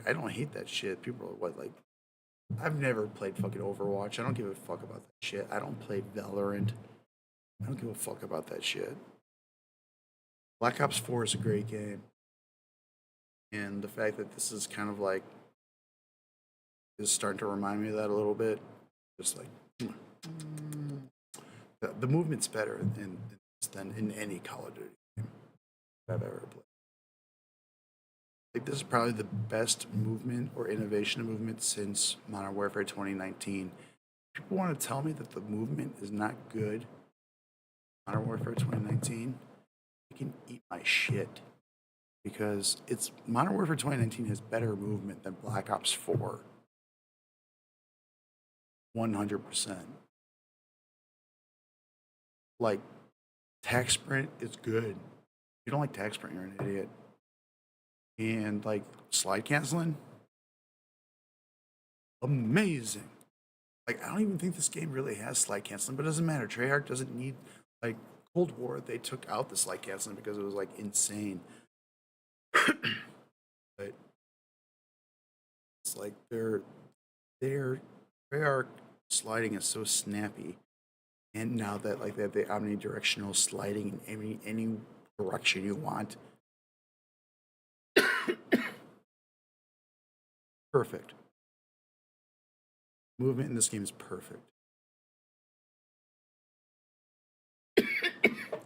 I don't hate that shit. People are like, I've never played fucking Overwatch. I don't give a fuck about that shit. I don't play Valorant. I don't give a fuck about that shit. Black Ops 4 is a great game. And the fact that this is kind of like, is starting to remind me of that a little bit. Just like, the movement's better than in any Call of Duty game I've ever played. Like this is probably the best movement or innovation of movement since Modern Warfare 2019. People want to tell me that the movement is not good. Modern Warfare 2019, you can eat my shit because it's Modern Warfare 2019 has better movement than Black Ops 4. 100%. Like, tag sprint is good. If you don't like tag sprint, you're an idiot. And like slide canceling, amazing. Like I don't even think this game really has slide canceling, but it doesn't matter. Treyarch doesn't need like Cold War. They took out the slide canceling because it was like insane. But it's like their Treyarch sliding is so snappy, and now that like they have the omnidirectional sliding in any direction you want. Perfect. Movement in this game is perfect.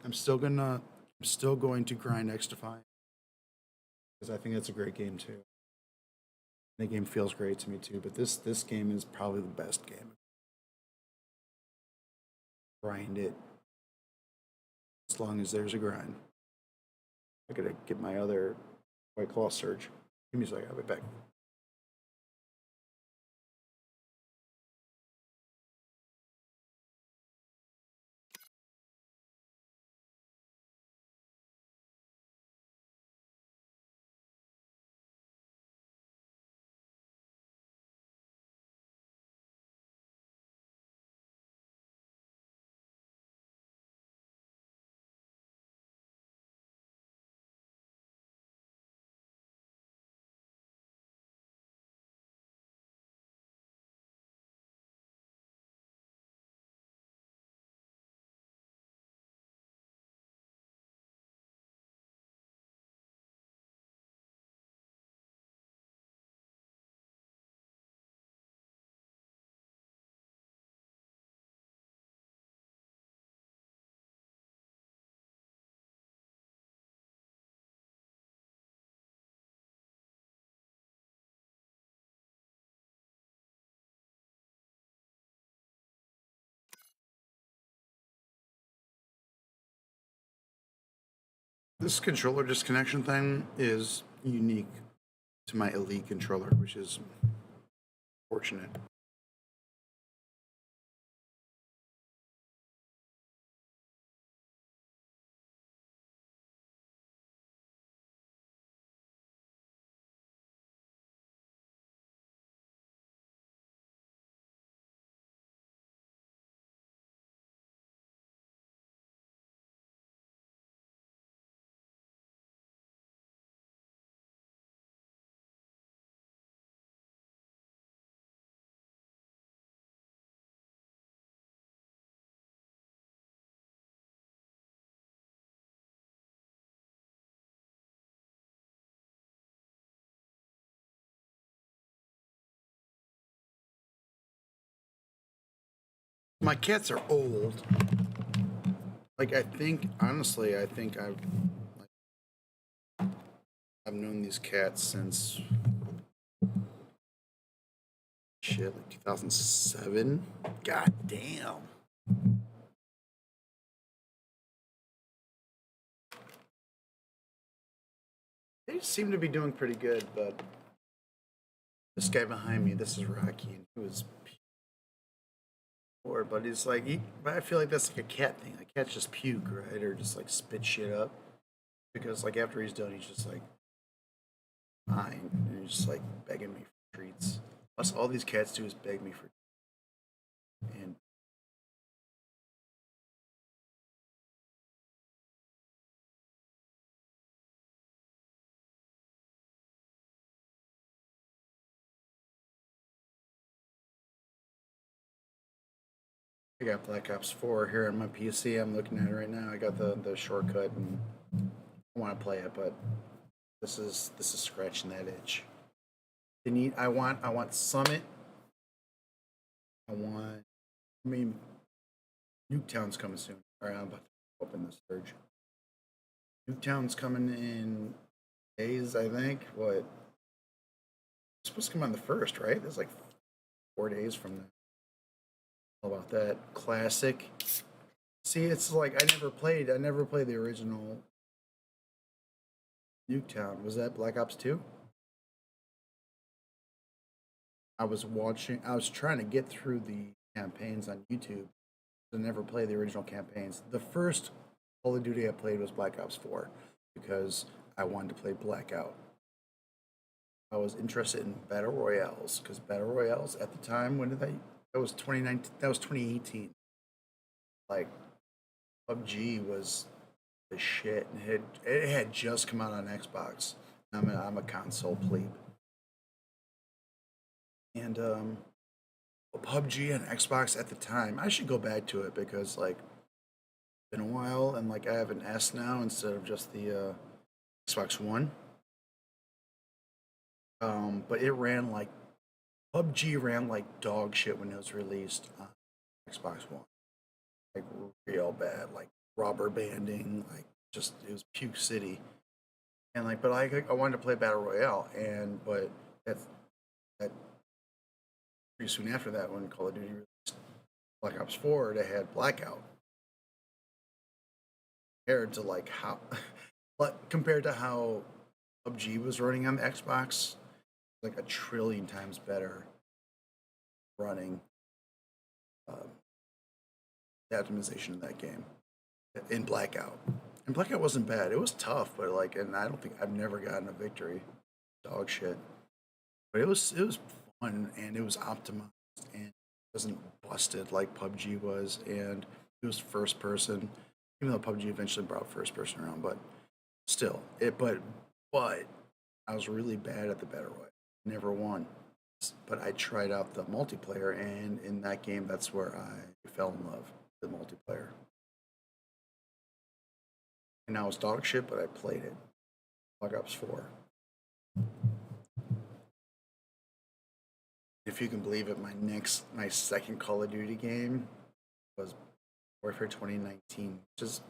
I'm still going to grind X-Defy because I think that's a great game too. The game feels great to me too, but this game is probably the best game. Grind it as long as there's a grind. I gotta get my other White Claw Surge. Give me a second, I'll be back. This controller disconnection thing is unique to my Elite controller, which is fortunate. My cats are old. Like honestly, I've known these cats since shit, like 2007. God damn. They seem to be doing pretty good, but this guy behind me, this is Rocky, and he was poor, but he's like, but I feel like that's like a cat thing. Like cats just puke, right? Or just like spit shit up. Because like after he's done, he's just like fine. And he's just like begging me for treats. Plus all these cats do is beg me for and I got Black Ops 4 here on my PC. I'm looking at it right now. I got the shortcut and I want to play it, but this is scratching that itch. I want Summit. Nuketown's coming soon. All right, I'm about to open the Surge. Nuketown's coming in days, I think. What? It's supposed to come on the 1st, right? There's like 4 days from now. How about that? Classic. See, it's like I never played the original Nuketown. Was that Black Ops 2? I was trying to get through the campaigns on YouTube. I never played the original campaigns. The first Call of Duty I played was Black Ops 4 because I wanted to play Blackout. I was interested in Battle Royales because Battle Royales at the time, that was 2019, that was 2018. Like, PUBG was the shit. It had just come out on Xbox. I'm a console plebe. And PUBG and Xbox at the time, I should go back to it because like it's been a while, and like I have an S now instead of just the Xbox One. But it ran like PUBG ran like dog shit when it was released on Xbox One. Like real bad, like rubber banding, like just it was Puke City. And like, but I wanted to play Battle Royale, but that pretty soon after that, when Call of Duty released Black Ops 4, they had Blackout. Compared to how PUBG was running on the Xbox, like a trillion times better running the optimization of that game in Blackout. And Blackout wasn't bad. It was tough, but like, and I don't think I've never gotten a victory. Dog shit. But it was fun, and it was optimized, and it wasn't busted like PUBG was, and it was first person. Even though PUBG eventually brought first person around, but still, but I was really bad at the Battle Royale. Never won. But I tried out the multiplayer, and in that game, that's where I fell in love with the multiplayer. And I was dog shit, but I played it. Black Ops 4. If you can believe it, my second Call of Duty game was Warfare 2019, which is,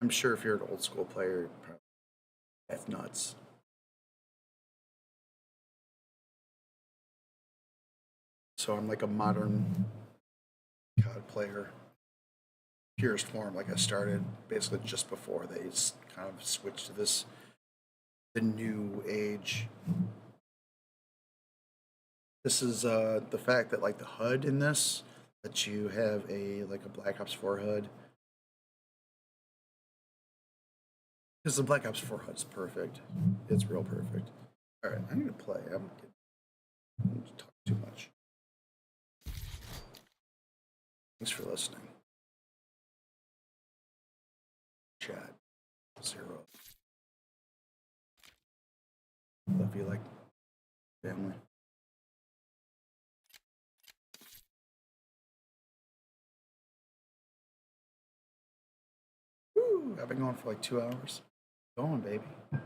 I'm sure if you're an old school player, that's nuts. So I'm like a modern COD player, purest form. Like I started basically just before they kind of switched to the new age. This is the fact that like the HUD in this, that you have a Black Ops 4 HUD. Because the Black Ops 4 HUD is perfect. It's real perfect. All right, I need to play. I'm just talking too much. Thanks for listening. Chat 0. Love you like family. Woo! I've been going for like 2 hours. Going, baby. I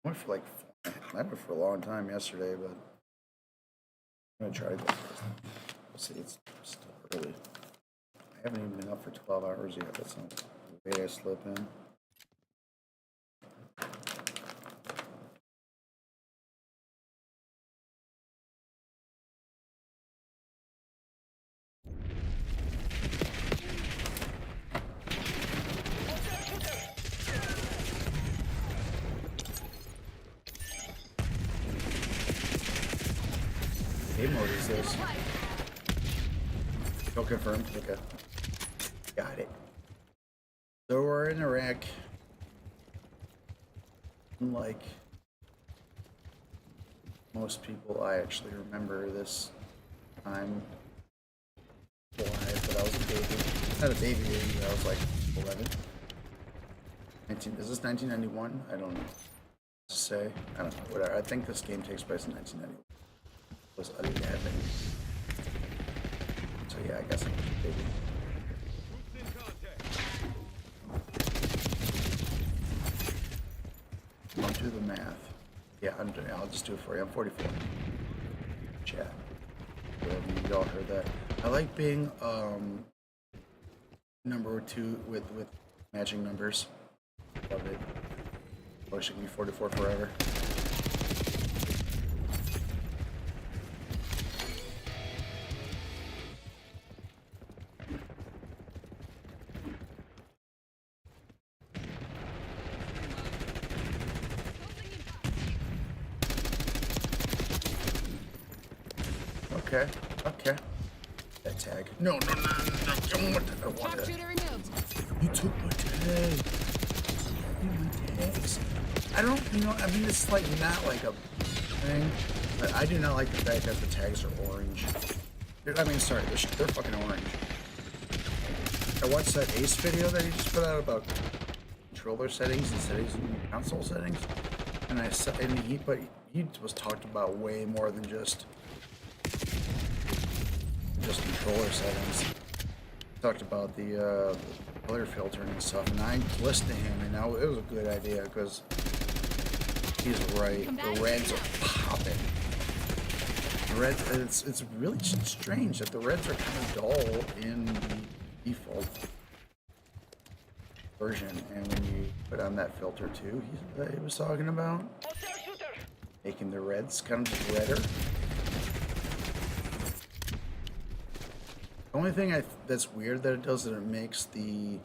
went for like 4. I went for a long time yesterday, but I'm gonna try to go first. We'll see. It's still early. I haven't even been up for 12 hours yet. That's not the way I slip in. Game mode is this? Oh, confirmed. Okay. Got it. So we're in Iraq. Unlike most people, I actually remember this time alive, but I was a baby. Not a baby, I was like 11. Is this 1991? I don't know what to say. I don't know. Whatever. I think this game takes place in 1991. It was utterly happening. So yeah, I guess I'm a baby. I'll do the math. Yeah, I'll just do it for you. I'm 44. Chat. You all heard that. I like being number 2 with matching numbers. Love it. Oh, it should be 44 forever. Okay, okay. That tag. No, no, no, no, no. Don't want that. I want that. Shooter removed. You took my tag. You my tags. I don't, you know, I mean, it's like not like a thing, but I do not like the fact that the tags are orange. I mean, sorry, they're fucking orange. I watched that Ace video that he just put out about controller settings and settings in console settings, and he was talked about way more than just controller settings. Talked about the color filtering and stuff, and I listened to him, and now it was a good idea because he's right. The reds are popping. The reds, it's really strange that the reds are kind of dull in the default version, and when you put on that filter too, he was talking about making the reds kind of redder. The only thing that's weird that it does is it makes the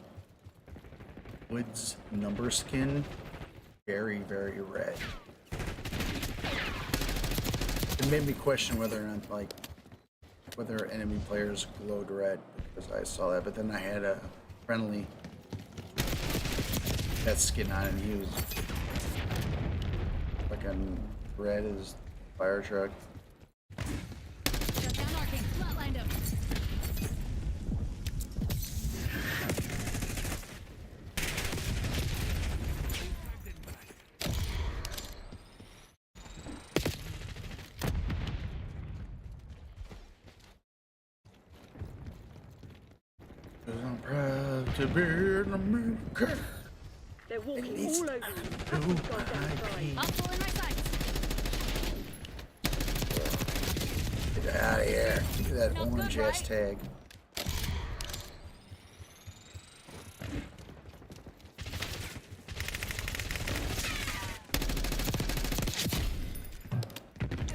Woods number skin very, very red. It made me question whether or not, like, whether enemy players glowed red, because I saw that, but then I had a friendly that skin on, and he was like a red as fire truck. Shut down Arcane. Flatlined him. I'm proud to be an American. They're walking all over you. Hostile in my sights. Get out of here. Look at that orange ass tag.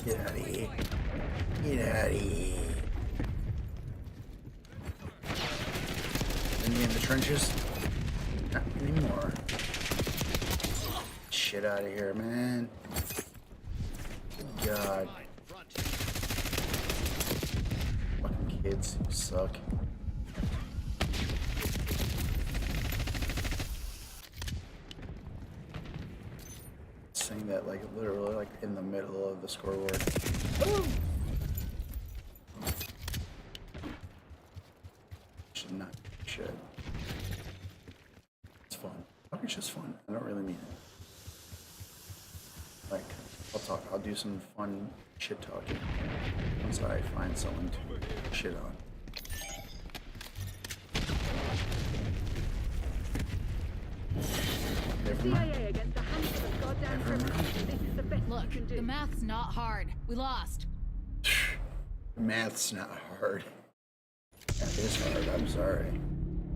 Get out of here. Get out of here. Any in the trenches? Not anymore. Shit out of here, man. Good God. Fucking kids, you suck. Saying that like literally like in the middle of the scoreboard. Woo! Should not shit. It's fun. It's just fun. I don't really mean it. Like, I'll do some fun shit talking once I find someone to shit on. CIA against 100 goddamn criminals. This is the best Look, you can do. the math's not hard. We lost. Math's not hard. Math is hard, I'm sorry.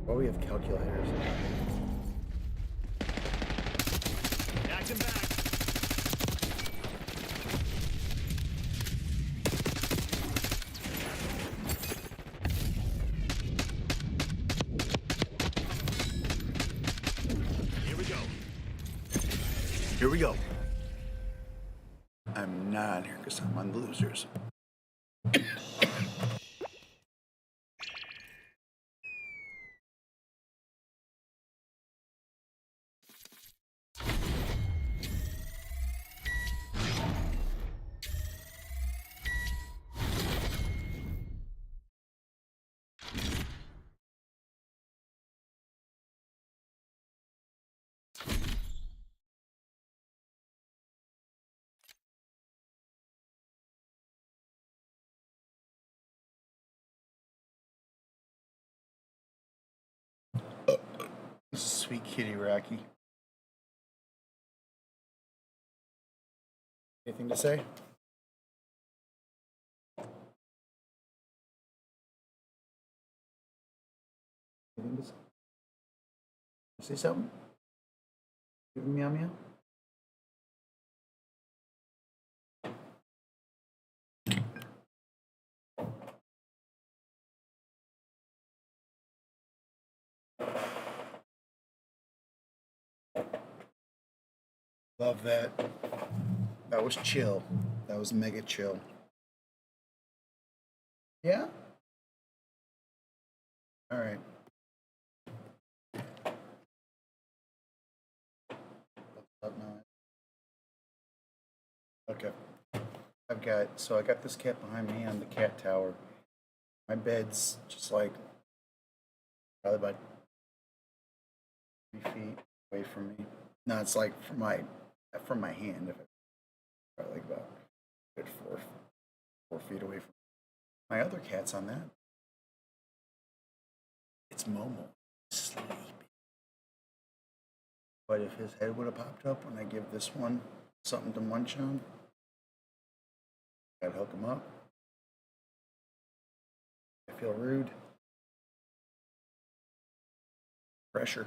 Well, we have calculators. Action back. Here we go. Here we go. I'm not on here because I'm on the losers. Sweet kitty, Rocky. Anything to say? Anything to say? Say something? Give me meow meow. Love that. That was chill. That was mega chill. Yeah? All right. Up now. Okay. I got this cat behind me on the cat tower. My bed's just like probably about 3 feet away from me. No, it's like from my hand. If I probably like about good 4 feet away from me. My other cat's on that. It's Momo. Sleeping. But if his head would have popped up when I give this one something to munch on, I'd hook him up. I feel rude. Pressure.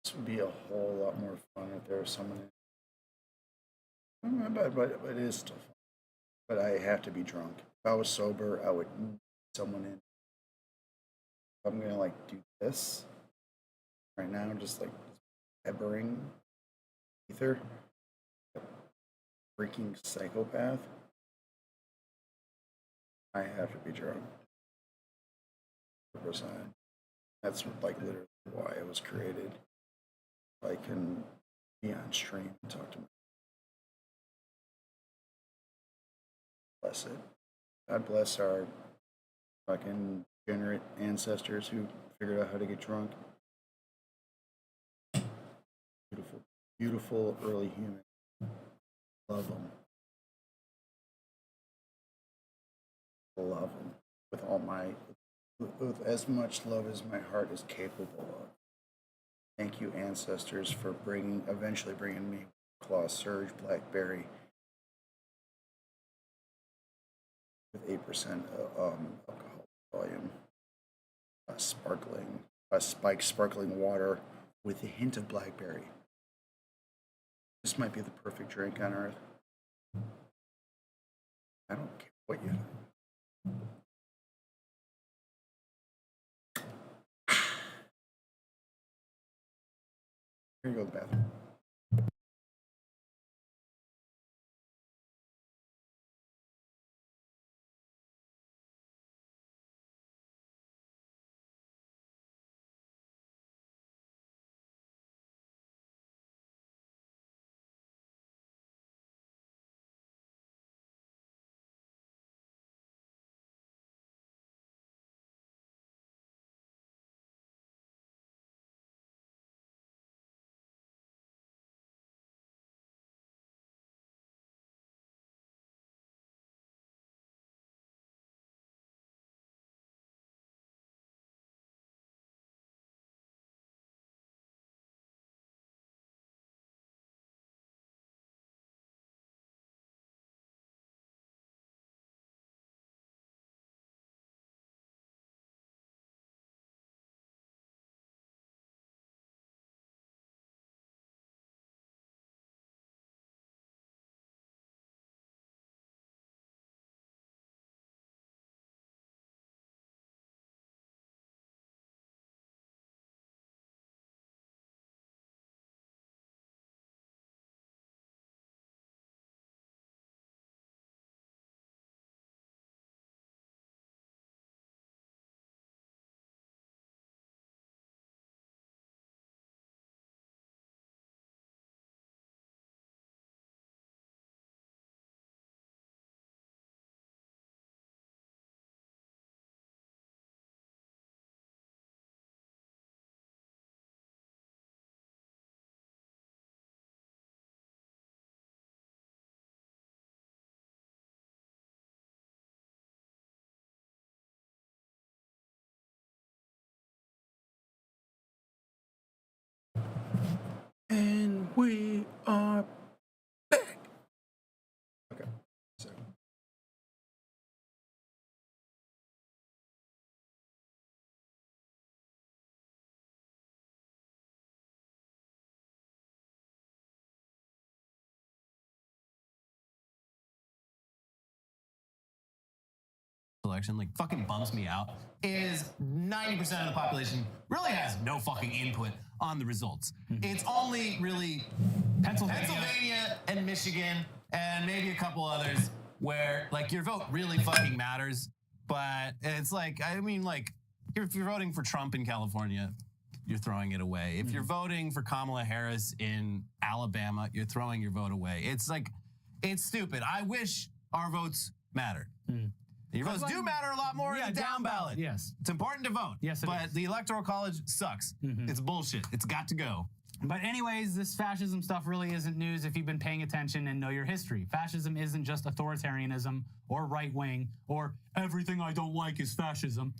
This would be a whole lot more fun if there was someone in. But it is still fun. But I have to be drunk. If I was sober, I would need someone in. If I'm gonna like do this right now, just like peppering ether, freaking psychopath, I have to be drunk. 100%. That's like literally why it was created. I can be on stream and talk to me. Bless it. God bless our fucking degenerate ancestors who figured out how to get drunk. Beautiful, beautiful early human. Love them. Love them with all my, with as much love as my heart is capable of. Thank you, ancestors, for eventually bringing me Claw Surge Blackberry with 8% alcohol volume, spiked sparkling water with a hint of blackberry. This might be the perfect drink on earth. I don't care what you think. Here you go to the bathroom. And we are back. Okay, so. election, like fucking bums me out, is 90% of the population really has no fucking input on the results. It's only really Pennsylvania and Michigan and maybe a couple others where like your vote really fucking matters. But it's like, I mean, like if you're voting for Trump in California, you're throwing it away. If you're voting for Kamala Harris in Alabama, you're throwing your vote away. It's like, it's stupid. I wish our votes mattered. Your votes do matter a lot more in the down ballot. Yes. It's important to vote. Yes, it but is. the Electoral College sucks. It's bullshit. It's got to go. But anyways, this fascism stuff really isn't news if you've been paying attention and know your history. Fascism isn't just authoritarianism or right wing or everything I don't like is fascism.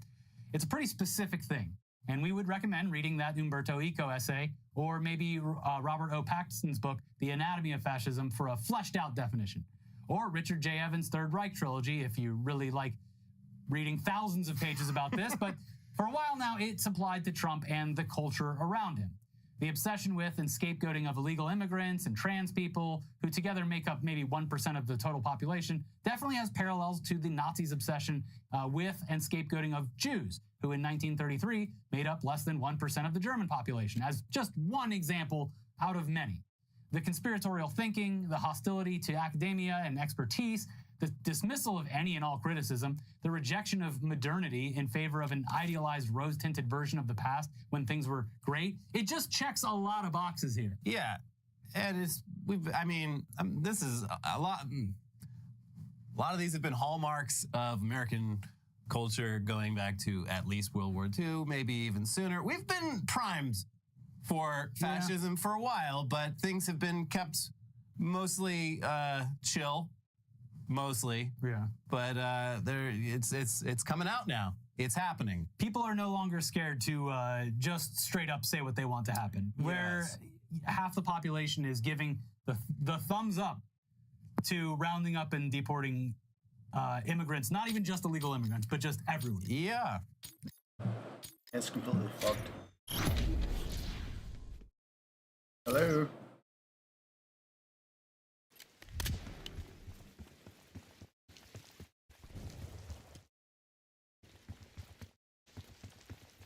It's a pretty specific thing. And we would recommend reading that Umberto Eco essay or maybe Robert O. Paxton's book, The Anatomy of Fascism, for a fleshed out definition. Or Richard J. Evans' Third Reich trilogy if you really like reading thousands of pages about this. But for a while now, it's applied to Trump and the culture around him. The obsession with and scapegoating of illegal immigrants and trans people, who together make up maybe 1% of the total population, definitely has parallels to the Nazis' obsession with and scapegoating of Jews, who in 1933 made up less than 1% of the German population, as just one example out of many. The conspiratorial thinking, the hostility to academia and expertise, the dismissal of any and all criticism, the rejection of modernity in favor of an idealized rose-tinted version of the past when things were great, it just checks a lot of boxes here. Yeah, and this is a lot of these have been hallmarks of American culture going back to at least World War II, maybe even sooner. We've been primed for fascism for a while, but things have been kept mostly chill. Mostly. Yeah. But it's coming out now. It's happening. People are no longer scared to just straight up say what they want to happen. Where half the population is giving the thumbs up to rounding up and deporting immigrants, not even just illegal immigrants, but just everyone. Yeah. It's completely fucked. Hello?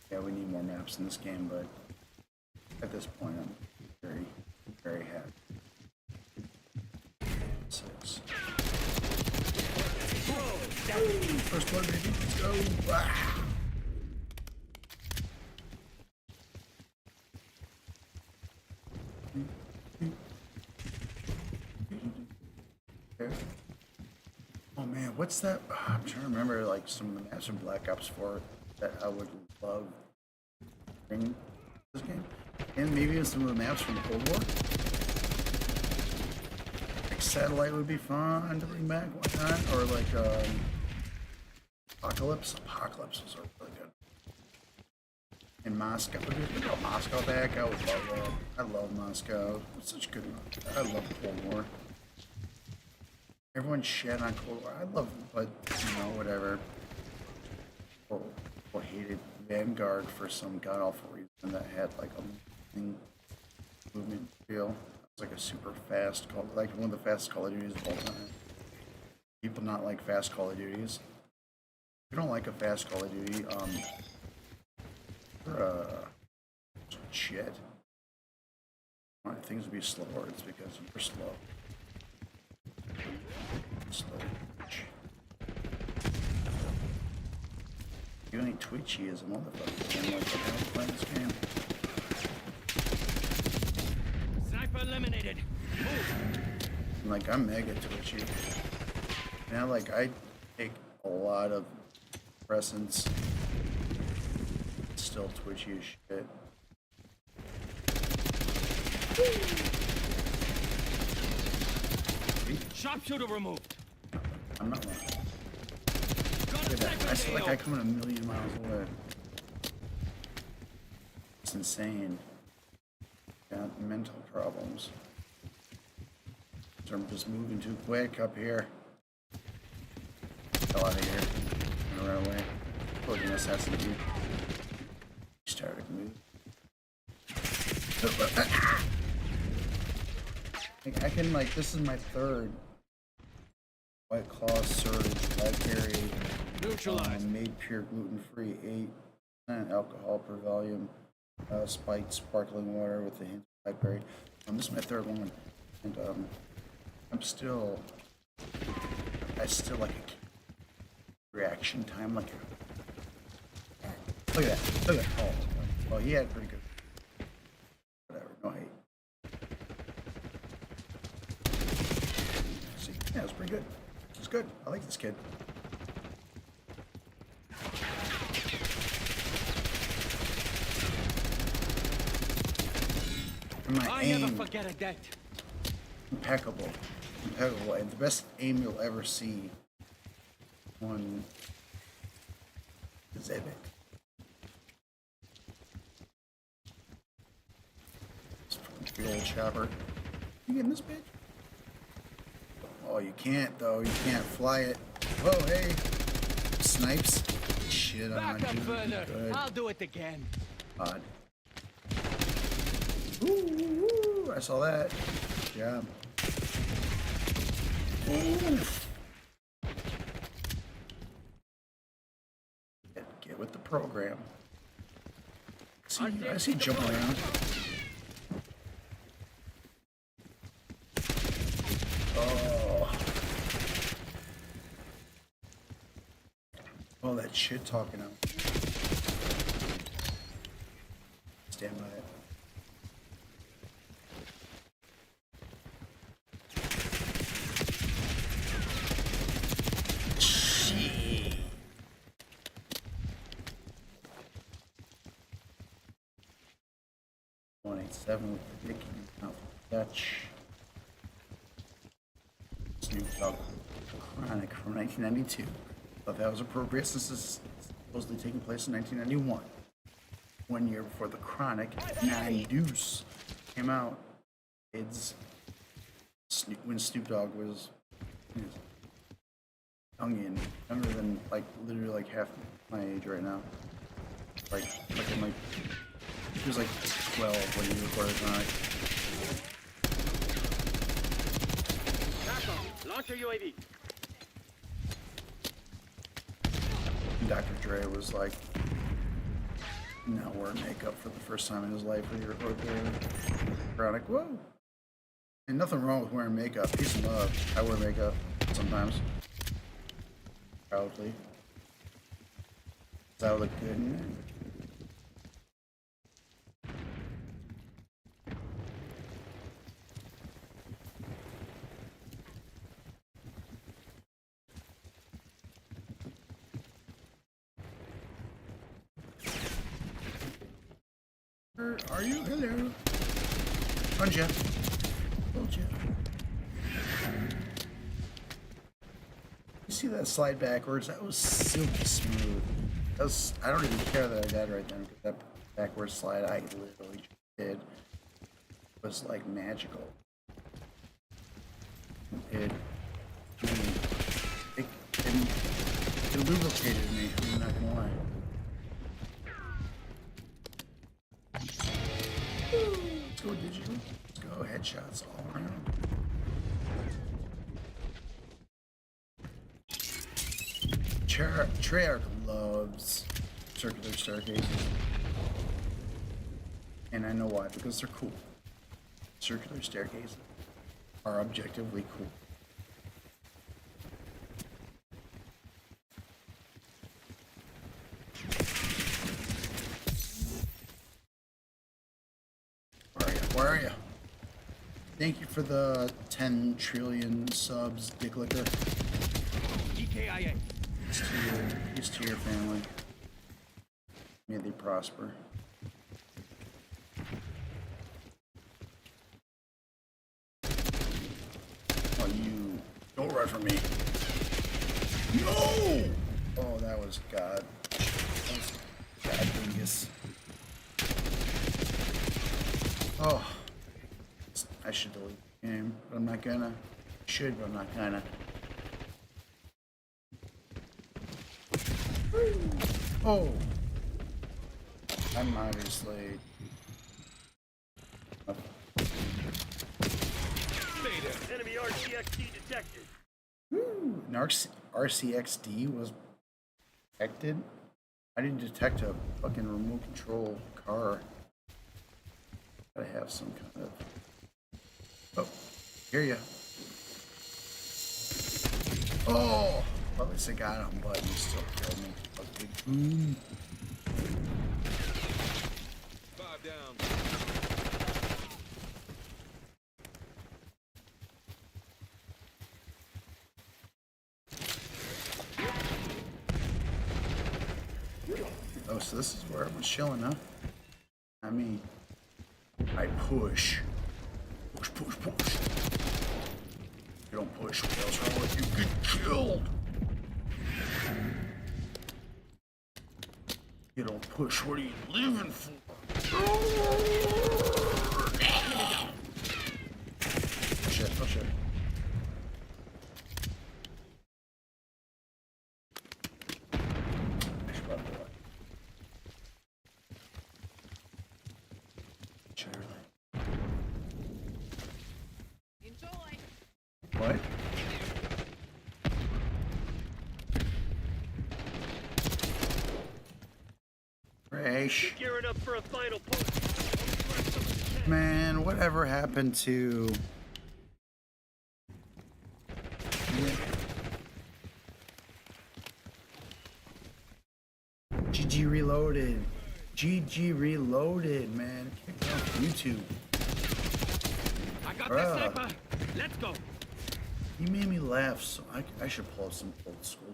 Yeah, we need more maps in this game, but at this point, I'm very, very happy. 6. First blood, baby. Let's go. Ah. Oh man, what's that? I'm trying to remember like some of the maps from BlackOps 4 that I would love bring this game, and maybe even some of the maps from the Cold War. Like Satellite would be fun to bring back one time, or like Apocalypse. Apocalypse was really good. And Moscow, we brought Moscow back. I would love that. I love Moscow. It's such a good. I love the Cold War. Everyone shed on Cold War. I love it, but you know, whatever. People hated Vanguard for some god awful reason that had like a movement feel. It's like a super fast like one of the fastest Call of Duties of all time. People not like fast Call of Duties. If you don't like a fast Call of Duty, shit. Things would be slower. It's because we're slow. You ain't twitchy as a motherfucker. I'm like, how to play this game? Sniper eliminated. Like, I'm mega twitchy. Now, like, I take a lot of presence. Still twitchy as shit. Sharpshooter removed. I'm not wrong. Look at that. I feel like I come in a million miles away. It's insane. Got mental problems. So I'm just moving too quick up here. Hell out of here. I'm gonna run away. Put an assassin dude. Started to move. Like, I can, like, this is my third White Claw, Surge, Blackberry, Neutralized. Made pure gluten-free, 8% alcohol per volume, spiked sparkling water with a hint of blackberry. This is my third one, and I still like a reaction time, like look at that, look at that. Oh, well, he had pretty good. Whatever, no hate. See, yeah, it was pretty good. It was good. I like this kid. My aim, never forget a debt. Impeccable, impeccable, and the best aim you'll ever see on is epic. Big old chopper. You getting this bitch? Oh, you can't though. You can't fly it. Oh, hey, snipes. Shit, I'm Back not up doing further. good. I'll do it again. Odd. Ooh, I saw that. Good job. Oof. Get with the program. I see jumping around. Oh. Oh, that shit talking out. Stand by it. Shit. .187 with the Dicky out Dutch. Snoop Dogg Chronic from 1992. Thought that was appropriate since this is supposedly taking place in 1991. 1 year before the Chronic 9 Deuce came out. Kids, when Snoop Dogg was younger than like literally like half my age right now. Like I'm like he was like 12 when he recorded Chronic. Launch your UAV. Dr. Dre was like not wearing makeup for the first time in his life when he recorded the Chronic. Whoa! And nothing wrong with wearing makeup. Peace and love. I wear makeup sometimes. Proudly. Does that look good? Are you? Hello. Fun Jeff. Told you. You see that slide backwards? That was silky smooth. That was, I don't even care that I died right then, because that backwards slide I literally did was like magical. It lubricated me, I'm not gonna lie. Let's go digital. Let's go headshots all around. Treyarch loves circular staircases. And I know why, because they're cool. Circular staircases are objectively cool. Where are you? Thank you for the 10 trillion subs, dick licker. EKIA. Peace to your family. May they prosper. Oh, you don't run from me. No! Oh, that was God. That was God dingus. Oh, I should delete the game, but I'm not gonna. Should, but I'm not gonna. Oh, I'm obviously. Enemy RCXD detected. Woo! RCXD was Detected? I didn't detect a fucking remote control car. Gotta have some kind of. Oh, hear ya. Oh, well, at least I got him, but he still killed me. Okay. Five down. Oh, so this is where everyone's chilling, huh? I mean, I push. Push, push, push. You don't push, what else wrong with you? Get killed! You don't push, what are you living for? Oh shit, oh shit. What? Rash. Gearing up for a final push. Man, whatever happened to... GG Reloaded. GG Reloaded, man. Kick off YouTube. I got this sniper. Let's go. He made me laugh, so I should pull up some old school.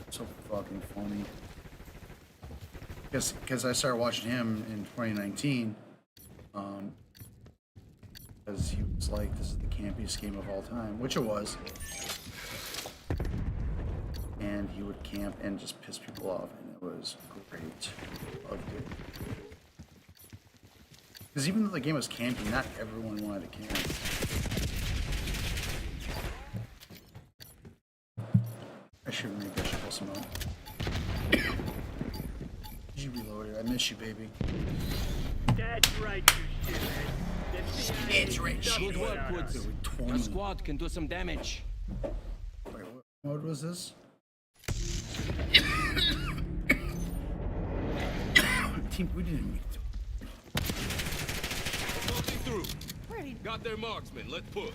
So fucking funny. Because I started watching him in 2019. Because he was like, this is the campiest game of all time, which it was. And he would camp and just piss people off, and it was great. Loved it. Because even though the game was campy, not everyone wanted to camp. I should pull some out. You reloaded. I miss you, baby. That's right, you shithead. It's right, Good work, Woods. Your squad can do some damage. Wait, what mode was this? Team, we didn't make it. Closing through. Got their marksman. Let's push.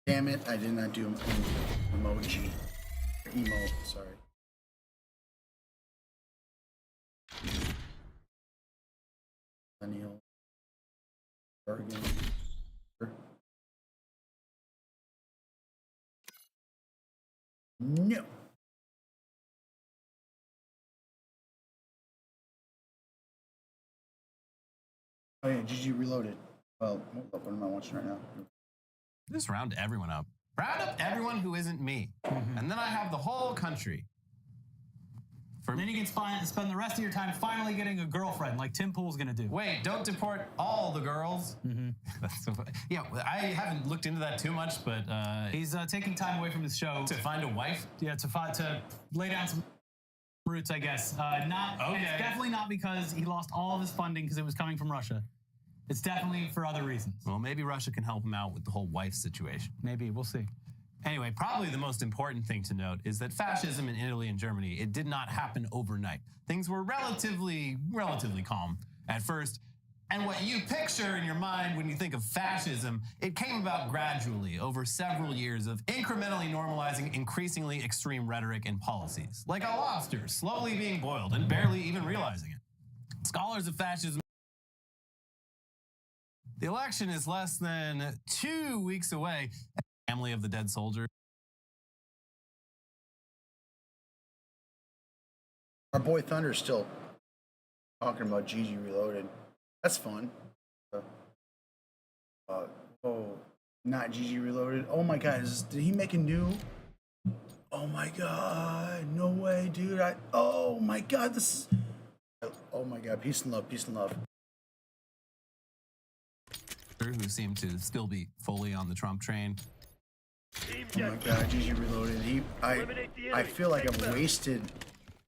Damn it, I did not do emoji. Emo, sorry. Millennial. Bargain. No. Oh yeah, GG Reloaded. Well, what am I watching right now? Just round everyone up. Round up everyone who isn't me. And then I have the whole country. And then you can spend the rest of your time finally getting a girlfriend like Tim Pool's gonna do. Wait, don't deport all the girls. That's so funny. Yeah, I haven't looked into that too much, but he's taking time away from his show to find a wife. Yeah, to lay down some roots, I guess. Not. Okay. It's definitely not because he lost all of his funding because it was coming from Russia. It's definitely for other reasons. Well, maybe Russia can help him out with the whole wife situation. Maybe, we'll see. Anyway, probably the most important thing to note is that fascism in Italy and Germany, it did not happen overnight. Things were relatively calm at first. And what you picture in your mind when you think of fascism, it came about gradually over several years of incrementally normalizing increasingly extreme rhetoric and policies. Like a lobster slowly being boiled and barely even realizing it. Scholars of fascism. The election is less than 2 weeks away. Family of the dead soldier. Our boy Thunder's still talking about GG Reloaded. That's fun. Not GG Reloaded. Oh my God, did he make a new? Oh my God, no way, dude. Oh my God, this is. Oh my God, peace and love, peace and love. who seem to still be fully on the Trump train. Oh my god, GG Reloaded. I feel like I've wasted,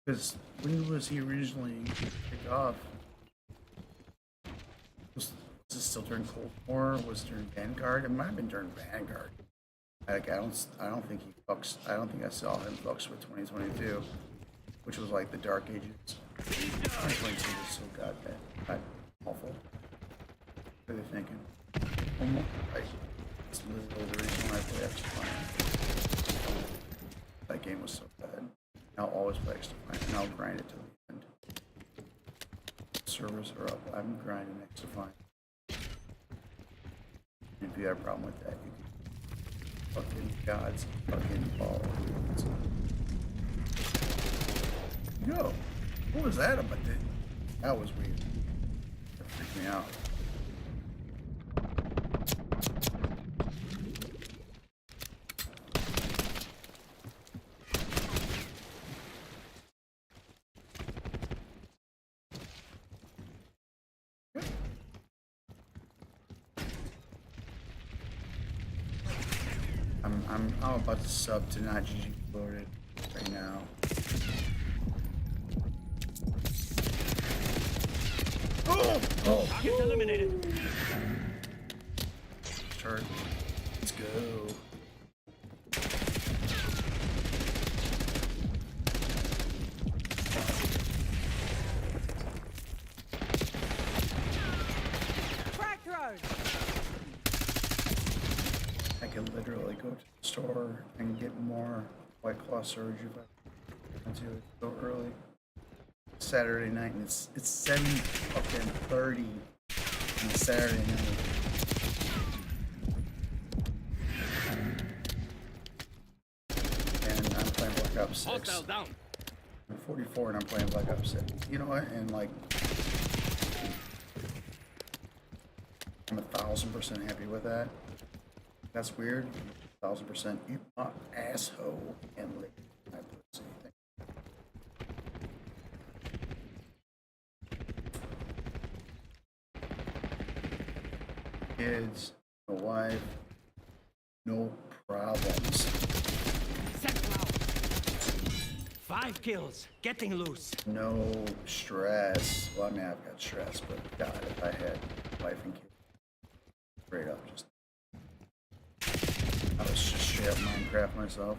because when was he originally kicked off? Was it still during Cold War? Was it during Vanguard? It might have been during Vanguard. Like I don't think he fucks. I don't think I saw him fucks with 2022, which was like the Dark Ages. 2022 was so goddamn awful. What are they thinking? Like, it's literally the reason why I play Extra Defiant. That game was so bad. I'll always play Extra Defiant, and I'll grind it to the end. Servers are up. I'm grinding Extra Defiant. If you have a problem with that, you can fucking gods fucking fall. Yo, what was that about that? That was weird. That freaked me out. I'm about to sub to not GG Loaded right now. Oh! Target's eliminated. Turret. Let's go. Frag thrown. I can literally go to the store and get more White Claw Surge if I want to go early. Saturday night, and it's 7:30 on Saturday night. And I'm playing BlackOps 6. Down. I'm 44 and I'm playing BlackOps 6. You know what? And like, I'm 1,000% happy with that. That's weird. 1,000%. You asshole and lick my pussy. Kids, no wife, no problems. Second round. 5 kills. Getting loose. No stress. Well, I mean, I've got stress, but God, if I had wife and kids, straight up, just I was just straight up Minecraft myself.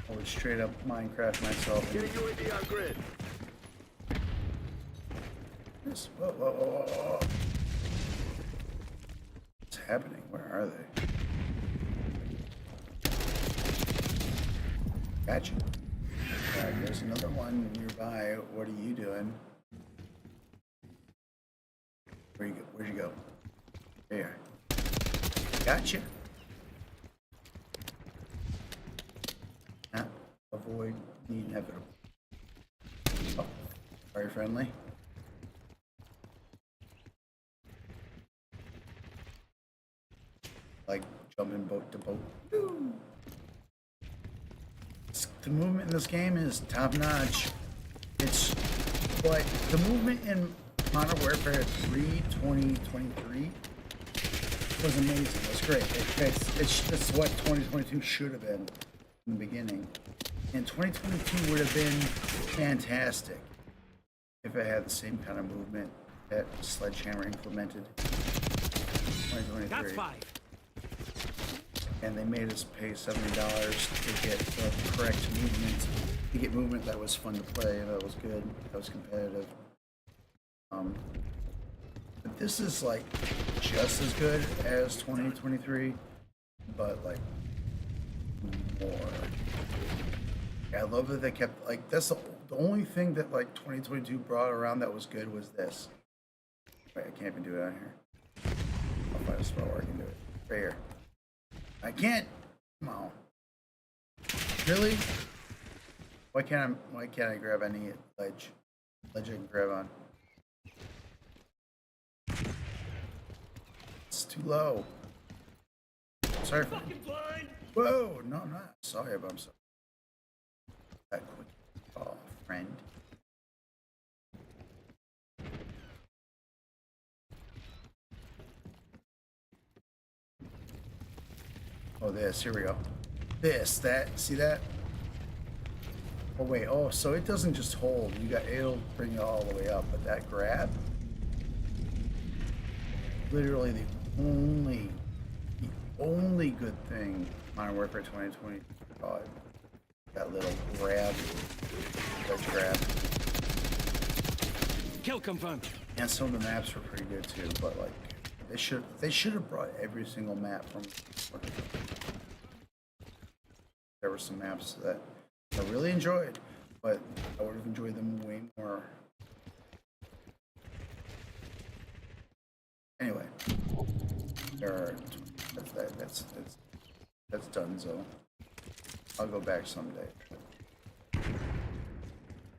I would straight up Minecraft myself. Getting UAV on grid. Yes. Whoa, whoa, whoa, whoa, whoa. What's happening? Where are they? Gotcha. There's another one nearby. What are you doing? Where'd you go? There. Gotcha. Avoid the inevitable. Oh, very friendly. Like jumping boat to boat. Woo. The movement in this game is top notch. It's but the movement in Modern Warfare 3 2023 was amazing. It was great. It's what 2022 should have been in the beginning. And 2022 would have been fantastic if it had the same kind of movement that Sledgehammer implemented in 2023. That's 5. And they made us pay $70 to get the correct movement, to get movement that was fun to play, that was good, that was competitive. But this is like just as good as 2023, but like more. I love that they kept, like, that's the only thing that like 2022 brought around that was good was this. Wait, I can't even do it out here. I'll find a spot where I can do it. Right here. I can't. Come on. Really? Why can't I grab any ledge I can grab on? It's too low. Sorry. Whoa, no, I'm not sorry, but I'm sorry. That quick off. friend. Oh, this. Here we go. This, that. See that? Oh wait. Oh, so it doesn't just hold. It'll bring it all the way up. But that grab, literally the only good thing Modern Warfare 2025. That little grab. That grab. Kill confirmed. And some of the maps were pretty good too. But like, they should have brought every single map from. There were some maps that I really enjoyed, but I would have enjoyed them way more. Anyway, that's done. So I'll go back someday.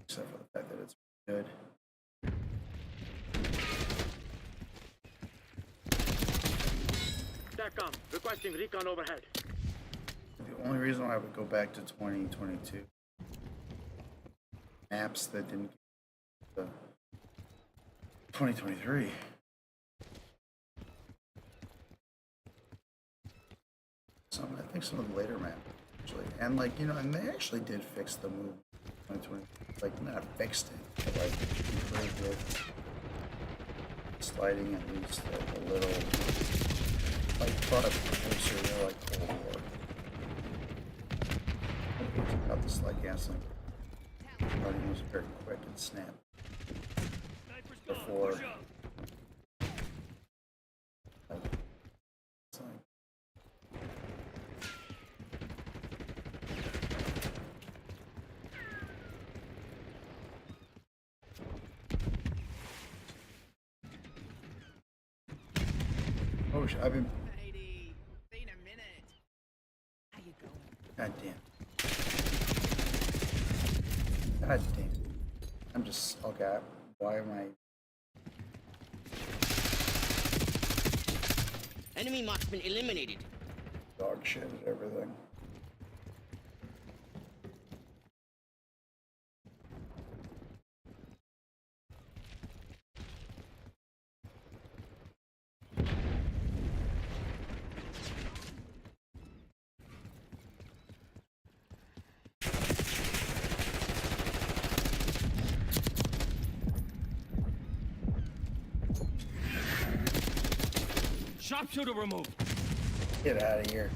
Except for the fact that it's good. SATCOM, requesting recon overhead. The only reason why I would go back to 2022 maps that didn't get the 2023. I think some of the later maps actually, and like and they actually did fix the move 2020. Like not fixed it, but like improved it. Sliding at least like a little, like brought up closer to like Cold War. About the slide canceling. Running was very quick and snap. Before. Oh, I've been. Been a minute. How you going? God damn. God damn. I'm just okay. Why am I? Enemy marksman eliminated. Dog shit at everything. Sharpshooter removed. Get out of here.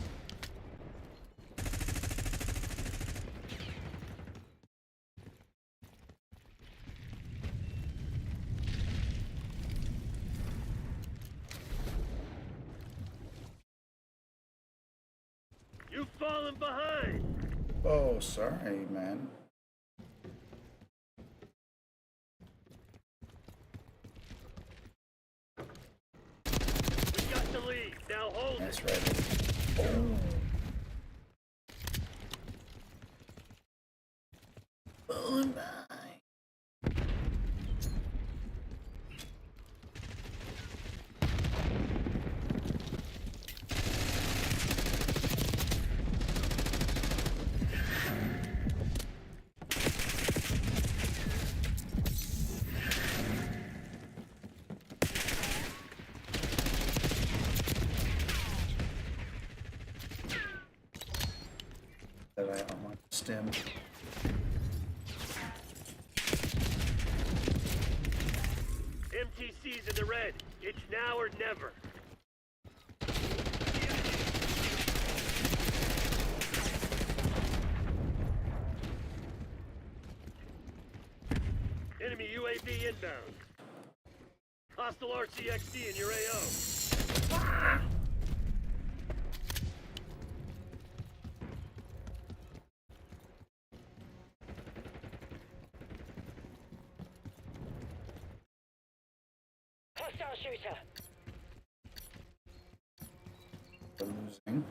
You've fallen behind. Oh, sorry, man. We got the lead. Now hold That's it. right. Oh. Oh my. That I don't want to stem. MTC's in the red. It's now or never. Enemy UAV inbound. Hostile RCXD in your AO. Hostile shooter. Losing.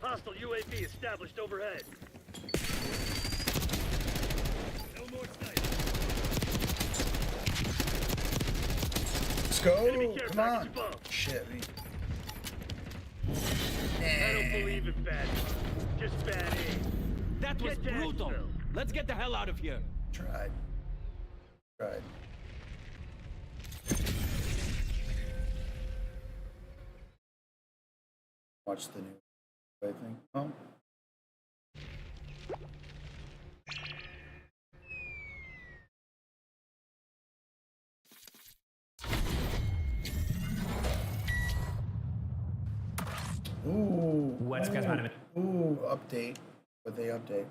Hostile UAV established overhead. No more sight. go. Come on. Shit. I don't believe in bad luck. Just bad aim. That was Get to brutal. Exfil. Let's get the hell out of here. Tried. Watch the new, I think. Oh. Ooh. What's guys mind? Ooh, update. What they update?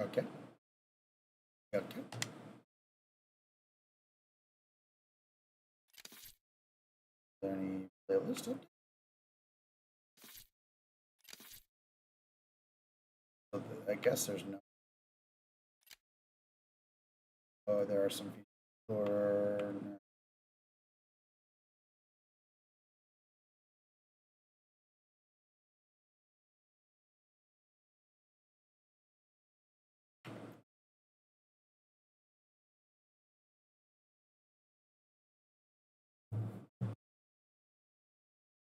Okay. Okay. Is there any playlist update? I guess there's no. Oh, there are some people for.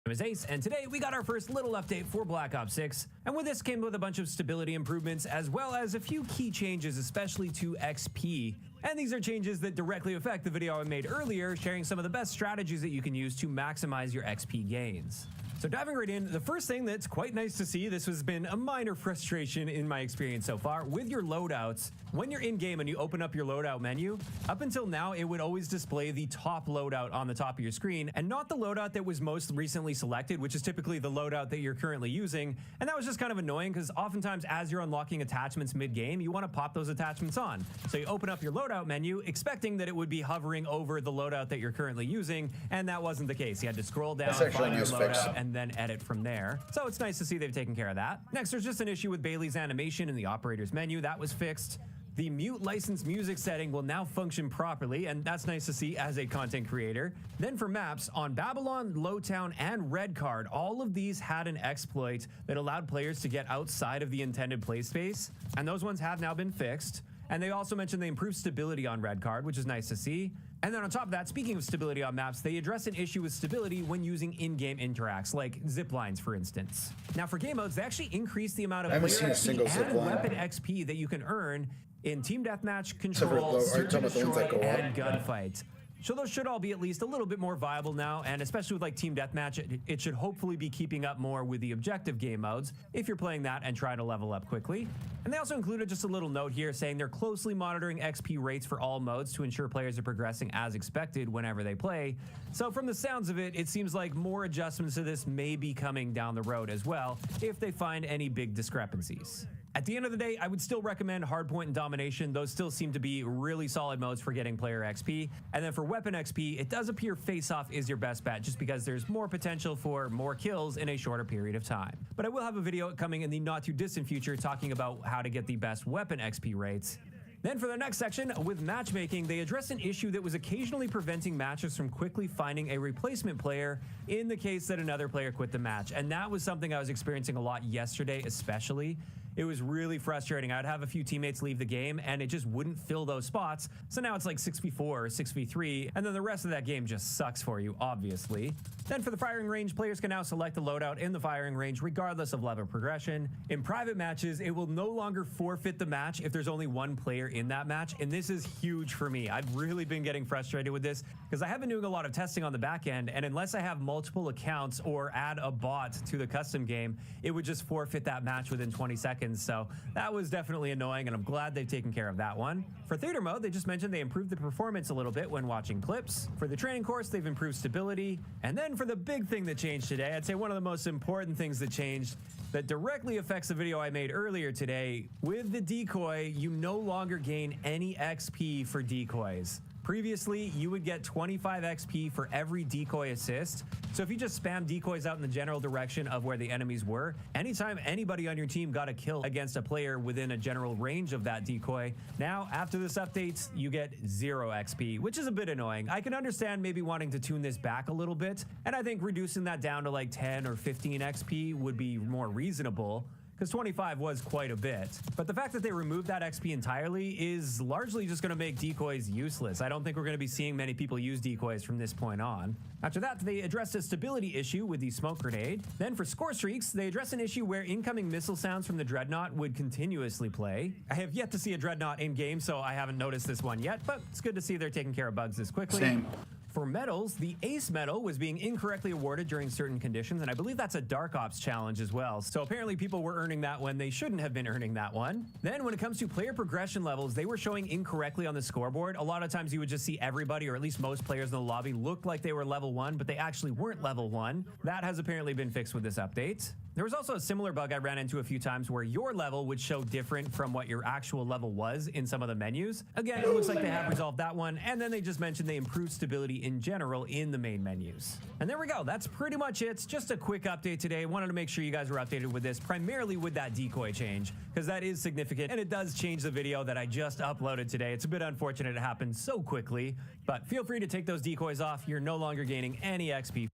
My name is Ace, and today we got our first little update for Black Ops 6, and with this came with a bunch of stability improvements as well as a few key changes, especially to XP. And these are changes that directly affect the video I made earlier, sharing some of the best strategies that you can use to maximize your XP gains. So diving right in, the first thing that's quite nice to see, this has been a minor frustration in my experience so far, with your loadouts. When you're in game and you open up your loadout menu, up until now it would always display the top loadout on the top of your screen and not the loadout that was most recently selected, which is typically the loadout that you're currently using. And that was just kind of annoying because oftentimes as you're unlocking attachments mid-game, you want to pop those attachments on. So you open up your loadout menu expecting that it would be hovering over the loadout that you're currently using, and that wasn't the case. You had to scroll down, find your loadout, and then edit from there. So it's nice to see they've taken care of that. Next, there's just an issue with Bailey's animation in the operator's menu. That was fixed. The mute licensed music setting will now function properly, and that's nice to see as a content creator. Then for maps, on Babylon, Lowtown, and Red Card, all of these had an exploit that allowed players to get outside of the intended play space, and those ones have now been fixed. And they also mentioned they improved stability on Red Card, which is nice to see. And then on top of that, speaking of stability on maps, they address an issue with stability when using in-game interacts, like zip lines, for instance. Now for game modes, they actually increased the amount of player XP and weapon XP that you can earn in Team Deathmatch, Control, Search and Destroy, and Gunfight. So those should all be at least a little bit more viable now, and especially with like Team Deathmatch, it should hopefully be keeping up more with the objective game modes if you're playing that and trying to level up quickly. And they also included just a little note here saying they're closely monitoring XP rates for all modes to ensure players are progressing as expected whenever they play. So from the sounds of it, it seems like more adjustments to this may be coming down the road as well if they find any big discrepancies. At the end of the day, I would still recommend Hardpoint and Domination. Those still seem to be really solid modes for getting player XP. And then for weapon XP, it does appear Face-Off is your best bet just because there's more potential for more kills in a shorter period of time. But I will have a video coming in the not too distant future talking about how to get the best weapon XP rates. Then for the next section, with matchmaking, they address an issue that was occasionally preventing matches from quickly finding a replacement player in the case that another player quit the match. And that was something I was experiencing a lot yesterday, especially. It was really frustrating. I'd have a few teammates leave the game and it just wouldn't fill those spots. So now it's like 6v4 or 6v3, and then the rest of that game just sucks for you, obviously. Then for the firing range, players can now select the loadout in the firing range regardless of level progression. In private matches, it will no longer forfeit the match if there's only one player in that match, and this is huge for me. I've really been getting frustrated with this because I have been doing a lot of testing on the back end, and unless I have multiple accounts or add a bot to the custom game, it would just forfeit that match within 20 seconds. So that was definitely annoying, and I'm glad they've taken care of that one. For theater mode, they just mentioned they improved the performance a little bit when watching clips. For the training course, they've improved stability. And then for the big thing that changed today, I'd say one of the most important things that changed that directly affects the video I made earlier today. With the decoy, you no longer gain any XP for decoys. Previously, you would get 25 XP for every decoy assist. So if you just spam decoys out in the general direction of where the enemies were, anytime anybody on your team got a kill against a player within a general range of that decoy, now after this update, you get 0 XP, which is a bit annoying. I can understand maybe wanting to tune this back a little bit, and I think reducing that down to like 10 or 15 XP would be more reasonable, because 25 was quite a bit. But the fact that they removed that XP entirely is largely just going to make decoys useless. I don't think we're going to be seeing many people use decoys from this point on. After that, they addressed a stability issue with the smoke grenade. Then for score streaks, they addressed an issue where incoming missile sounds from the Dreadnought would continuously play. I have yet to see a Dreadnought in game, so I haven't noticed this one yet, but it's good to see they're taking care of bugs this quickly. Same. For medals, the Ace medal was being incorrectly awarded during certain conditions, and I believe that's a BlackOps challenge as well. So apparently people were earning that when they shouldn't have been earning that one. Then when it comes to player progression levels, they were showing incorrectly on the scoreboard. A lot of times you would just see everybody, or at least most players in the lobby, look like they were level 1, but they actually weren't level 1. That has apparently been fixed with this update. There was also a similar bug I ran into a few times where your level would show different from what your actual level was in some of the menus. Again, it looks like they have resolved that one, and then they just mentioned they improved stability in general in the main menus. And there we go. That's pretty much it. Just a quick update today. Wanted to make sure you guys were updated with this, primarily with that decoy change, because that is significant, and it does change the video that I just uploaded today. It's a bit unfortunate it happened so quickly, but feel free to take those decoys off. You're no longer gaining any XP.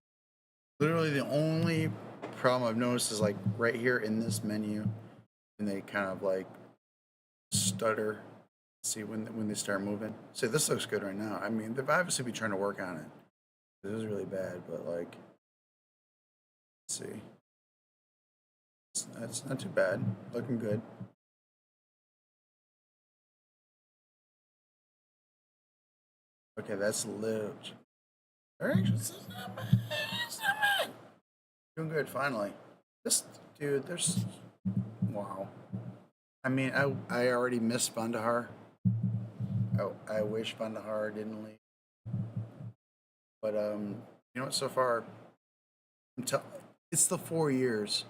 Literally the only problem I've noticed is like right here in this menu, and they kind of like stutter. See when they start moving. See, this looks good right now. I mean, they've obviously been trying to work on it. This is really bad, but like, let's see. It's not too bad. Looking good. Okay, that's lived. Actually, it's not bad. It's not bad. Doing good, finally. This dude, there's wow. I mean, I already missed Bandahar. Oh, I wish Bandahar didn't leave. But you know what? So far, it's the 4 years.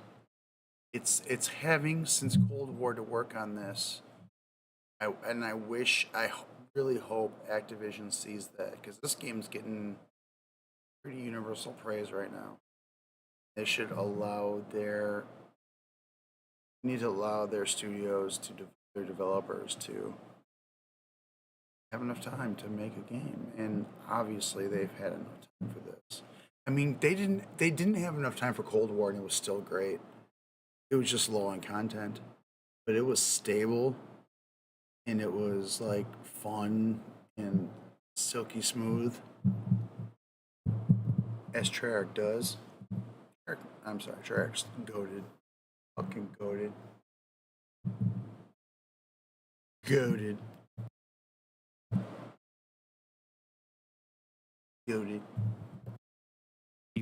It's having since Cold War to work on this. I really hope Activision sees that, because this game's getting pretty universal praise right now. They should allow their studios to their developers to have enough time to make a game, and obviously they've had enough time for this. I mean, they didn't have enough time for Cold War, and it was still great. It was just low on content, but it was stable, and it was like fun and silky smooth, as Treyarch does. I'm sorry, Treyarch's goated. Fucking goated. Goated. Goated.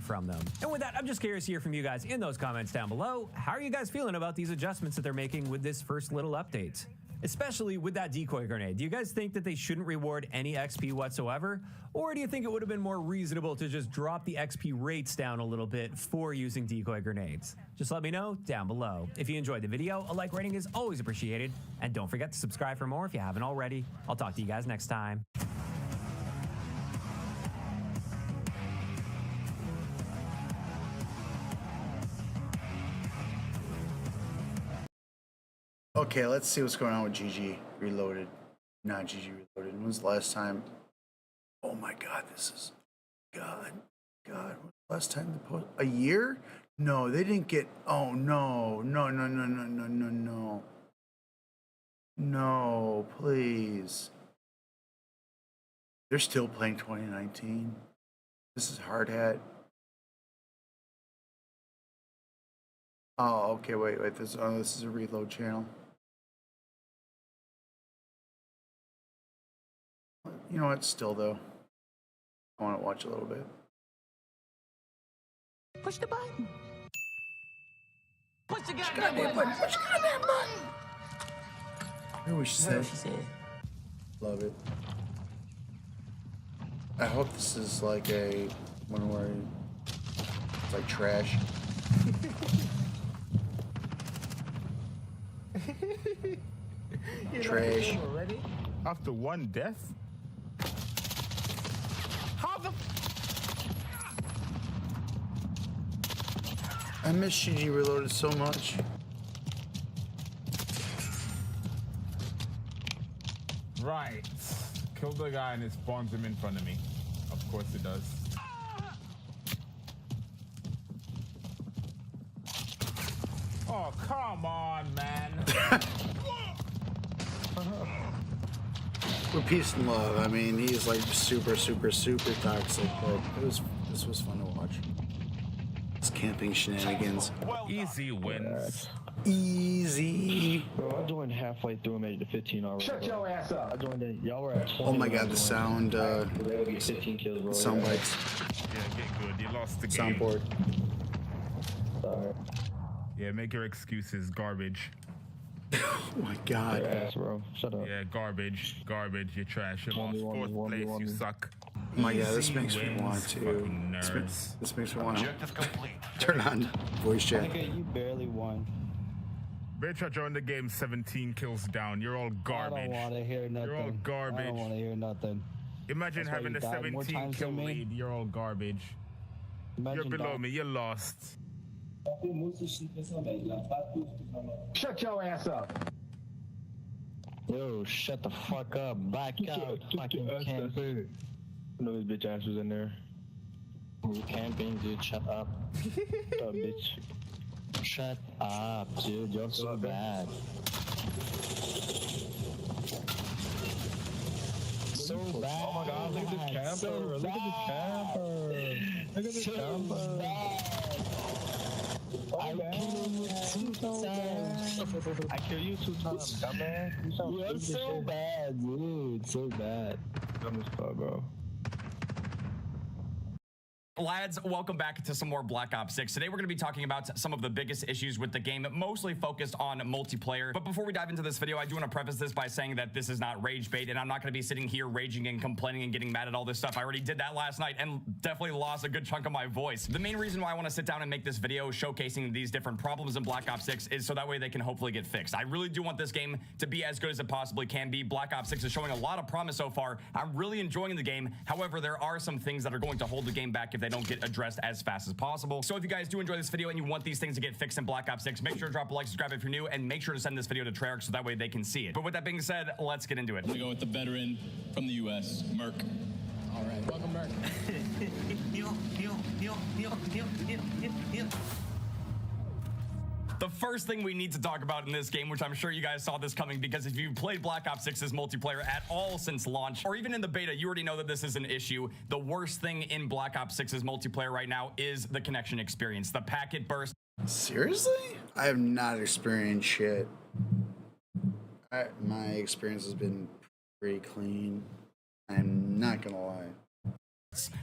From them. And with that, I'm just curious to hear from you guys in those comments down below. How are you guys feeling about these adjustments that they're making with this first little update? Especially with that decoy grenade. Do you guys think that they shouldn't reward any XP whatsoever? Or do you think it would have been more reasonable to just drop the XP rates down a little bit for using decoy grenades? Just let me know down below. If you enjoyed the video, a like rating is always appreciated. And don't forget to subscribe for more if you haven't already. I'll talk to you guys next time. Okay, let's see what's going on with GG Reloaded. Not GG Reloaded. When's the last time? Oh my God, this is God. When's the last time they posted? A year? No, they didn't get. Oh no, no, no, no, no, no, no, no. No, please. They're still playing 2019. This is Hard Hat. Oh, okay, wait. This is a reload channel. You know what? Still though, I want to watch a little bit. Push the button. Push the goddamn button. Push the goddamn button. I heard what she said. Love it. I hope this is like a one where it's like trash. Trash. After one death? I miss GG Reloaded so much. Right. Kill the guy and it spawns him in front of me. Of course it does. Oh, come on, man. With peace and love. I mean, he's like super, super, super toxic, but this was fun to watch. It's camping shenanigans. Easy wins. Easy. Bro, I joined halfway through and made it to 15 already. Shut your ass up. I joined it. Y'all were at 20. Oh my god, the sound, Get 15 kills, bro. sound bites. Yeah, get good. You lost the game. Soundboard. Sorry. Yeah, make your excuses garbage. Oh my god. Your ass, bro. Shut up. Yeah, garbage. Garbage. You're trash. You lost fourth place. You suck. Oh my god, this makes me want to. This makes me want to turn on voice chat. Nigga, you barely won. Bitch, I joined the game 17 kills down. You're all garbage. I don't want to hear nothing. You're all garbage. I don't want to hear nothing. Imagine That's why having you a died more 17 times kill than me. lead. You're all garbage. Imagine You're below dying. me. You're lost. Shut your ass up. Yo, shut the fuck up. Back out. Fucking camper. I know his bitch ass was in there. You camping, dude. Shut up. Shut up, bitch. Shut up, dude. You're so bad. So bad. Oh my god, look at this camper. So Look at this camper. Look at this camper. I kill you 2 times. I kill you 2 times, dumbass. You're so bad, dude. So bad. Dumb as fuck, bro. Lads, welcome back to some more Black Ops 6. Today we're going to be talking about some of the biggest issues with the game, mostly focused on multiplayer. But before we dive into this video, I do want to preface this by saying that this is not rage bait, and I'm not going to be sitting here raging and complaining and getting mad at all this stuff. I already did that last night and definitely lost a good chunk of my voice. The main reason why I want to sit down and make this video showcasing these different problems in Black Ops 6 is so that way they can hopefully get fixed. I really do want this game to be as good as it possibly can be. Black Ops 6 is showing a lot of promise so far. I'm really enjoying the game. However, there are some things that are going to hold the game back if they don't get addressed as fast as possible. So if you guys do enjoy this video and you want these things to get fixed in Black Ops 6, make sure to drop a like, subscribe if you're new, and make sure to send this video to Treyarch so that way they can see it. But with that being said, let's get into it. We go with the veteran from the US, Merc. All right, welcome, Merc. The first thing we need to talk about in this game, which I'm sure you guys saw this coming, because if you've played Black Ops 6's multiplayer at all since launch, or even in the beta, you already know that this is an issue. The worst thing in Black Ops 6's multiplayer right now is the connection experience. The packet burst. Seriously? I have not experienced shit. My experience has been pretty clean. I'm not gonna lie.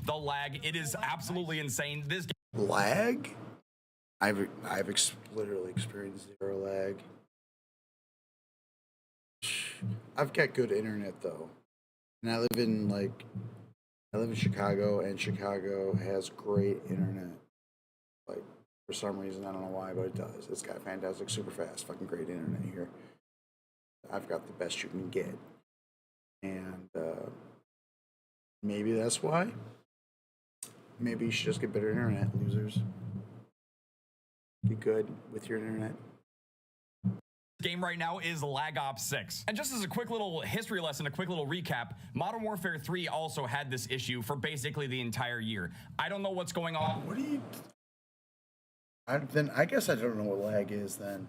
The lag, it is absolutely insane. This game Lag? I've literally experienced 0 lag. I've got good internet though, and I live in Chicago, and Chicago has great internet. Like for some reason, I don't know why, but it does. It's got fantastic, super fast, fucking great internet here. I've got the best you can get, and maybe that's why. Maybe you should just get better internet, losers. Get good with your internet. game right now is BlackOps 6. And just as a quick little history lesson, a quick little recap, Modern Warfare 3 also had this issue for basically the entire year. I don't know what's going on. What do you... I guess I don't know what lag is then.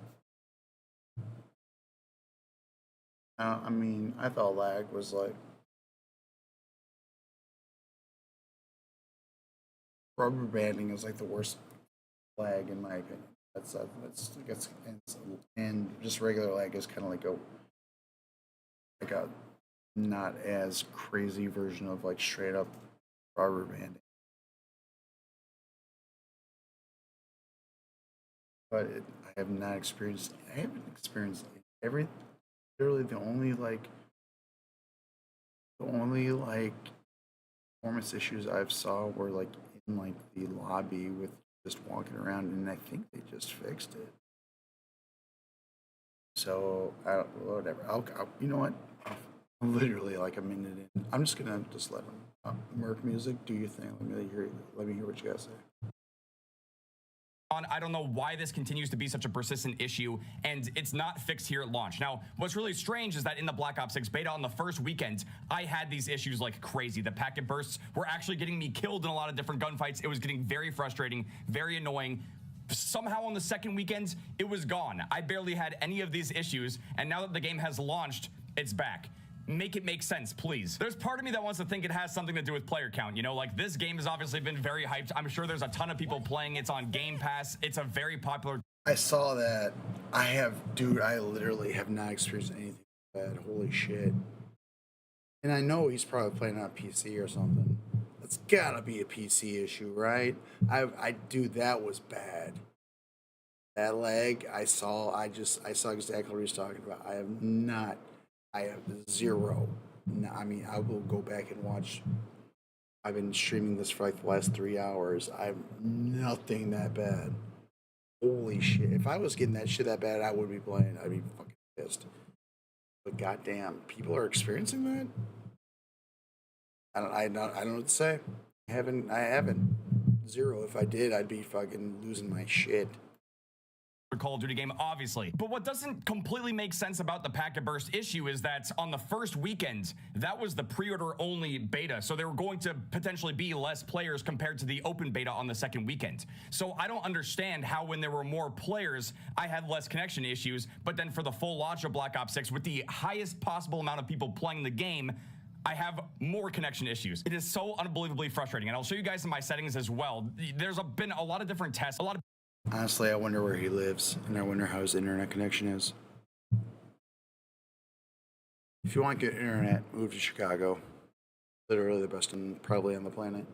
I mean, I thought lag was like... Rubber banding is like the worst lag in my opinion. And just regular lag is kind of like a not as crazy version of like straight up rubber banding. But I haven't experienced literally the only performance issues I've saw were like in like the lobby with just walking around, and I think they just fixed it. So whatever. I'll you know what? I'm literally like a minute in. I'm just gonna just let him. Merc music, do your thing. Let me hear what you guys say. I don't know why this continues to be such a persistent issue, and it's not fixed here at launch. Now, what's really strange is that in the Black Ops 6 beta on the first weekend, I had these issues like crazy. The packet bursts were actually getting me killed in a lot of different gunfights. It was getting very frustrating, very annoying. Somehow on the second weekend, it was gone. I barely had any of these issues, and now that the game has launched, it's back. Make it make sense, please. There's part of me that wants to think it has something to do with player count. You know, like this game has obviously been very hyped. I'm sure there's a ton of people playing. It's on Game Pass. It's a very popular. I saw that. Dude, I literally have not experienced anything bad. Holy shit. And I know he's probably playing on PC or something. It's gotta be a PC issue, right? Dude, that was bad. That lag, I saw exactly what he's talking about. I have zero. I mean, I will go back and watch. I've been streaming this for like the last 3 hours. I have nothing that bad. Holy shit. If I was getting that shit that bad, I would be playing. I'd be fucking pissed. But goddamn, people are experiencing that? I don't know what to say. I haven't. Zero. If I did, I'd be fucking losing my shit. Call of Duty game, obviously. But what doesn't completely make sense about the packet burst issue is that on the first weekend, that was the pre-order only beta. So there were going to potentially be less players compared to the open beta on the second weekend. So I don't understand how when there were more players, I had less connection issues. But then for the full launch of Black Ops 6 with the highest possible amount of people playing the game, I have more connection issues. It is so unbelievably frustrating. And I'll show you guys in my settings as well. There's been a lot of different tests, Honestly, I wonder where he lives, and I wonder how his internet connection is. If you want good internet, move to Chicago. Literally the best probably on the planet.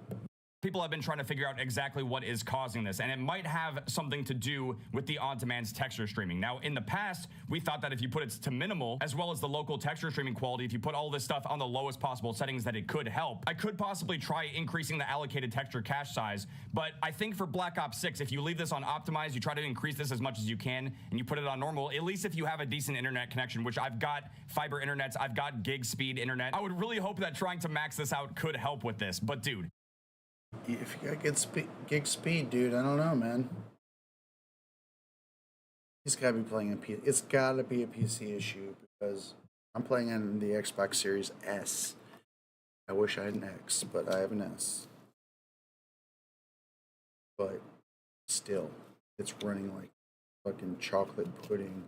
People have been trying to figure out exactly what is causing this, and it might have something to do with the on-demand texture streaming. Now, in the past, we thought that if you put it to minimal, as well as the local texture streaming quality, if you put all this stuff on the lowest possible settings, that it could help. I could possibly try increasing the allocated texture cache size, but I think for Black Ops 6, if you leave this on optimize, you try to increase this as much as you can, and you put it on normal, at least if you have a decent internet connection, which I've got fiber internets, I've got gig speed internet, I would really hope that trying to max this out could help with this, but dude. If you got gig speed, dude, I don't know, man. He's got to be playing on PC. It's got to be a PC issue because I'm playing on the Xbox Series S. I wish I had an X, but I have an S. But still, it's running like fucking chocolate pudding.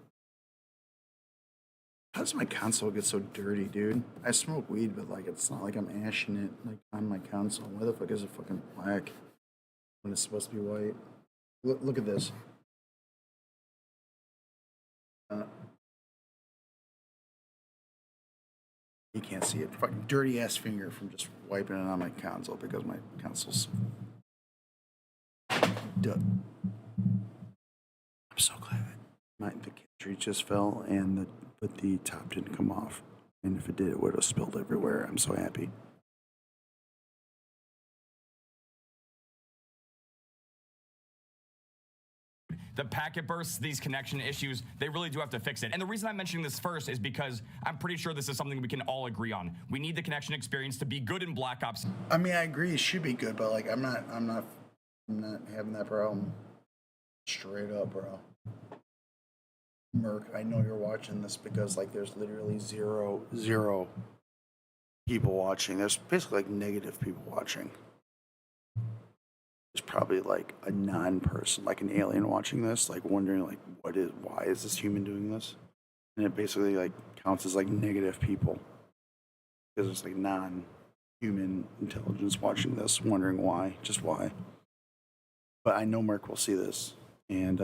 How does my console get so dirty, dude? I smoke weed, but like it's not like I'm ashing it like on my console. Why the fuck is it fucking black when it's supposed to be white? Look at this. You can't see it. Fucking dirty ass finger from just wiping it on my console because my console's done. I'm so glad the cartridge just fell and but the top didn't come off. And if it did, it would have spilled everywhere. I'm so happy. The packet bursts, these connection issues, they really do have to fix it. And the reason I'm mentioning this first is because I'm pretty sure this is something we can all agree on. We need the connection experience to be good in Black Ops. I mean, I agree it should be good, but like I'm not having that problem. Straight up, bro. Merc, I know you're watching this because like there's literally zero people watching. There's basically like negative people watching. There's probably like a non-person, like an alien watching this, like wondering like why is this human doing this? And it basically like counts as like negative people because it's like non-human intelligence watching this, wondering why, just why. But I know Merc will see this, and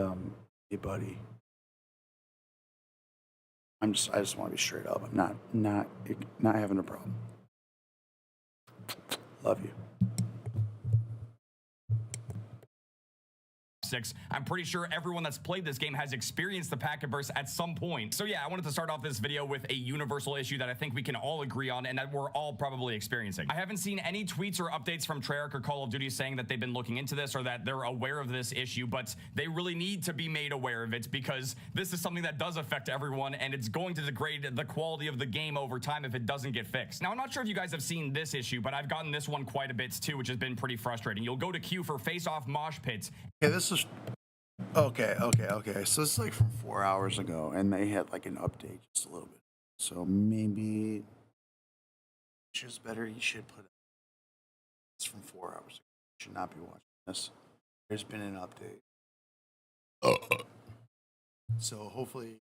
hey buddy. I just want to be straight up. I'm not having a problem. Love you. 6. I'm pretty sure everyone that's played this game has experienced the packet burst at some point. So yeah, I wanted to start off this video with a universal issue that I think we can all agree on and that we're all probably experiencing. I haven't seen any tweets or updates from Treyarch or Call of Duty saying that they've been looking into this or that they're aware of this issue, but they really need to be made aware of it because this is something that does affect everyone and it's going to degrade the quality of the game over time if it doesn't get fixed. Now, I'm not sure if you guys have seen this issue, but I've gotten this one quite a bit too, which has been pretty frustrating. You'll go to queue for face-off mosh pits. Yeah, this is okay. So it's like from 4 hours ago, and they had like an update just a little bit. So maybe it's just better. You should put it. It's from 4 hours ago. You should not be watching this. There's been an update. So hopefully.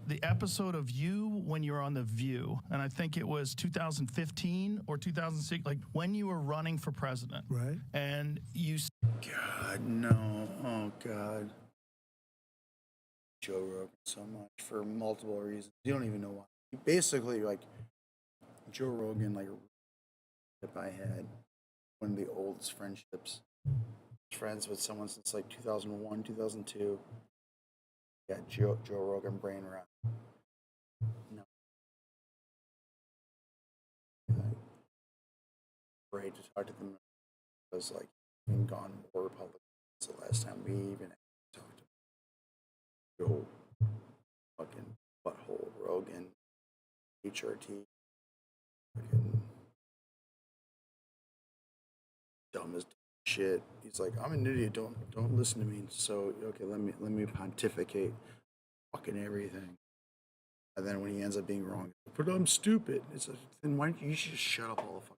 The episode of you when you were on The View, and I think it was 2015 or 2006, like when you were running for president. Right. And you... God, no. Oh, God. Joe Rogan so much for multiple reasons. You don't even know why. Basically, like, Joe Rogan, like, if I had one of the oldest friendships, friends with someone since like 2001, 2002. Yeah, Joe Rogan brain rot. No. Afraid to talk to them because like been gone more Republican since the last time we even talked to Joe fucking butthole Rogan, HRT, fucking dumb as shit. He's like, I'm an idiot. Don't listen to me. So okay, let me pontificate fucking everything. And then when he ends up being wrong, but I'm stupid. It's like, then why don't you should just shut up all the fucking.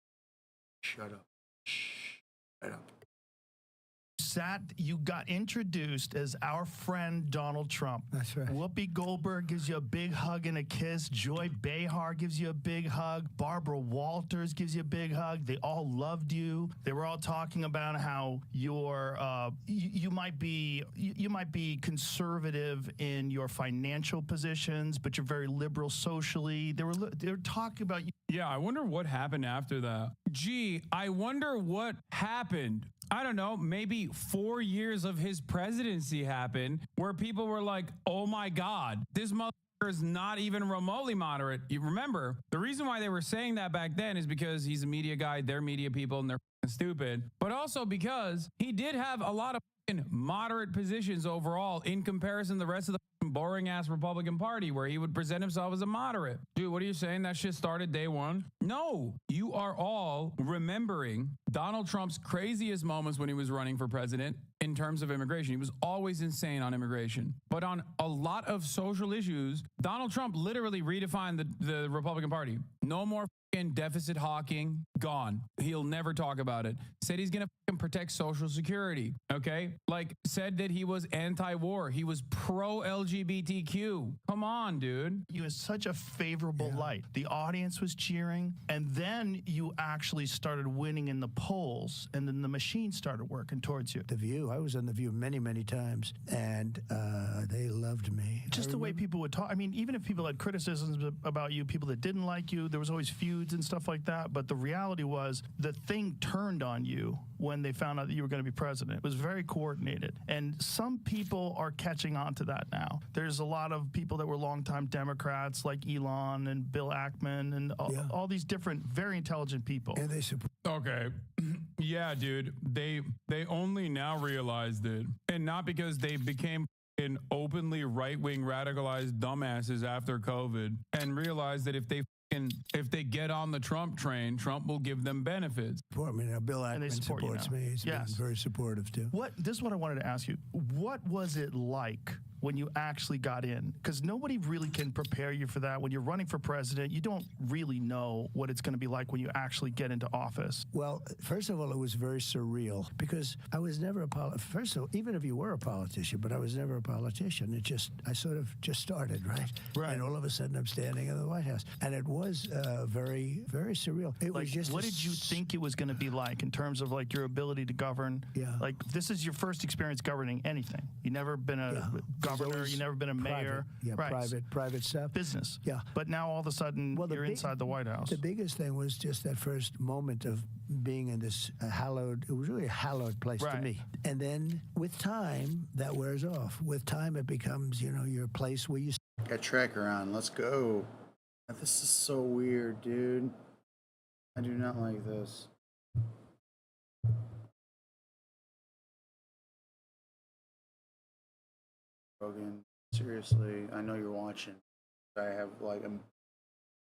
Shut up. Shut up. You got introduced as our friend Donald Trump. That's right. Whoopi Goldberg gives you a big hug and a kiss. Joy Behar gives you a big hug. Barbara Walters gives you a big hug. They all loved you. They were all talking about how you're you might be conservative in your financial positions, but you're very liberal socially. They were talking about you. Yeah, I wonder what happened after that. Gee, I wonder what happened. I don't know, maybe 4 years of his presidency happened where people were like, oh my God, this motherfucker is not even remotely moderate. You remember, the reason why they were saying that back then is because he's a media guy, they're media people, and they're stupid. But also because he did have a lot of moderate positions overall in comparison to the rest of the boring ass Republican Party where he would present himself as a moderate. Dude, what are you saying? That shit started day one? No, you are all remembering Donald Trump's craziest moments when he was running for president in terms of immigration. He was always insane on immigration. But on a lot of social issues, Donald Trump literally redefined the Republican Party. No more deficit hawking, gone. He'll never talk about it. Said he's gonna protect Social Security, okay? Like, said that he was anti-war. He was pro-LGBTQ. Come on, dude. You had such a favorable light. The audience was cheering, and then you actually started winning in the polls, and then the machine started working towards you. The View. I was on The View many, many times, and they loved me. Just the way people would talk. I mean, even if people had criticisms about you, people that didn't like you, there was always feuds and stuff like that. But the reality was the thing turned on you when they found out that you were going to be president. It was very coordinated. And some people are catching on to that now. There's a lot of people that were longtime Democrats like Elon and Bill Ackman and all these different, very intelligent people. And they support. Okay. Yeah, dude. They only now realized it. And not because they became openly right-wing radicalized dumbasses after COVID and realized that if they get on the Trump train, Trump will give them benefits. I mean, Bill Ackman supports me. He's been very supportive too. This is what I wanted to ask you. What was it like when you actually got in? Because nobody really can prepare you for that. When you're running for president, you don't really know what it's going to be like when you actually get into office. Well, first of all, it was very surreal because I was never first of all, even if you were a politician, but I was never a politician. I sort of just started, right? Right. And all of a sudden I'm standing in the White House. And it was very, very surreal. It was just what did you think it was going to be like in terms of like your ability to govern? Yeah. Like this is your first experience governing anything. You never been a governor. You never been a mayor. Private stuff. Business. Yeah. But now all of a sudden you're inside the White House. The biggest thing was just that first moment of being in this hallowed, it was really a hallowed place to me. And then with time, that wears off. With time, it becomes, your place where you... Got tracker on. Let's go. This is so weird, dude. I do not like this. Rogan, seriously, I know you're watching. I'm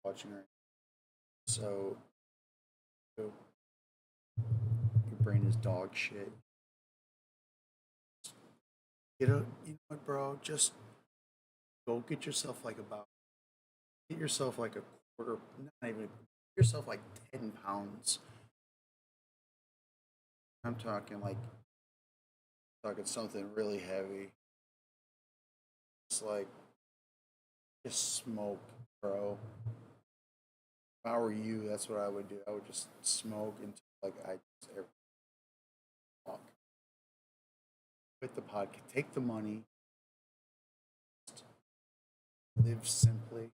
watching right now. So, your brain is dog shit. You know what, bro? Just go get yourself like a quarter, not even, get yourself like 10 pounds. I'm talking something really heavy. It's like, just smoke, bro. If I were you, that's what I would do. I would just smoke until I just fuck. Quit the podcast. Take the money. Just live simply.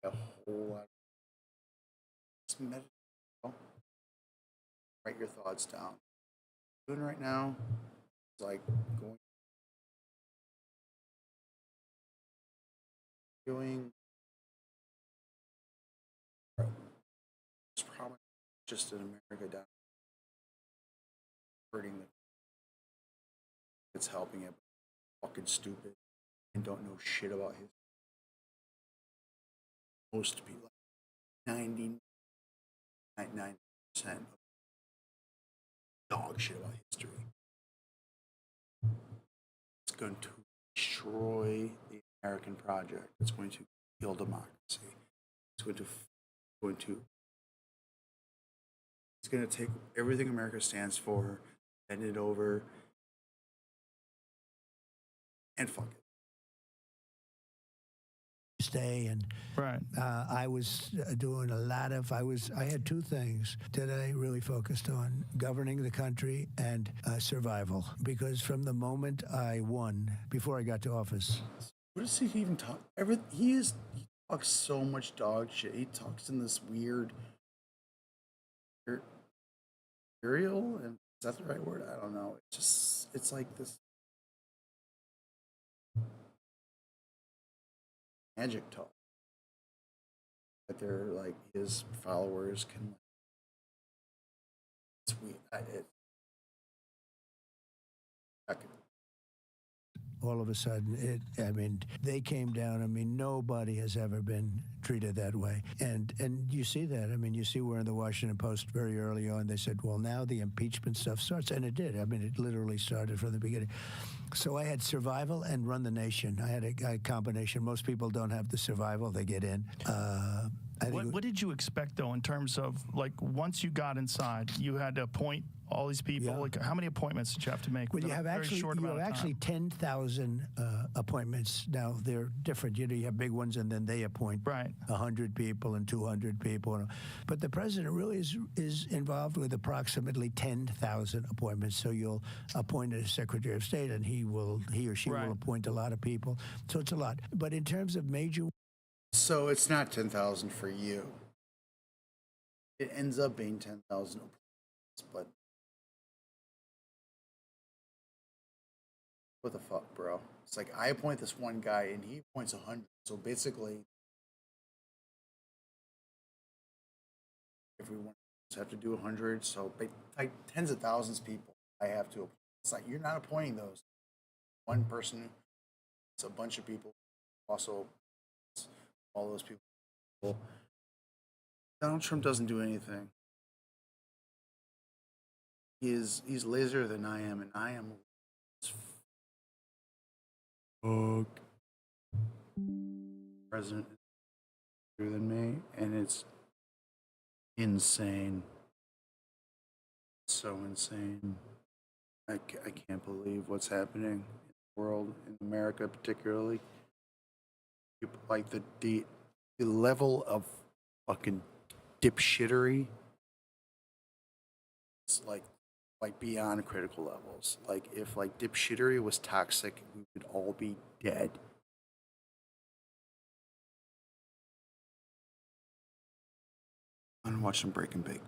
A whole lot. Just meditate. Write your thoughts down. Doing right now is like doing. It's probably just in America down. Hurting the. It's helping it. Fucking stupid and don't know shit about his. Supposed to be like 99% dog shit about history. It's going to destroy the American project. It's going to kill democracy. It's going to take everything America stands for, bend it over, and fuck it. Stay and I was doing I had two things that I really focused on: governing the country and survival. Because from the moment I won, before I got to office, what does he even talk? He talks so much dog shit. He talks in this weird ethereal, and is that the right word? I don't know. It's like this magic talk that they're like his followers can. It's weird. all of a sudden, they came down. Nobody has ever been treated that way. And you see that. You see where in the Washington Post very early on, they said, well, now the impeachment stuff starts. And it did. It literally started from the beginning. So I had survival and run the nation. I had a combination. Most people don't have the survival. They get in. What did you expect, though, in terms of, once you got inside, you had to appoint all these people? How many appointments did you have to make? Well, you have actually 10,000 appointments. Now, they're different. You have big ones, and then they appoint 100 people and 200 people. But the president really is involved with approximately 10,000 appointments. So you'll appoint a Secretary of State, and he or she will appoint a lot of people. So it's a lot. But in terms of major... So it's not 10,000 for you. It ends up being 10,000, but what the fuck, bro? It's like I appoint this one guy and he appoints 100. So basically, if we want to have to do 100, so like tens of thousands of people I have to appoint. It's like you're not appointing those. One person, it's a bunch of people. Also, all those people. Donald Trump doesn't do anything. He's lazier than I am, and I am President is bigger than me, and it's insane. So insane. I can't believe what's happening in the world, in America particularly. Like the level of fucking dipshittery. It's like beyond critical levels. Like if like dipshittery was toxic, we would all be dead. I'm gonna watch some Breaking Bake.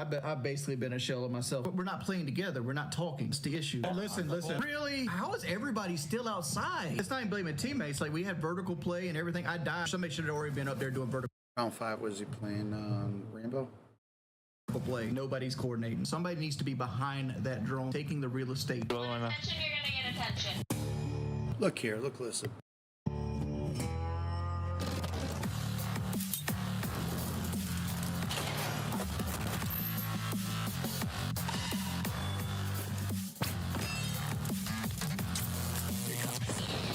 I've basically been a shell of myself. But we're not playing together. We're not talking. It's the issue. Oh, listen. Really? How is everybody still outside? It's not even blaming teammates. Like, we had vertical play and everything. I died. Somebody should have already been up there doing vertical Round 5, was he playing Rainbow? play. Nobody's coordinating. Somebody needs to be behind that drone, taking the real estate. Attention, you're gonna get attention. Look here. Look, listen.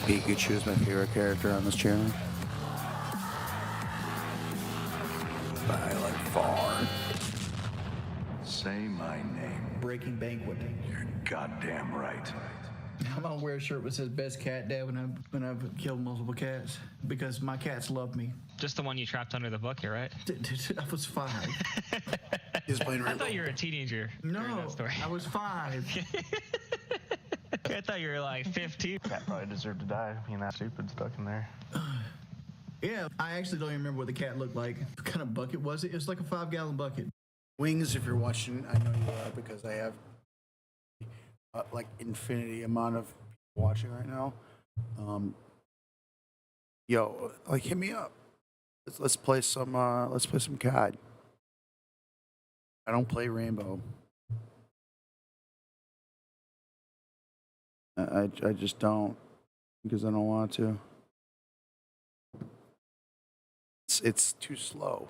Pikachu is my favorite character on this channel. By like far. Say my name. Breaking Banquet. You're goddamn right. I'm gonna wear a shirt that says "Best Cat Dad" when I've killed multiple cats because my cats love me. Just the one you trapped under the bucket, right? I was 5. He's playing I Rainbow. thought you were a teenager. No, that story. I was 5. I thought you were like 15. Cat probably deserved to die. Being that stupid stuck in there. Yeah, I actually don't even remember what the cat looked like. What kind of bucket was it? It was like a 5-gallon bucket. Wings, if you're watching, I know you are because I have like infinity amount of people watching right now. Yo, like hit me up. Let's play some COD. I don't play Rainbow. I just don't because I don't want to. It's too slow.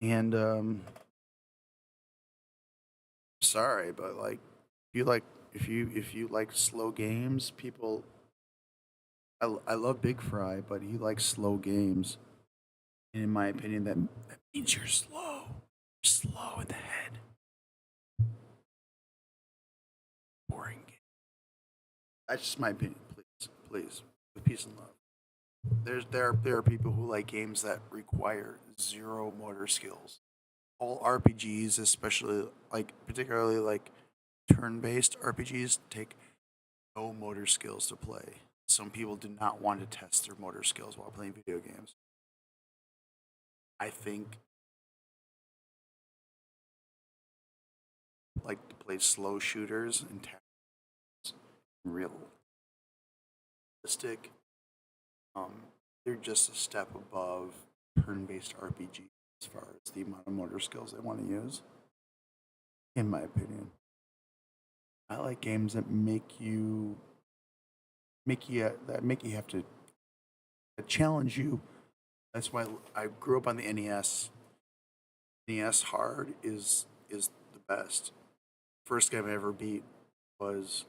And sorry, but like if you like slow games, people I love Big Fry, but he likes slow games. And in my opinion that means you're slow. You're slow in the head. Boring game. That's just my opinion, please. With peace and love. There are people who like games that require 0 motor skills. All RPGs, especially particularly like turn-based RPGs, take no motor skills to play. Some people do not want to test their motor skills while playing video games. I think like to play slow shooters and realistic. They're just a step above turn-based RPG as far as the amount of motor skills they want to use. In my opinion, I like games that make you have to challenge you. That's why I grew up on the NES. NES hard is the best. First game I've ever beat was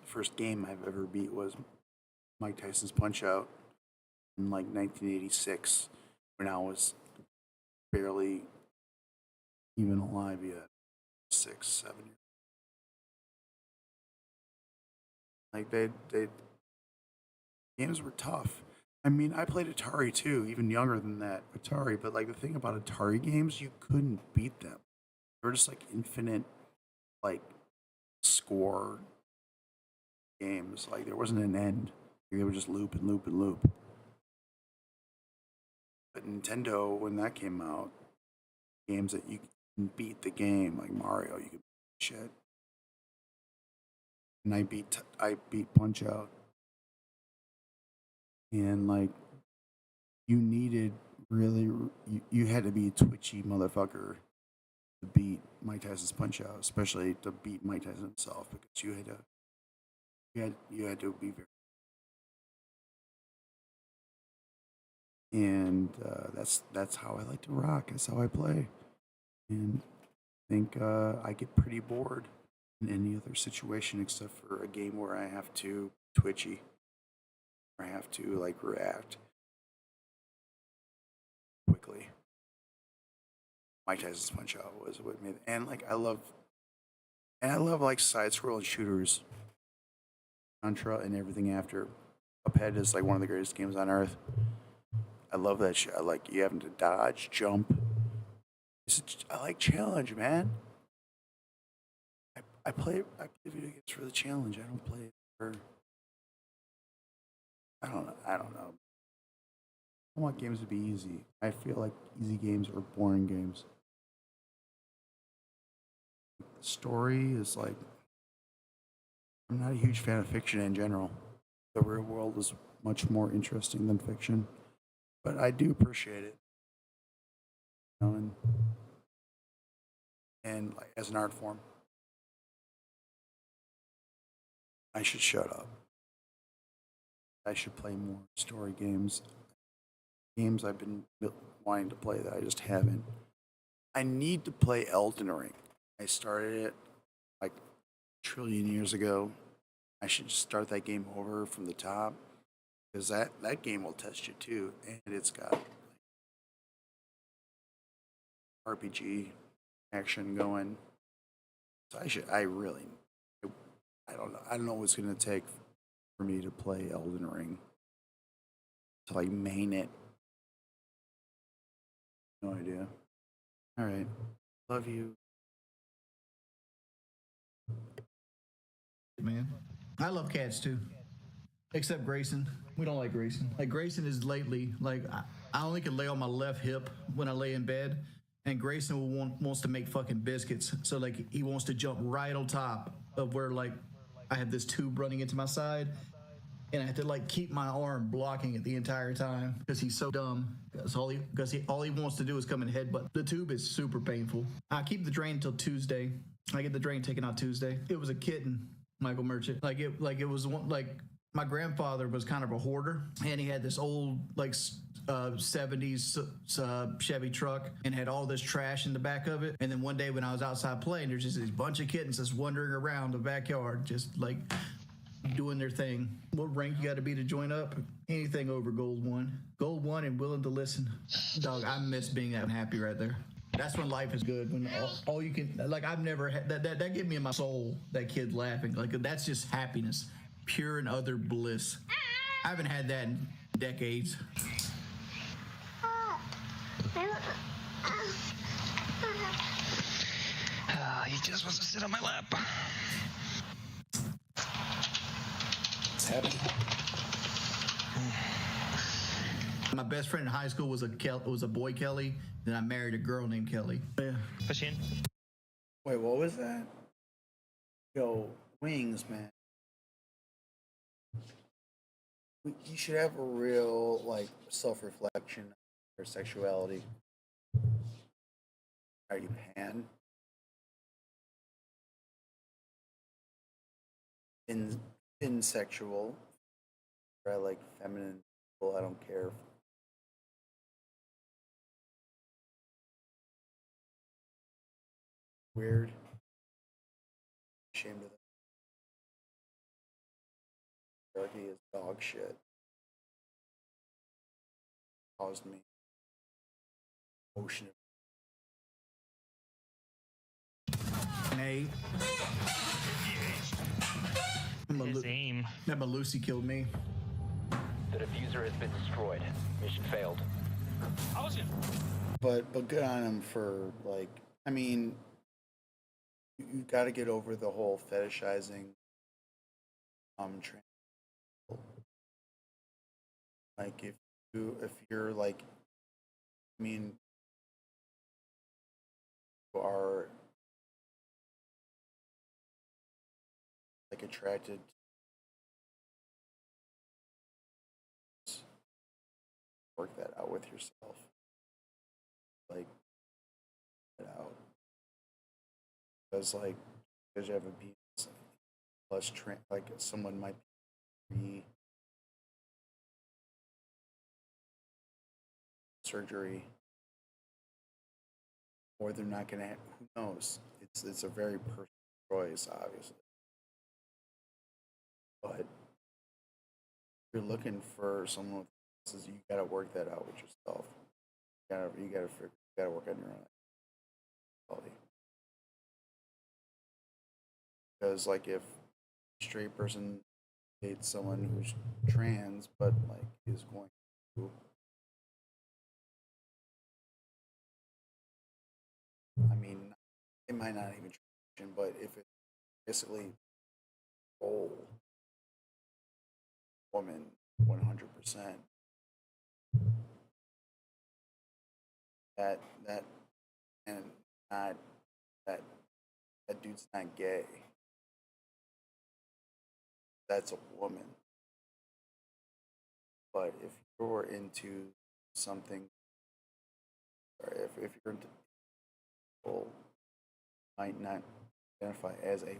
Mike Tyson's Punch-Out in like 1986, when I was barely even alive yet, 6, 7 years. Like they games were tough. I mean, I played Atari too, even younger than that, Atari. But like the thing about Atari games, you couldn't beat them. They were just like infinite, like score games. Like there wasn't an end. They would just loop and loop and loop. But Nintendo, when that came out, games that you can beat the game, like Mario, you could beat shit. And I beat Punch-Out. And like, you needed you had to be a twitchy motherfucker to beat Mike Tyson's Punch-Out, especially to beat Mike Tyson himself, because you had to be very. And that's how I like to rock. That's how I play. And I think I get pretty bored in any other situation except for a game where I have to twitchy, or I have to like react quickly. Mike Tyson's Punch Out was what made, and like I love like side scrolling shooters. Contra and everything after. Cuphead is like one of the greatest games on earth. I love that shit. I like you having to dodge, jump. I like challenge, man. I play video games for the challenge. I don't play it for. I don't know. I want games to be easy. I feel like easy games are boring games. The story is like. I'm not a huge fan of fiction in general. The real world is much more interesting than fiction, but I do appreciate it. You know, and like, as an art form, I should shut up. I should play more story games. Games I've been wanting to play that I just haven't. I need to play Elden Ring. I started it like a trillion years ago. I should just start that game over from the top because that game will test you too, and it's got RPG action going. So I don't know what's gonna take for me to play Elden Ring to like main it. No idea. All right, love you, man. I love cats too, except Grayson. We don't like Grayson. Like Grayson is lately like I only can lay on my left hip when I lay in bed, and Grayson wants to make fucking biscuits. So like he wants to jump right on top of where like I have this tube running into my side, and I have to like keep my arm blocking it the entire time because he's so dumb. Because all he wants to do is come and headbutt. The tube is super painful. I keep the drain until Tuesday. I get the drain taken out Tuesday. It was a kitten. Michael Merchant. Like it was one, like my grandfather was kind of a hoarder, and he had this old like 70s Chevy truck and had all this trash in the back of it. And then one day when I was outside playing, there's just this bunch of kittens just wandering around the backyard, just like doing their thing. What rank you got to be to join up? Anything over gold 1. Gold 1 and willing to listen. Dog, I miss being that happy right there. That's when life is good. When all you can, like, I've never had that gave me in my soul, that kid laughing. Like, that's just happiness, pure and utter bliss. I haven't had that in decades. He just wants to sit on my lap. It's happening. My best friend in high school was a boy Kelly. Then I married a girl named Kelly. Yeah. Push in. Wait, what was that? Yo, wings, man. You should have a real like self-reflection of your sexuality. Are you pan? Insexual? Or I like feminine people. I don't care. Weird. Ashamed of that. He is dog shit. Caused me emotion. Nate. His aim. Remember Lucy killed me. The diffuser has been destroyed. Mission failed. But good on him for like. I mean, you got to get over the whole fetishizing. Like if you're like, I mean, you are like attracted. Work that out with yourself. Like, it out. Because like, because you have a penis, plus like someone might be surgery, or they're not gonna. Who knows? It's a very personal choice, obviously. But if you're looking for someone with says you gotta work that out with yourself. You gotta work on your own quality. Because like if a straight person dates someone who's trans but like is going to I mean it might not even transition, but if it's basically whole woman 100%, that and not that that dude's not gay. That's a woman. But if you're into something, or if you're into people might not identify as a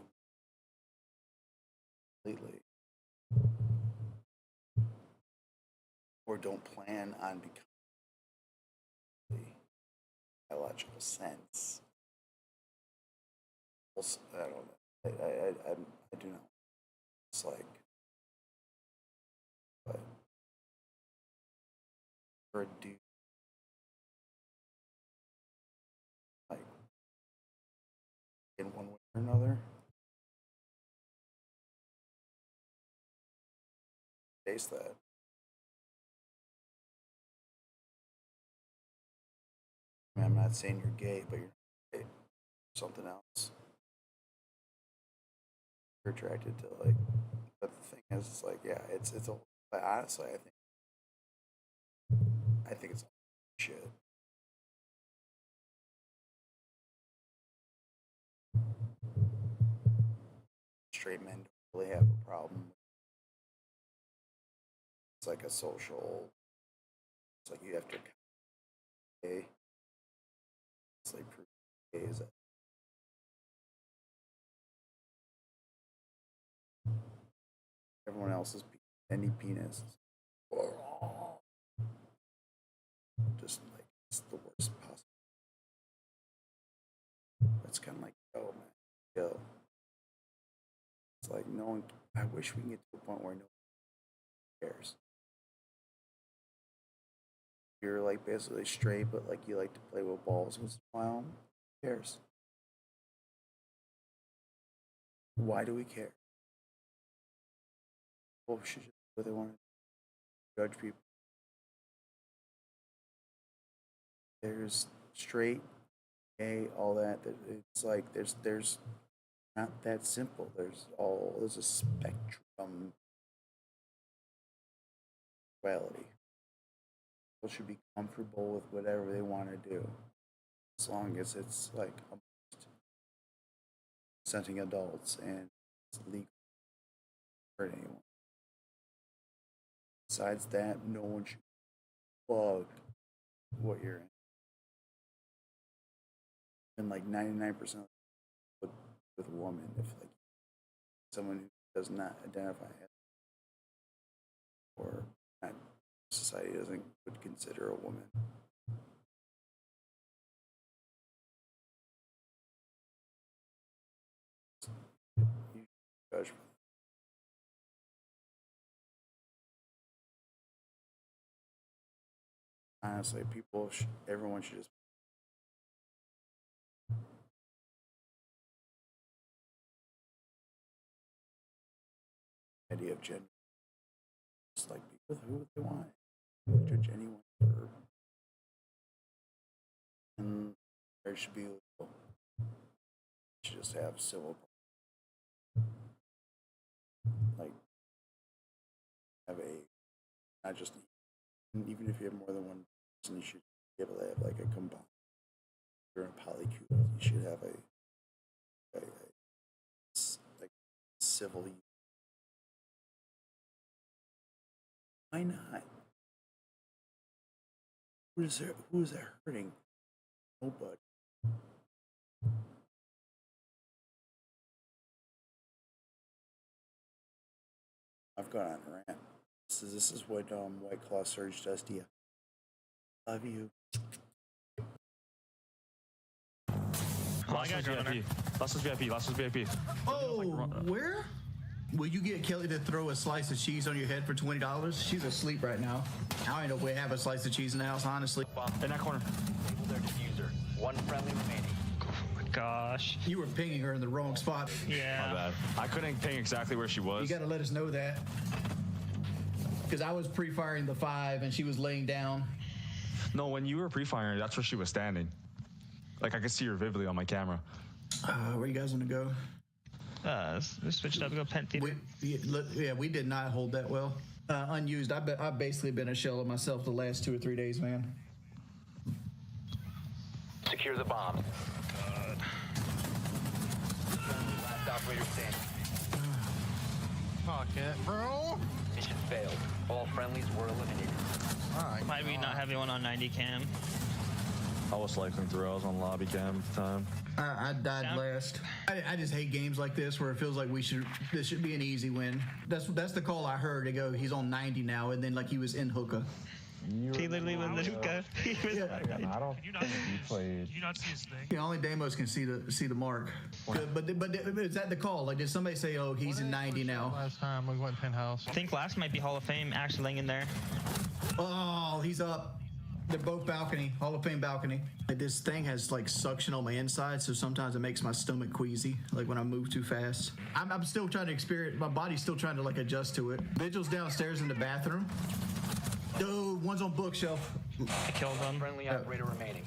completely, or don't plan on becoming a biological sense. I don't know. I do not. It's like, but for a dude, like in one way or another, face that. I mean, I'm not saying you're gay, but you're gay. Something else. You're attracted to like, but the thing is, it's like, yeah, it's a. But honestly, I think it's shit. Straight men don't really have a problem. It's like a social. It's like you have to. Gay. It's like proof gay is that. Everyone else's any penis. Just like it's the worst possible. It's kind of like, yo, man, yo. It's like no one. I wish we can get to a point where no one cares. You're like basically straight, but like you like to play with balls once in a while. Who cares? Why do we care? Well, we should just do what they want to judge people. There's straight, gay, all that. It's like there's not that simple. There's a spectrum reality. People should be comfortable with whatever they want to do, as long as it's like consenting adults and it's legal for anyone. Besides that, no one should bug what you're in. And like 99% with a woman, if like someone who does not identify as or not, society would consider a woman. You judge. Honestly, everyone should just idea of gender. Just like be with who they want. Don't judge anyone for. And there should be legal. You should just have civil. Like have a not just even if you have more than one person, you should be able to have like a combined. If you're in a polycule, you should have a like civil. Why not? Who is that hurting? Nobody. I've gone on a rant. This is what White Claw Surge does to you. Love you. Last one's VIP. Last one's VIP. Last one's VIP. Oh, where? Will you get Kelly to throw a slice of cheese on your head for $20? She's asleep right now. I don't know if we have a slice of cheese in the house, honestly. In that corner. Disable their diffuser. One friendly remaining. Gosh. You were pinging her in the wrong spot. Yeah. My bad. I couldn't ping exactly where she was. You got to let us know that. Because I was pre-firing the 5 and she was laying down. No, when you were pre-firing, that's where she was standing. Like, I could see her vividly on my camera. Where you guys want to go? We switched up to go Pent Theater. We did not hold that well. Unused. I've basically been a shell of myself the last 2 or 3 days, man. Secure the bomb. Last operator standing. Fuck it, bro. Mission failed. All friendlies were eliminated. Why we not have anyone on 90 cam? I was cycling through. I was on lobby cam at the time. I died last. I just hate games like this where it feels like this should be an easy win. That's the call I heard. They go, he's on 90 now, and then like he was in hookah. He literally was in hookah. I don't think he played. Did you not see his thing? Yeah, only Damos can see the mark. But is that the call? Like, did somebody say, oh, he's in 90 now? Last time we went penthouse. I think last might be Hall of Fame actually laying in there. Oh, he's up. They're both balcony, Hall of Fame balcony. Like, this thing has like suction on my inside, so sometimes it makes my stomach queasy, like when I move too fast. I'm still trying to experience, my body's still trying to like adjust to it. Vigil's downstairs in the bathroom. Dude, one's on bookshelf. I killed him. Friendly operator remaining.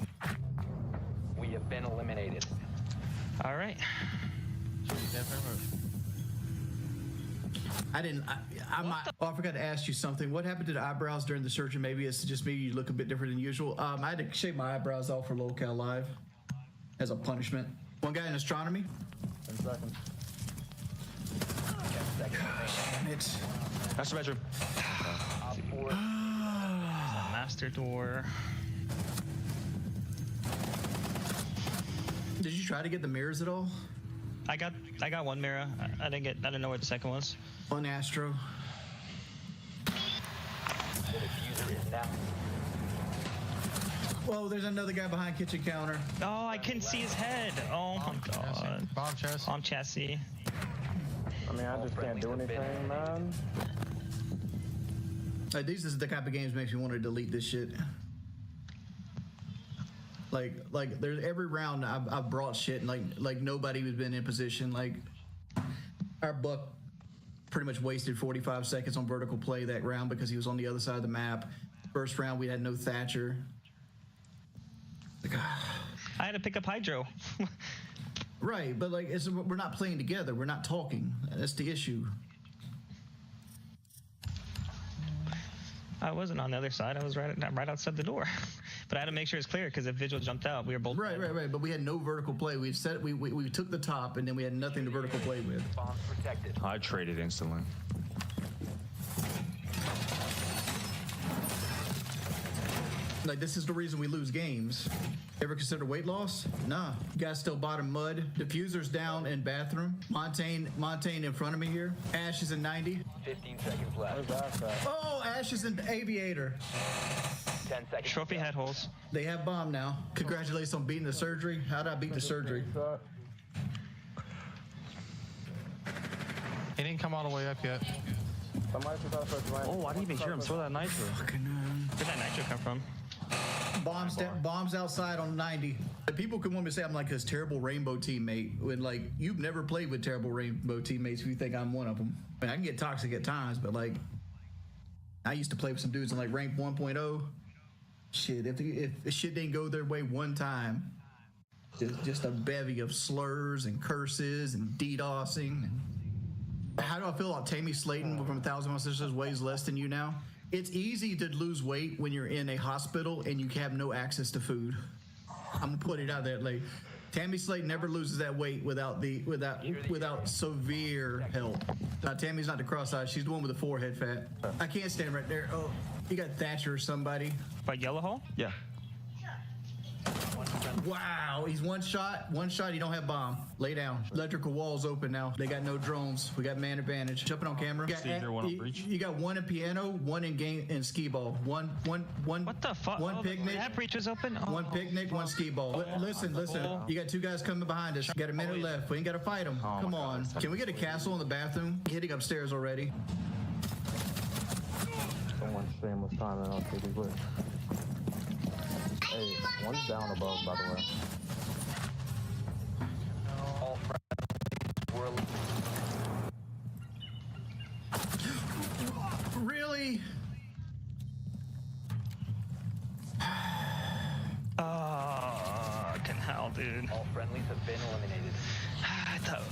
We have been eliminated. All right. I forgot to ask you something. What happened to the eyebrows during the surgery? Maybe it's just me. You look a bit different than usual. I had to shave my eyebrows off for Locale Live as a punishment. One guy in astronomy. 10 seconds. It's Master bedroom. Master door. Did you try to get the mirrors at all? I got one mirror. I didn't know where the second was. On Astro. The diffuser is now. Whoa, there's another guy behind kitchen counter. Oh, I couldn't see his head. Oh my god. Bomb chassis. Bomb chassis. I mean, I just can't do anything, man. Like, these is the type of games that makes me want to delete this shit. Like there's every round I've brought shit and like nobody has been in position. Like our buck pretty much wasted 45 seconds on vertical play that round because he was on the other side of the map. First round we had no Thatcher. Like, I had to pick up Hydro. Right, but like we're not playing together. We're not talking. That's the issue. I wasn't on the other side. I was right outside the door. But I had to make sure it's clear because if Vigil jumped out, we were both right. But we had no vertical play. We took the top and then we had nothing to vertical play with. Bombs protected. I traded instantly. Like, this is the reason we lose games. Ever consider weight loss? Nah. You guys still bottom mud. Diffuser's down in bathroom. Montaigne in front of me here. Ash is in 90. 15 seconds left. Oh, Ash is in aviator. 10 seconds. Trophy head holes. They have bomb now. Congratulations on beating the surgery. How'd I beat the surgery? He didn't come all the way up yet. Oh, I didn't even hear him throw that nitro. Where'd that nitro come from? Bombs outside on 90. People can want me to say I'm like this terrible rainbow teammate when like you've never played with terrible rainbow teammates if you think I'm one of them. I mean, I can get toxic at times, but like I used to play with some dudes in like rank 1.0. Shit, if shit didn't go their way one time, just a bevy of slurs and curses and DDoSing. How do I feel about Tammy Slayton from 1,000 Mile Sisters weighs less than you now? It's easy to lose weight when you're in a hospital and you have no access to food. I'm gonna put it out there. Like, Tammy Slayton never loses that weight without severe help. Tammy's not the cross-eyed. She's the one with the forehead fat. I can't stand right there. Oh, you got Thatcher or somebody. By Yellow Hole? Yeah. One Wow, he's one shot. You don't have bomb. Lay down. Electrical walls open now. They got no drones. We got man advantage. Jumping on camera. You got one in piano, one in game and skee ball. One. What the fuck? One picnic. That breach was open. One picnic, one skee ball. Listen. You got two guys coming behind us. Got a minute left. We ain't got to fight them. Come on. Can we get a castle in the bathroom? Hitting upstairs already. Someone's shameless timing on TV Glitch. Hey, one's down above, by the way. All friendly. Really? Fucking hell, dude. All friendlies have been eliminated. I thought,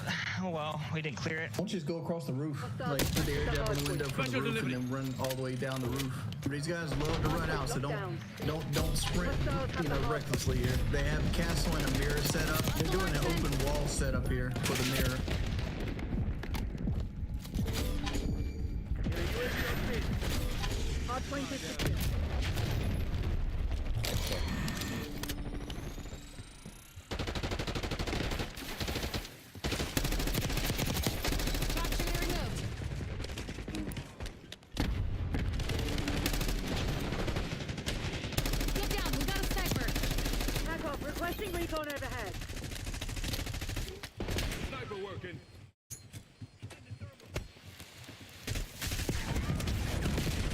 oh well, we didn't clear it. Why don't you just go across the roof? Like put the air down on the window from the roof and then run all the way down the roof. These guys love to run out, so don't sprint, recklessly here. They have a castle and a mirror set up. They're doing an open wall setup here for the mirror. Hardpoint is secure. Requesting recon overhead. Sniper working.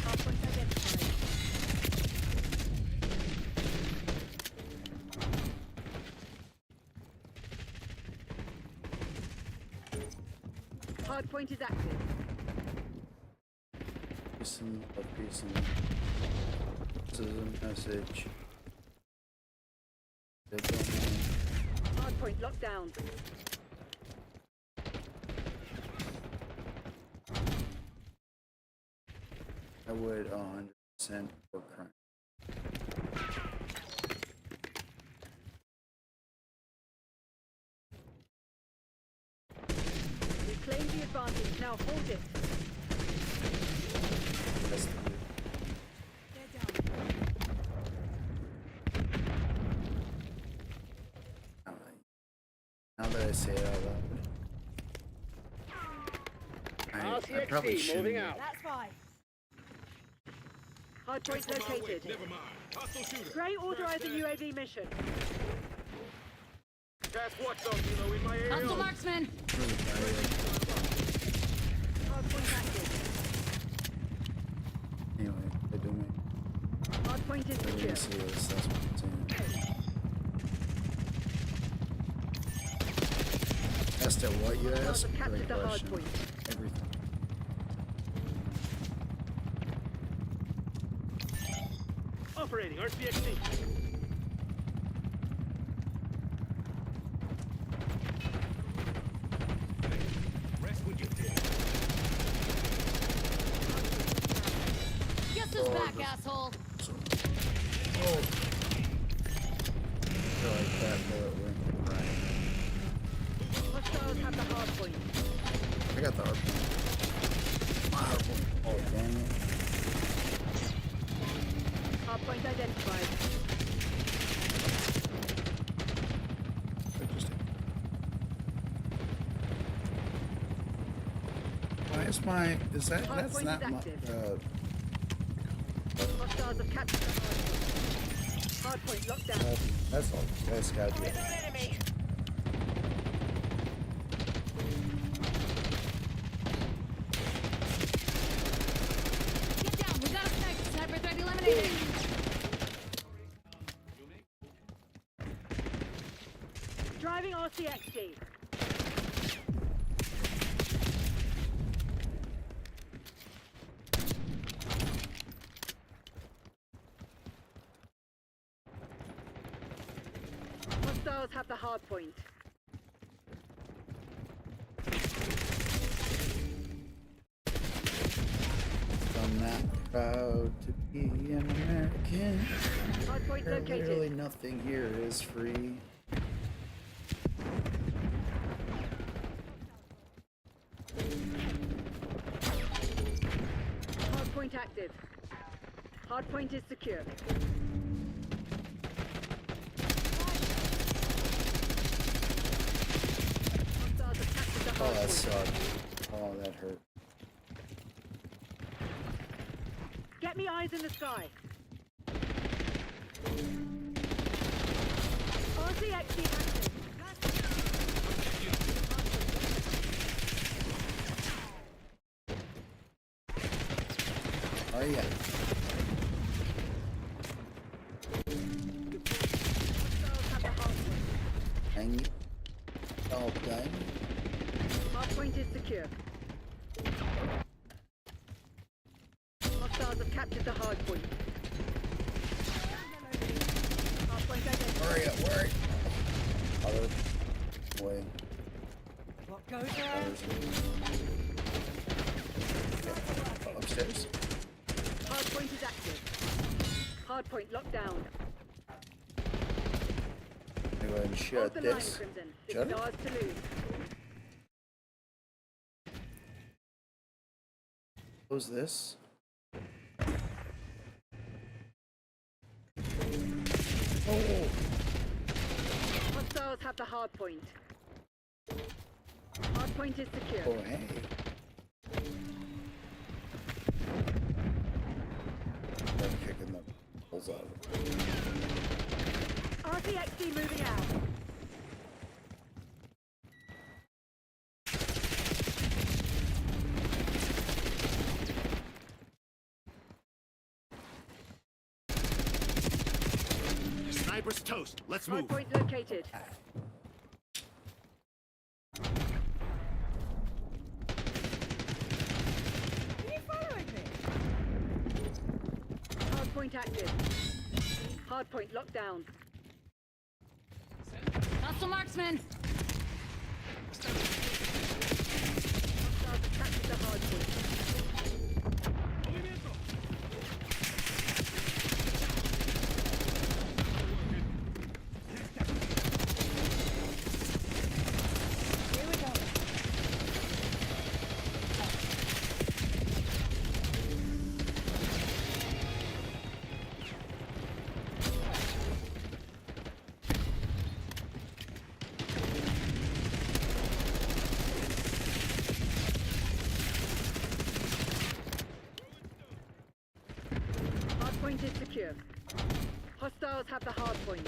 Hardpoint identified. Hardpoint is active. Listen, this is a message. Hardpoint locked down. I would 100% for crime. We claim the advantage. Now hold it. Now that I say it out loud, I probably shouldn't. That's fine. Hardpoint located. Never mind. Hostile shooter. Gray authorizing UAV mission. Cast watchdog, in my area. Hostile marksman. Hardpoint active. Anyway, they do me. Hardpoint is secure. See this, that's what I'm saying. Asked at what you asked? Great question. Everything. Operating RCXD. Rest with your dick. Guess who's back, asshole? Oh. I feel like that bullet went right. Hostiles have the hardpoint. I got the hardpoint. My hardpoint. Oh, damn it. Hardpoint identified. Why is my... Is that... That's not my... Hostiles have captured the hardpoint. Hardpoint locked down. That's all. That's gotta be it. Get down. We got a sniper. Sniper threat eliminated. Driving RCXD. Hostiles have the hard point. I'm not proud to be an American. Hard point located. Literally nothing here is free. Hardpoint active. Hardpoint is secure. Oh, that sucked. Oh, that hurt. Get me eyes in the sky. RCXD active. Oh, yeah. Hang it. All done. Hardpoint is secure. Hostiles have captured the hardpoint. Hardpoint identified. Hurry up, hurry. Other way. What goes there? Upstairs. Hardpoint is active. Hardpoint locked down. I'm gonna go ahead and Hold shut the this. line, Crimson. It's Shut it. ours to lose. Close this. Oh. Hostiles have the hardpoint. Hardpoint is secure. Oh, hey. I'm kicking the balls out of it. RCXD moving out. Sniper's toast. Let's move. Hardpoint located. Are you following me? Hardpoint active. Hardpoint locked down. Hostile marksman. Hostiles have captured the hardpoint. Here we go. Hardpoint is secure. Hostiles have the hardpoint.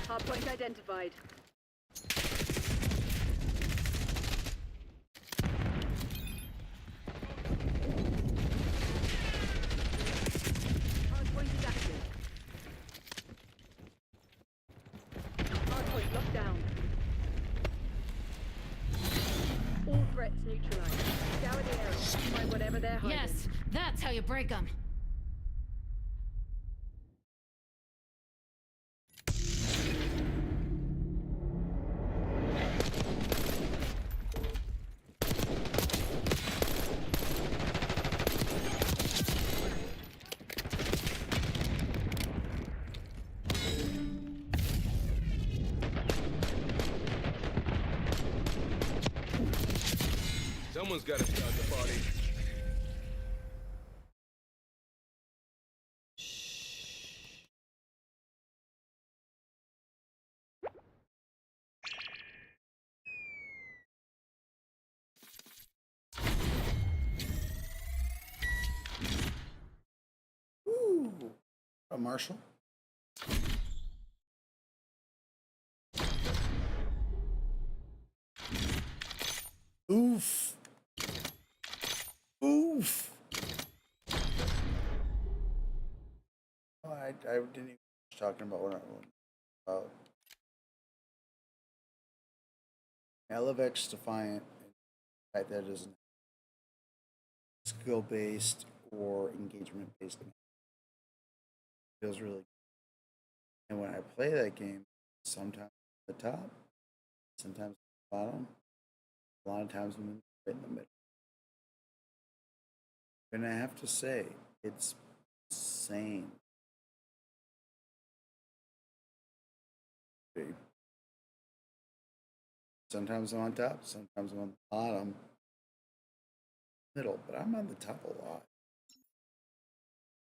Hardpoint identified. Hardpoint is active. Hardpoint locked down. All threats neutralized. Scour the area. Find whatever they're hiding. Yes, that's how you break them. Someone's got to start the party. Ooh. A Marshall. Oof. Oof. Oh, I didn't even finish talking about what I want about. I love X Defiant. The fact that it isn't skill based or engagement based. Feels really good. And when I play that game, sometimes at the top, sometimes at the bottom, a lot of times I'm right in the middle. And I have to say, it's insane. Sometimes I'm on top, sometimes I'm on the bottom, middle, but I'm on the top a lot.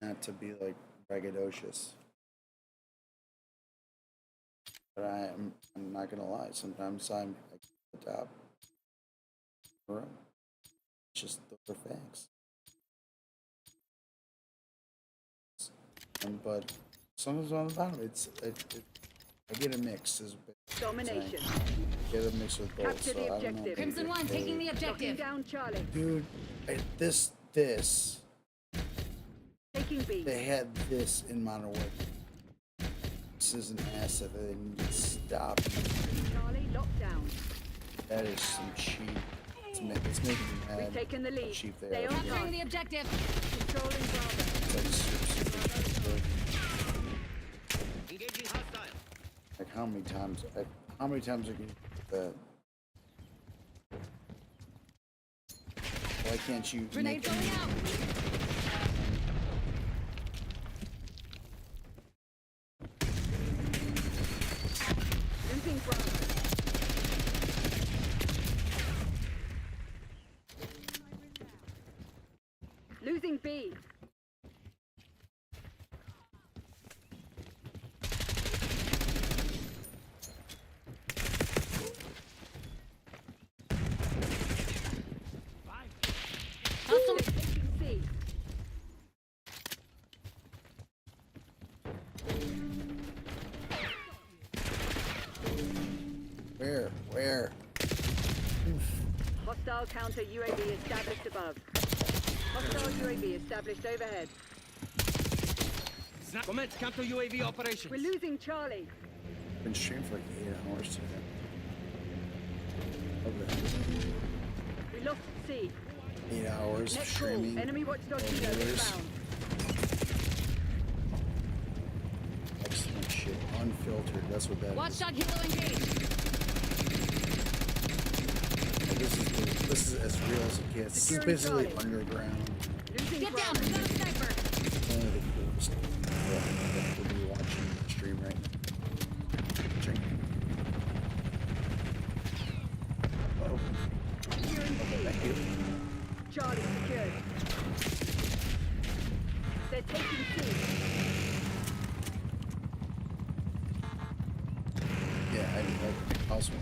Not to be like braggadocious. But I'm not gonna lie, sometimes I'm at the top. Bro. Just the facts. But sometimes on the bottom, I get a mix. Domination. I get a mix with both. Capture the objective. Crimson One taking the objective. Down Charlie. Dude, this. Taking B. They had this in Modern Warfare. This is an asset that they need to stop. Charlie locked down. That is some cheap. It's making me mad. We've taken the lead. Cheap they Stay are. on Capturing the objective. Controlling Bravo. It's like super Engaging hostile. Like how many times are you that? Why can't you Grenade going out. Losing Bravo. Losing B. Taking C. Where? Hostile counter UAV established above. Hostile UAV established overhead. Commence counter UAV operations. We're losing Charlie. Been streaming for like 8 hours today. Okay. We lost C. 8 hours Next streaming. call. Enemy watchdog kilo Viewers. found. Excellent shit. Unfiltered. That's what that is. Watchdog helo engaged. This is as real as it gets. This is basically underground. Get down. We got a sniper. One of the coolest that we'll be watching the stream right now. Check. Oh. Thank you. Charlie secured. They're taking C. Yeah, I also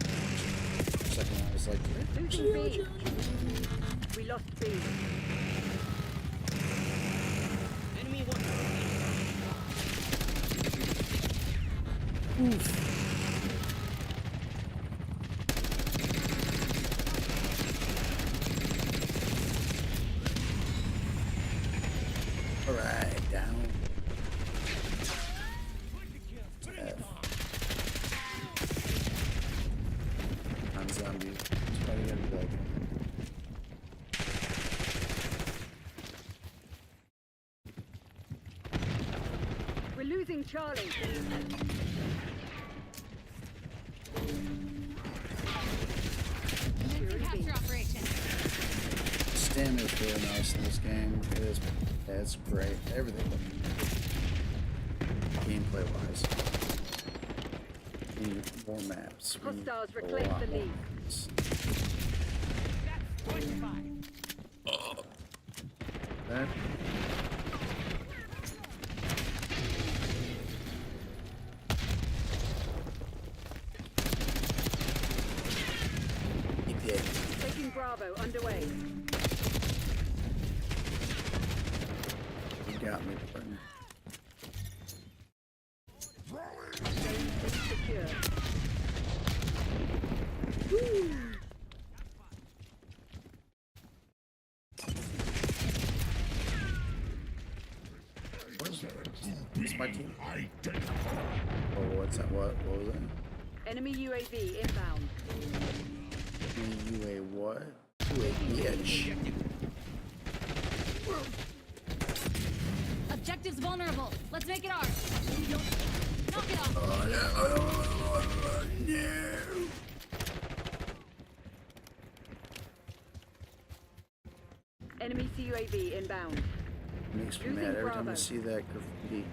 second one was like Losing B. We lost B. Enemy one. all right, down. I'm zombie. It's probably gonna be like We're losing Charlie. Commencing capture operation. stamina is really nice in this game. It is. It's great. Everything. Gameplay wise. We need more maps. We need Hostiles a reclaim lot the more lead. maps. That. He did. Taking Bravo underway. He got me. Button. Secure. What's my team? Oh, what's that? What was that? Enemy UAV inbound. UA what? UAV. Objective's vulnerable. Let's make it ours. Knock it off. Enemy CUAV inbound. Makes me Losing mad every time I Bravo. see that graffiti.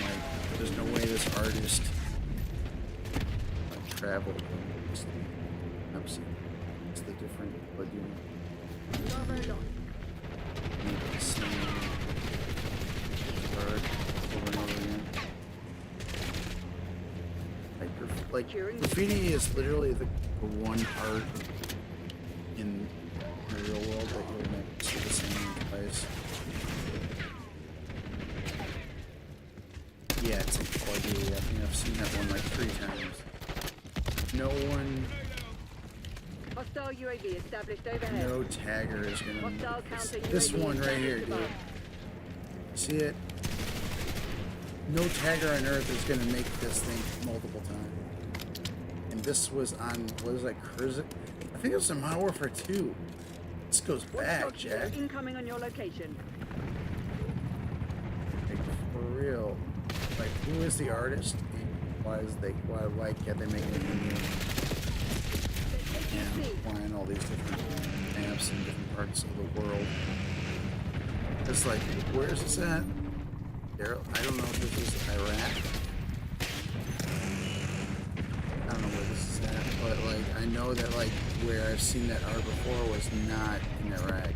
Like, there's no way this artist traveled. It's the different, but you know, Bravo lost. need the same word over and over again. Like graffiti. like graffiti is literally the one part in the real world that you'll never see the same place. Yeah, it's like buggy. I mean, I've seen that one like 3 times. No one, Hostile UAV established overhead. no tagger is gonna Hostile make counter this UAV one right here, established dude. See it? No tagger on Earth is gonna make this thing multiple times. And this was on, what is that, Cursic? I think it was in Modern Warfare 2. This goes back, Jack. Incoming on your location. Like, for real. Like, who is the artist? Why can't they make it in applying all these different maps in different parts of the world? It's like, where is this at? I don't know if this is Iraq. I don't know where this is at, but like, I know that like where I've seen that art before was not in Iraq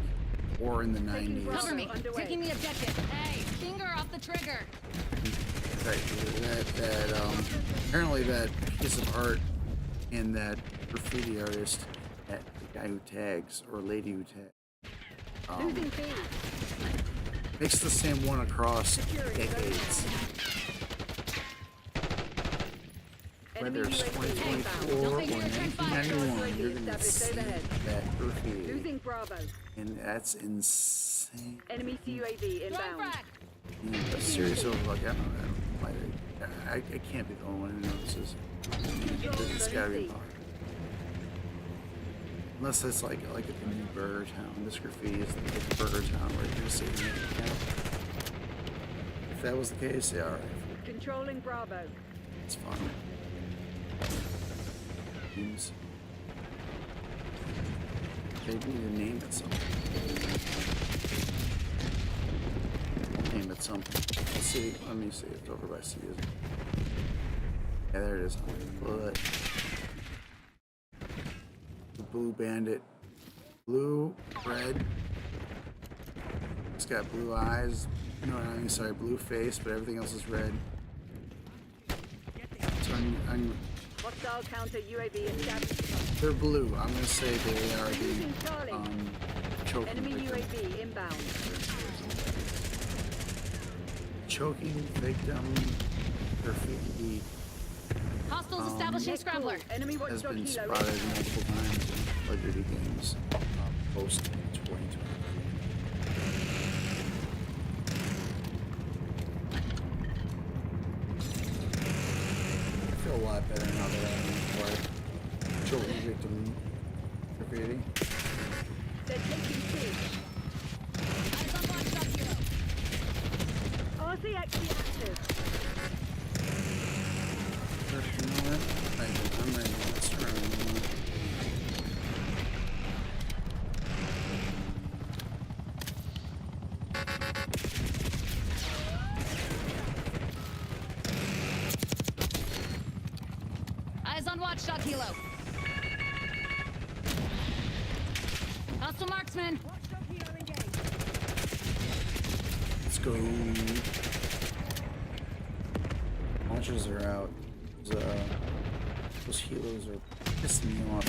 or in the 90s. Cover me. Taking the objective. Hey, finger off the trigger. Right, apparently that piece of art and that graffiti artist, that the guy who tags or lady who tags, makes the same one across decades. Whether it's 2024 or 1991, you're gonna see that graffiti, and that's insane. Enemy UAV inbound. A series of like, I can't be the only one who notices. It's gotta be hard. Unless it's like at the new Burger Town. This graffiti is like the Burger Town where you're gonna see it in the account. If that was the case, yeah, alright. Controlling Bravo. It's fun. Means they need to name it something. Name it something. Let's see. Let me see. It's over by C. Yeah, there it is. Bullet. The Blue Bandit. Blue, red. It's got blue eyes. No, I mean, sorry, blue face, but everything else is red. So Hostile counter UAV established. they're blue. I'm gonna say they are the choking Enemy victim. UAV inbound. Choking victim graffiti Hostiles establishing scrambler. Enemy has been spotted multiple times in Call of Duty games post 2020. I feel a lot better now that I know what choking victim graffiti. They're taking C. RC actually active. You know what? I'm ready. Let's try it. Eyes on watchdog helo. Hostile marksman. Let's go. Launchers are out. Those helos are pissing me off.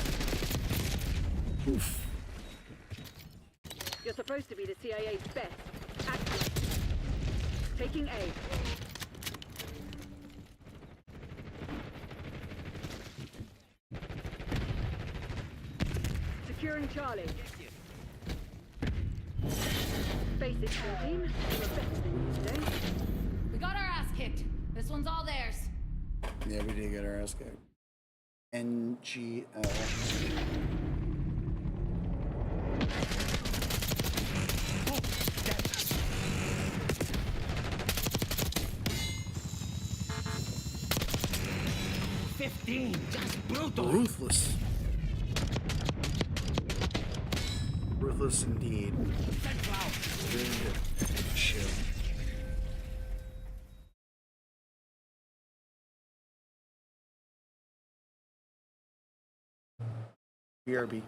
Oof. You're supposed to be the CIA's best. Active. Taking A. Securing Charlie. Basic team. You were better than you today. We got our ass kicked. This one's all theirs. Yeah, we did get our ass kicked. NGL. Just brutal. Ruthless. Ruthless indeed. Chill. BRB.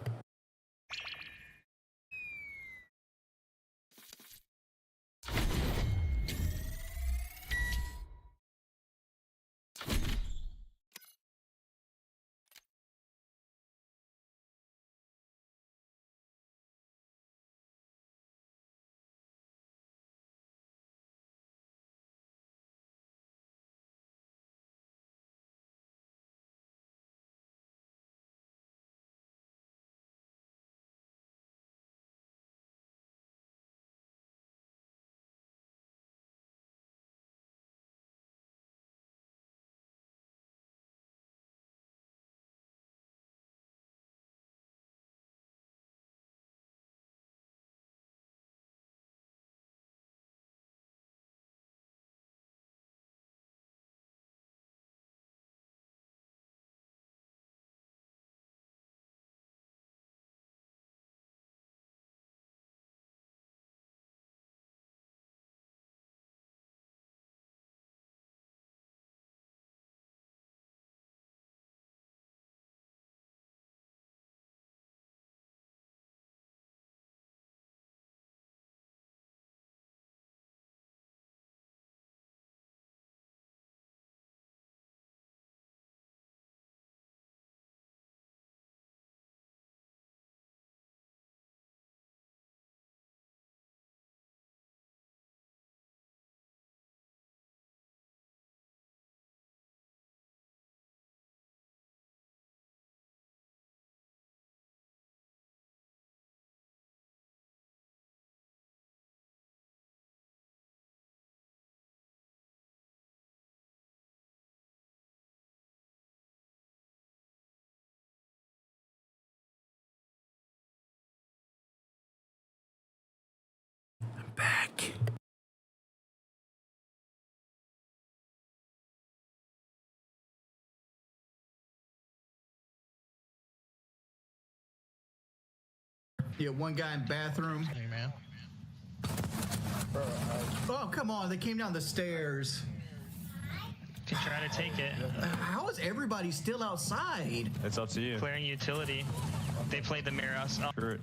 Yeah, one guy in bathroom. Hey, man. Oh, come on. They came down the stairs. Could try to take it. How is everybody still outside? It's up to you. Clearing utility. They played the mirror us. Oh. Screw it.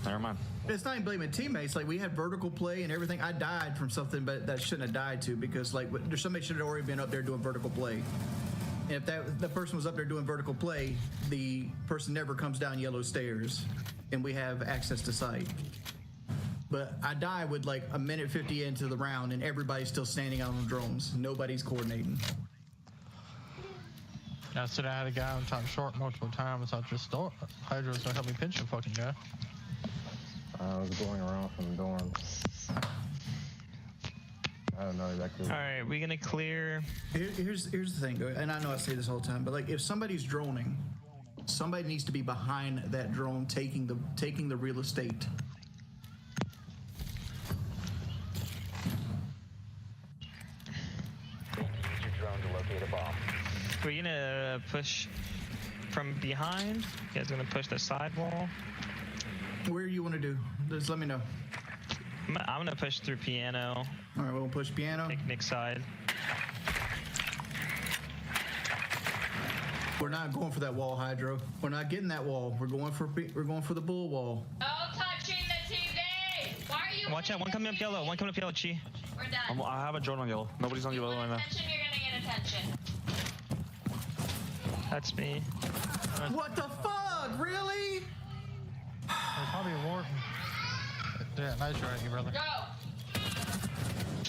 Never mind. It's not even blaming teammates. Like, we had vertical play and everything. I died from something, but that shouldn't have died to, because like there's somebody should have already been up there doing vertical play. And if the person was up there doing vertical play, the person never comes down yellow stairs, and we have access to sight. But I died with like a minute 50 into the round, and everybody's still standing out on the drones. Nobody's coordinating. I said I had a guy on top short multiple times. I just thought Hydra's gonna help me pinch the fucking guy. I was going around from the dorms. I don't know exactly. All right, we're gonna clear. Here's the thing, and I know I say this all the time, but like if somebody's droning, somebody needs to be behind that drone taking the real estate. Use your drone to locate a bomb. We're gonna push from behind. You guys gonna push the side wall? Where do you want to do? Just let me know. I'm gonna push through piano. All right, we'll push piano. Take Nick's side. We're not going for that wall, Hydro. We're not getting that wall. We're going for the bull wall. No touching the TV! Why are you? Watch out! One coming up yellow. One coming up yellow. Chi. We're done. I have a drone on yellow. Nobody's on yellow right now. Attention, you're gonna get attention. That's me. What the fuck? Really? There's probably a warden. Yeah, nice try, you brother. Go!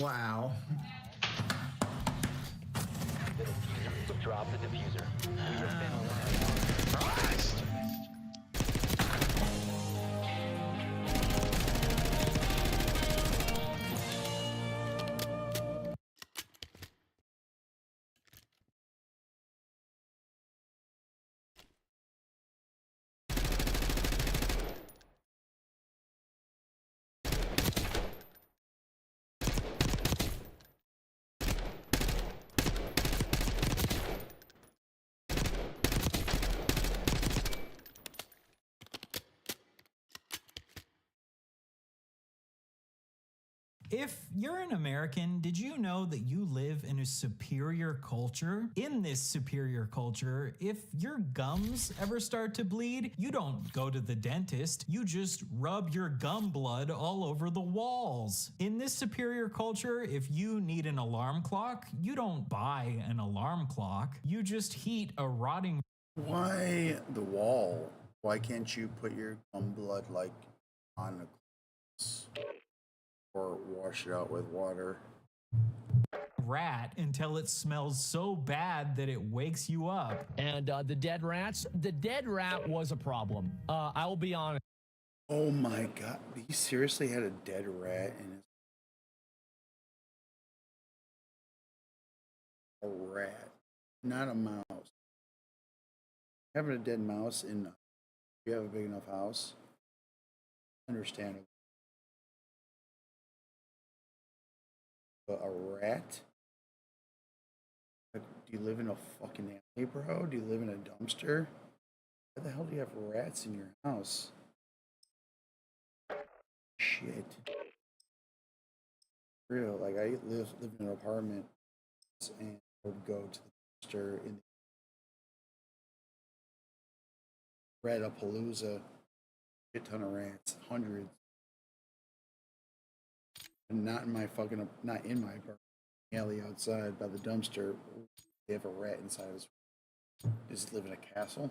Wow. The diffuser. Drop the diffuser. We have been eliminated. Christ! If you're an American, did you know that you live in a superior culture? In this superior culture, if your gums ever start to bleed, you don't go to the dentist, you just rub your gum blood all over the walls. In this superior culture, if you need an alarm clock, you don't buy an alarm clock, you just heat a rotting... Why the wall? Why can't you put your gum blood like on a glass? Or wash it out with water. rat until it smells so bad that it wakes you up. And the dead rat was a problem. I will be honest. Oh my God, he seriously had a dead rat in his... A rat, not a mouse. Having a dead mouse in... You have a big enough house? Understandable. But a rat? Do you live in a fucking alley, bro? Do you live in a dumpster? Why the hell do you have rats in your house? Shit. Real, like I live in an apartment and I would go to the dumpster in the Ratapalooza, shit ton of rats, hundreds. And not in my apartment, alley outside by the dumpster. They have a rat inside his. Does he live in a castle?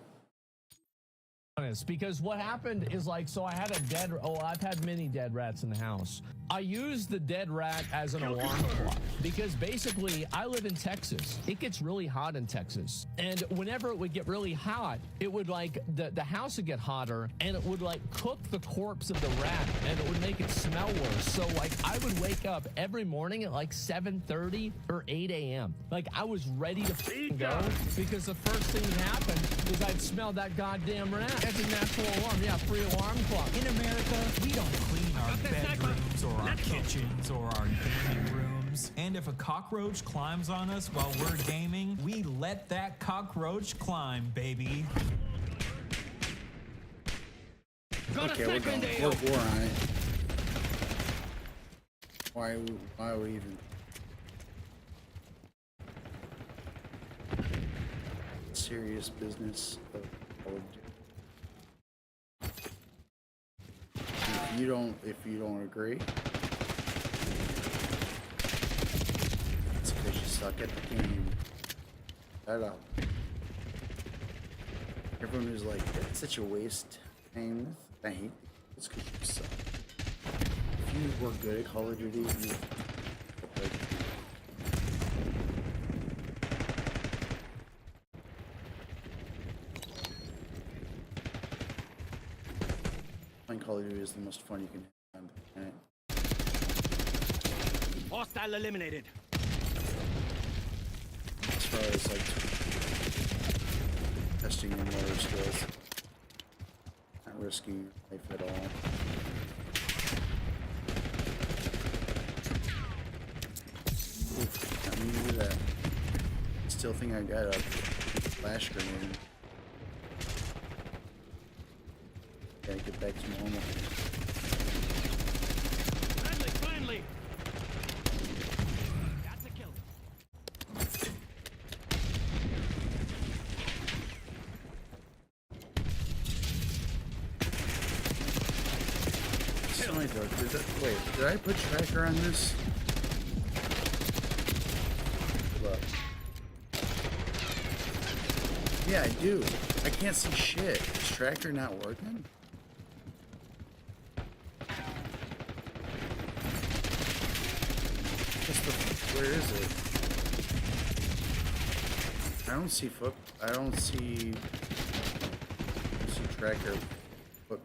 Because what happened is so I've had many dead rats in the house. I used the dead rat as an alarm clock because basically I live in Texas. It gets really hot in Texas. And whenever it would get really hot, it would the house would get hotter and it would cook the corpse of the rat and it would make it smell worse. So I would wake up every morning at 7:30 or 8 a.m. I was ready to go because the first thing that happened is I'd smell that goddamn rat. That's a natural alarm. Yeah, free alarm clock. In America, we don't clean our bedrooms or our kitchens or our gaming rooms. And if a cockroach climbs on us while we're gaming, we let that cockroach climb, baby. Okay, we're going. We're on it. Why are we even? Serious business of Call of Duty. If you don't agree, it's because you suck at the game. Shut up. Everyone is like, it's such a waste. I hate it's because you suck. If you were good at Call of Duty, you like, playing Call of Duty is the most fun you can have on the planet. Hostile eliminated. As far as like testing your motor skills, not risking your life at all. Oof, not mean to do that. Still think I got a flash grenade. Gotta get back to normal. Friendly. That's a kill. Sorry, though. Wait, did I put tracker on this? Look. Yeah, I do. I can't see shit. Is tracker not working? Where is it? I don't see tracker foot.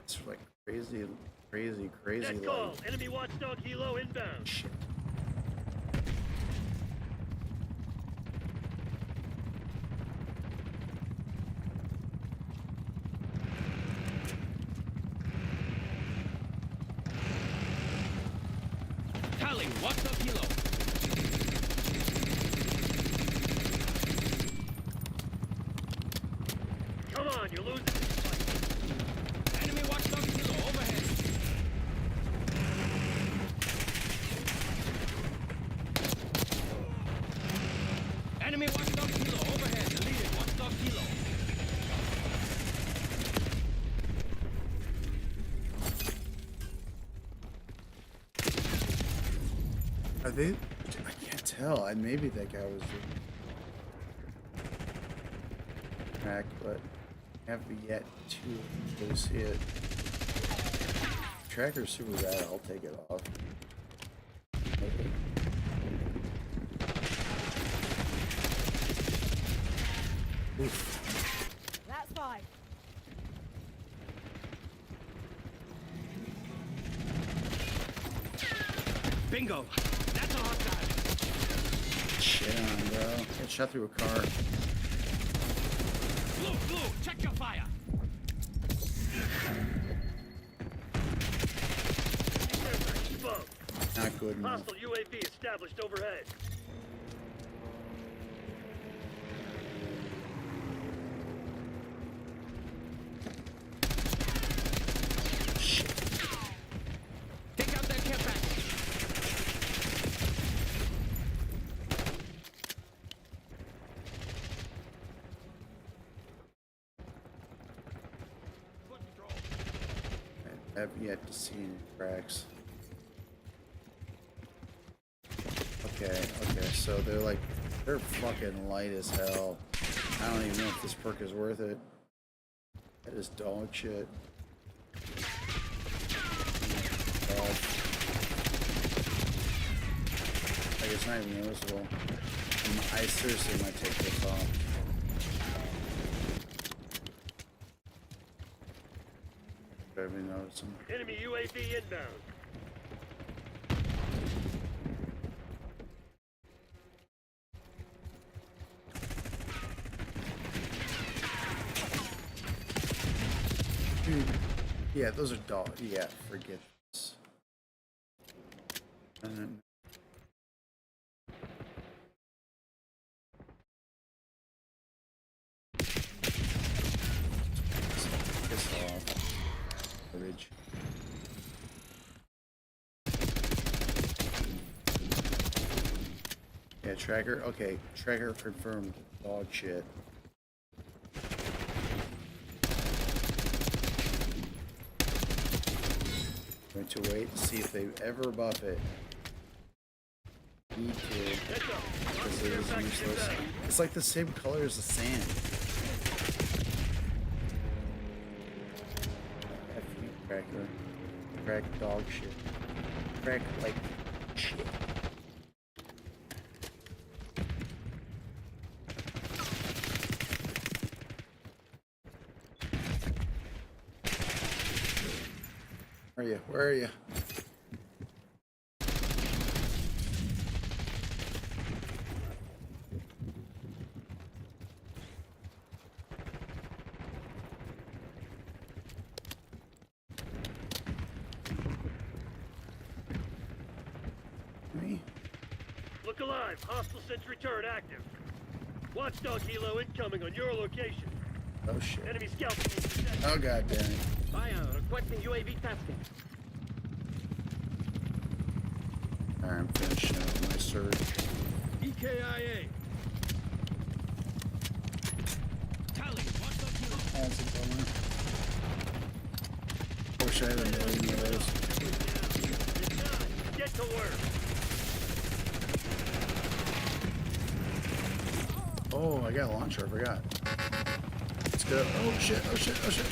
It's like crazy Next call. Enemy watchdog helo inbound. Shit. Tally, watchdog helo. Come on, you're losing this fight. Enemy watchdog helo overhead. Enemy watchdog helo overhead. Deleted watchdog helo. Are they? I can't tell. Maybe that guy was crack, but I have yet to really see it. Tracker's super bad. I'll take it off. Oof. That's fine. Bingo. That's a hostile. Shit on, bro. Get shot through a car. Blue, check your fire. Not good enough. Hostile UAV established overhead. Shit. Take out that care package. I have yet to see any cracks. Okay, so they're fucking light as hell. I don't even know if this perk is worth it. That is dog shit. Like, it's not even noticeable. I seriously might take this off. I've been noticing. Enemy UAV inbound. Dude, yeah, those are dog. Yeah, forget this. Yeah, tracker. Okay, tracker confirmed. Dog shit. Going to wait to see if they ever buff it. Need to. Because it is useless. It's like the same color as the sand. F you, cracker. Crack dog shit. Crack like shit. Where are you? Where are you? Me? Look alive. Hostile sentry turret active. Watchdog helo incoming on your location. Oh shit. Enemy scouts. Oh god damn it. Fire. Requesting UAV tasking. Alright, I'm finishing up my surge. EKIA. How's it going? Wish I had a million of those. Get to work. Oh, I got a launcher, I forgot. Let's go. Oh shit, oh shit, oh shit.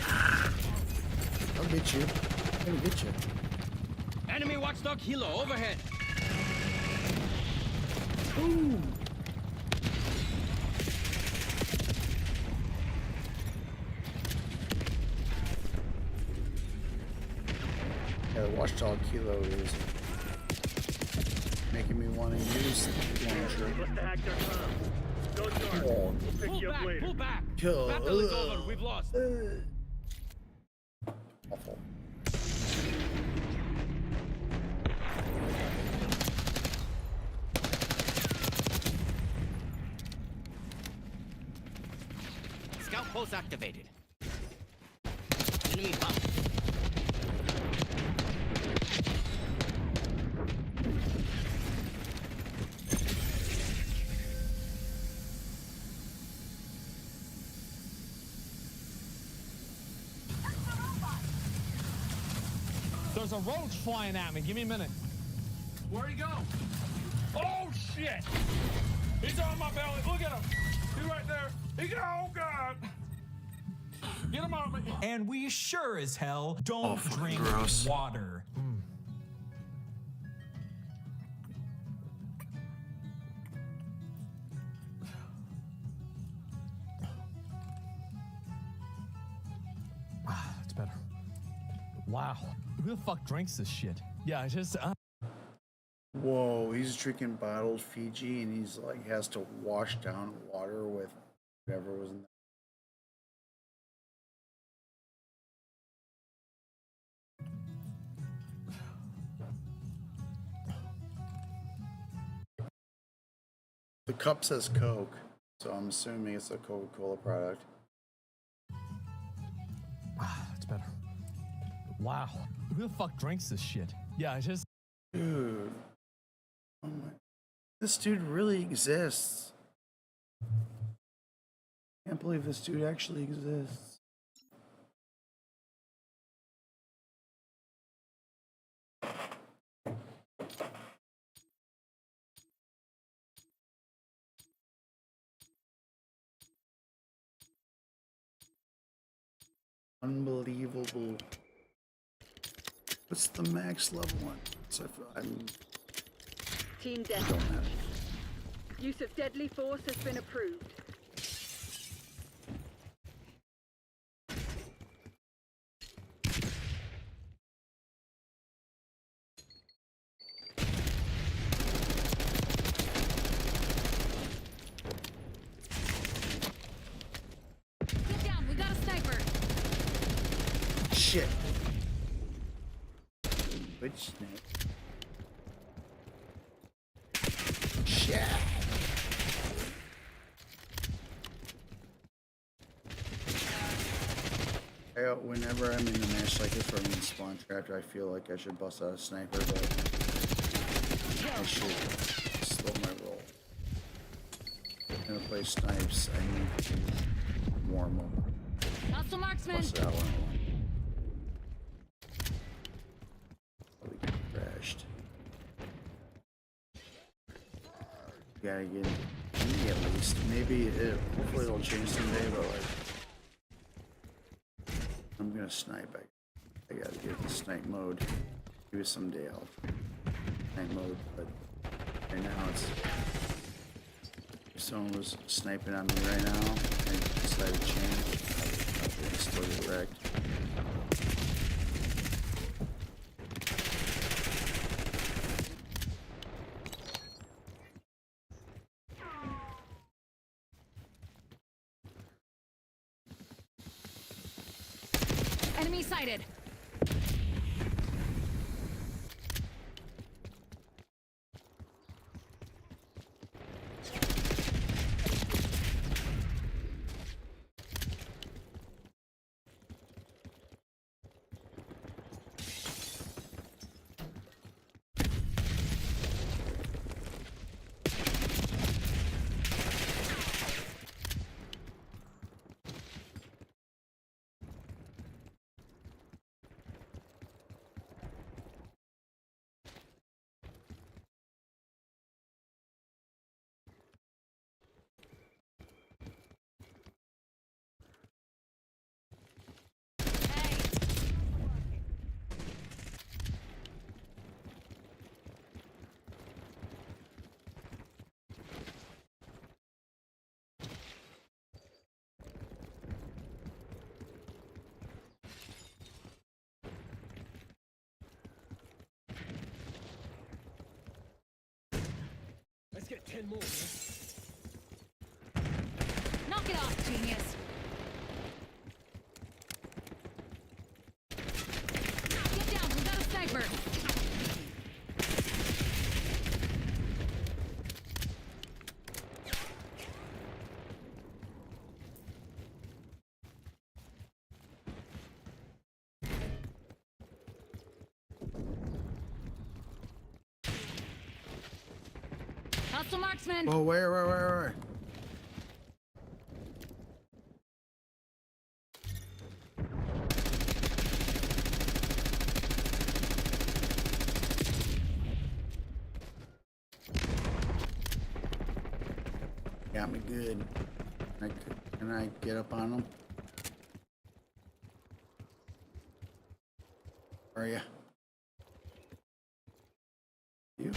Ah. I'll get you. I'm gonna get you. Enemy watchdog helo overhead. Ooh. Yeah, the watchdog kilo is making me want to use the launcher. Go dark. We'll pick you up later. Pull back. Kill. Battle is over. We've lost. Awful. Scout pulse activated. Enemy bomb. There's a roach flying at me. Give me a minute. Where'd he go? Oh, shit! He's on my belly. Look at him. He's right there. He got, oh, God. Get him on me. And we sure as hell don't drink gross. water. It's better. Wow. Who the fuck drinks this shit? Yeah, I just... Whoa, he's drinking bottled Fiji and he's like has to wash down water with whatever was in there. The cup says Coke, so I'm assuming it's a Coca-Cola product. It's better. Wow. Who the fuck drinks this shit? Yeah, I just... Dude. Oh my. This dude really exists. Can't believe this dude actually exists. Unbelievable. What's the max level one? So Team deathmatch. Use of deadly force has been approved. Get down, we got a sniper. Shit. Which snake? Shit. Whenever I'm in a match like this where I'm in spawn trapped, I feel like I should bust out a sniper, but I should slow my roll. gonna play snipes. I need to warm up. Hostile marksman. Plus that one. Oh, we got crashed. Gotta get me at least. Maybe hopefully it'll change someday, but like I'm gonna snipe. I gotta get the snipe mode. Maybe someday I'll snipe mode, but right now it's if someone was sniping on me right now and decided to change, I'd still get wrecked. Enemy sighted. Let's get 10 more. Knock it off, genius. Get down, we got a sniper. Hostile marksman. Oh, where? Got me good. Can I get up on them? Where are you? You?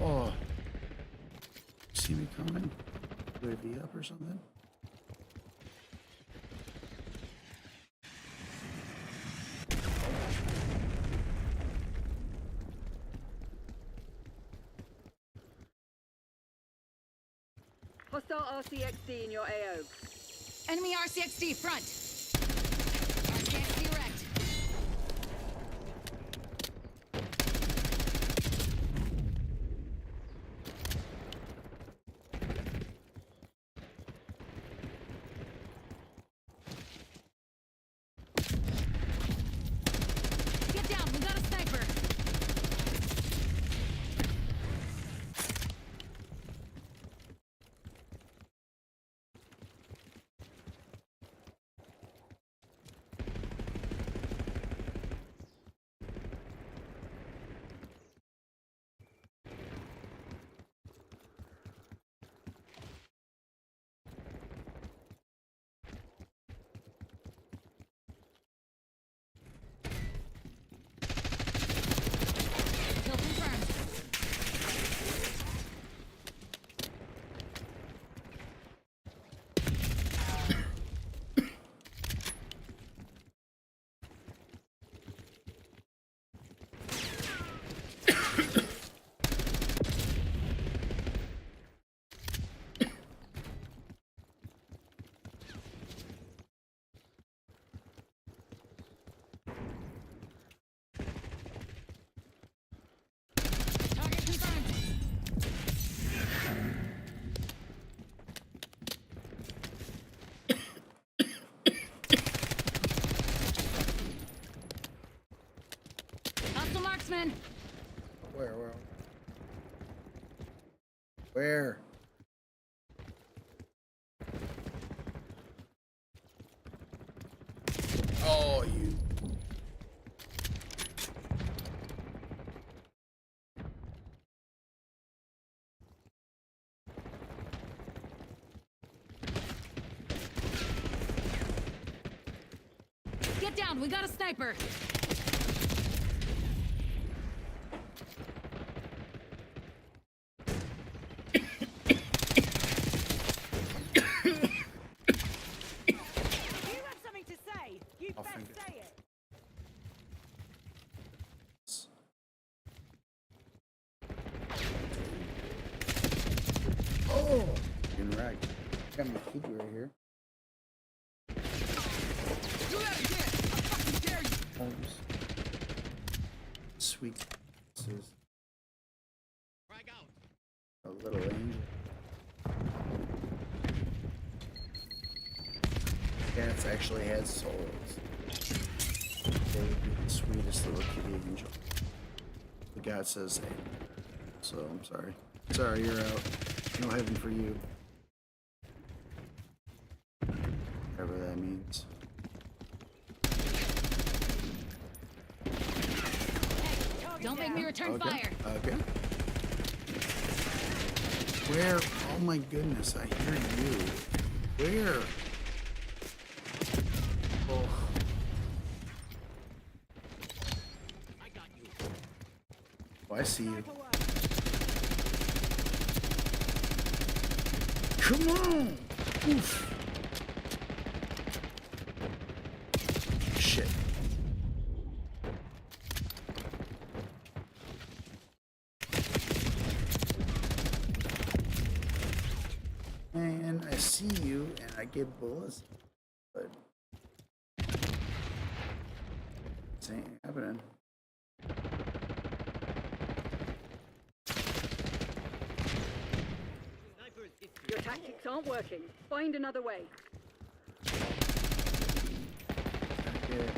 Oh. See me coming? UAV up or something? Hostile RCXD in your AO. Enemy RCXD front. RCXD wrecked. Get down, we got a sniper. Kill confirmed. Target confirmed. Hostile marksman. Where? Where? Oh, you. Get down, we got a sniper. Oh, getting wrecked. Got my keep right here. Do that again! I fucking dare you! Sweet. This is Frag out. a little angel. Cats actually has souls. They would be the sweetest little kitty angel. The God says hey. So I'm sorry. Sorry, you're out. No heaven for you. Whatever that means. Don't make me return Okay. fire. Okay. Where? Oh my goodness, I hear you. Where? Oh. Oh, I see you. Come on! Oof. Shit. And I see you, and I get bullets, but this ain't happening. Your tactics aren't working. Find another way. Yeah.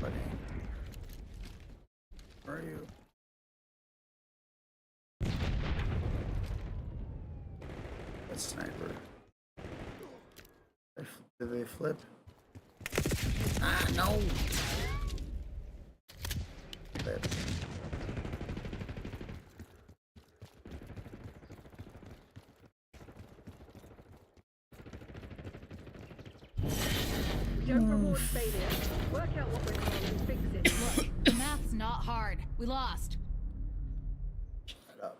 Buddy. Where are you? That sniper. Did they flip? Ah, no! Flip. Don't reward failure. Work out what went wrong and fix it. Look, the math's not hard. We lost. Shut up.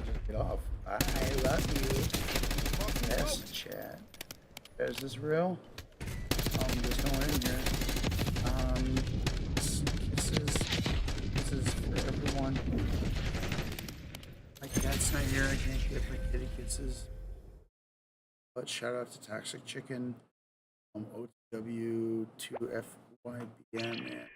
Just get off. I love you. Yes, chat. Is this real? I'm just going in here. This is for everyone. My cat's not here. I can't get my kitty kisses. But shout out to Toxic Chicken, OTW2FYBN, man.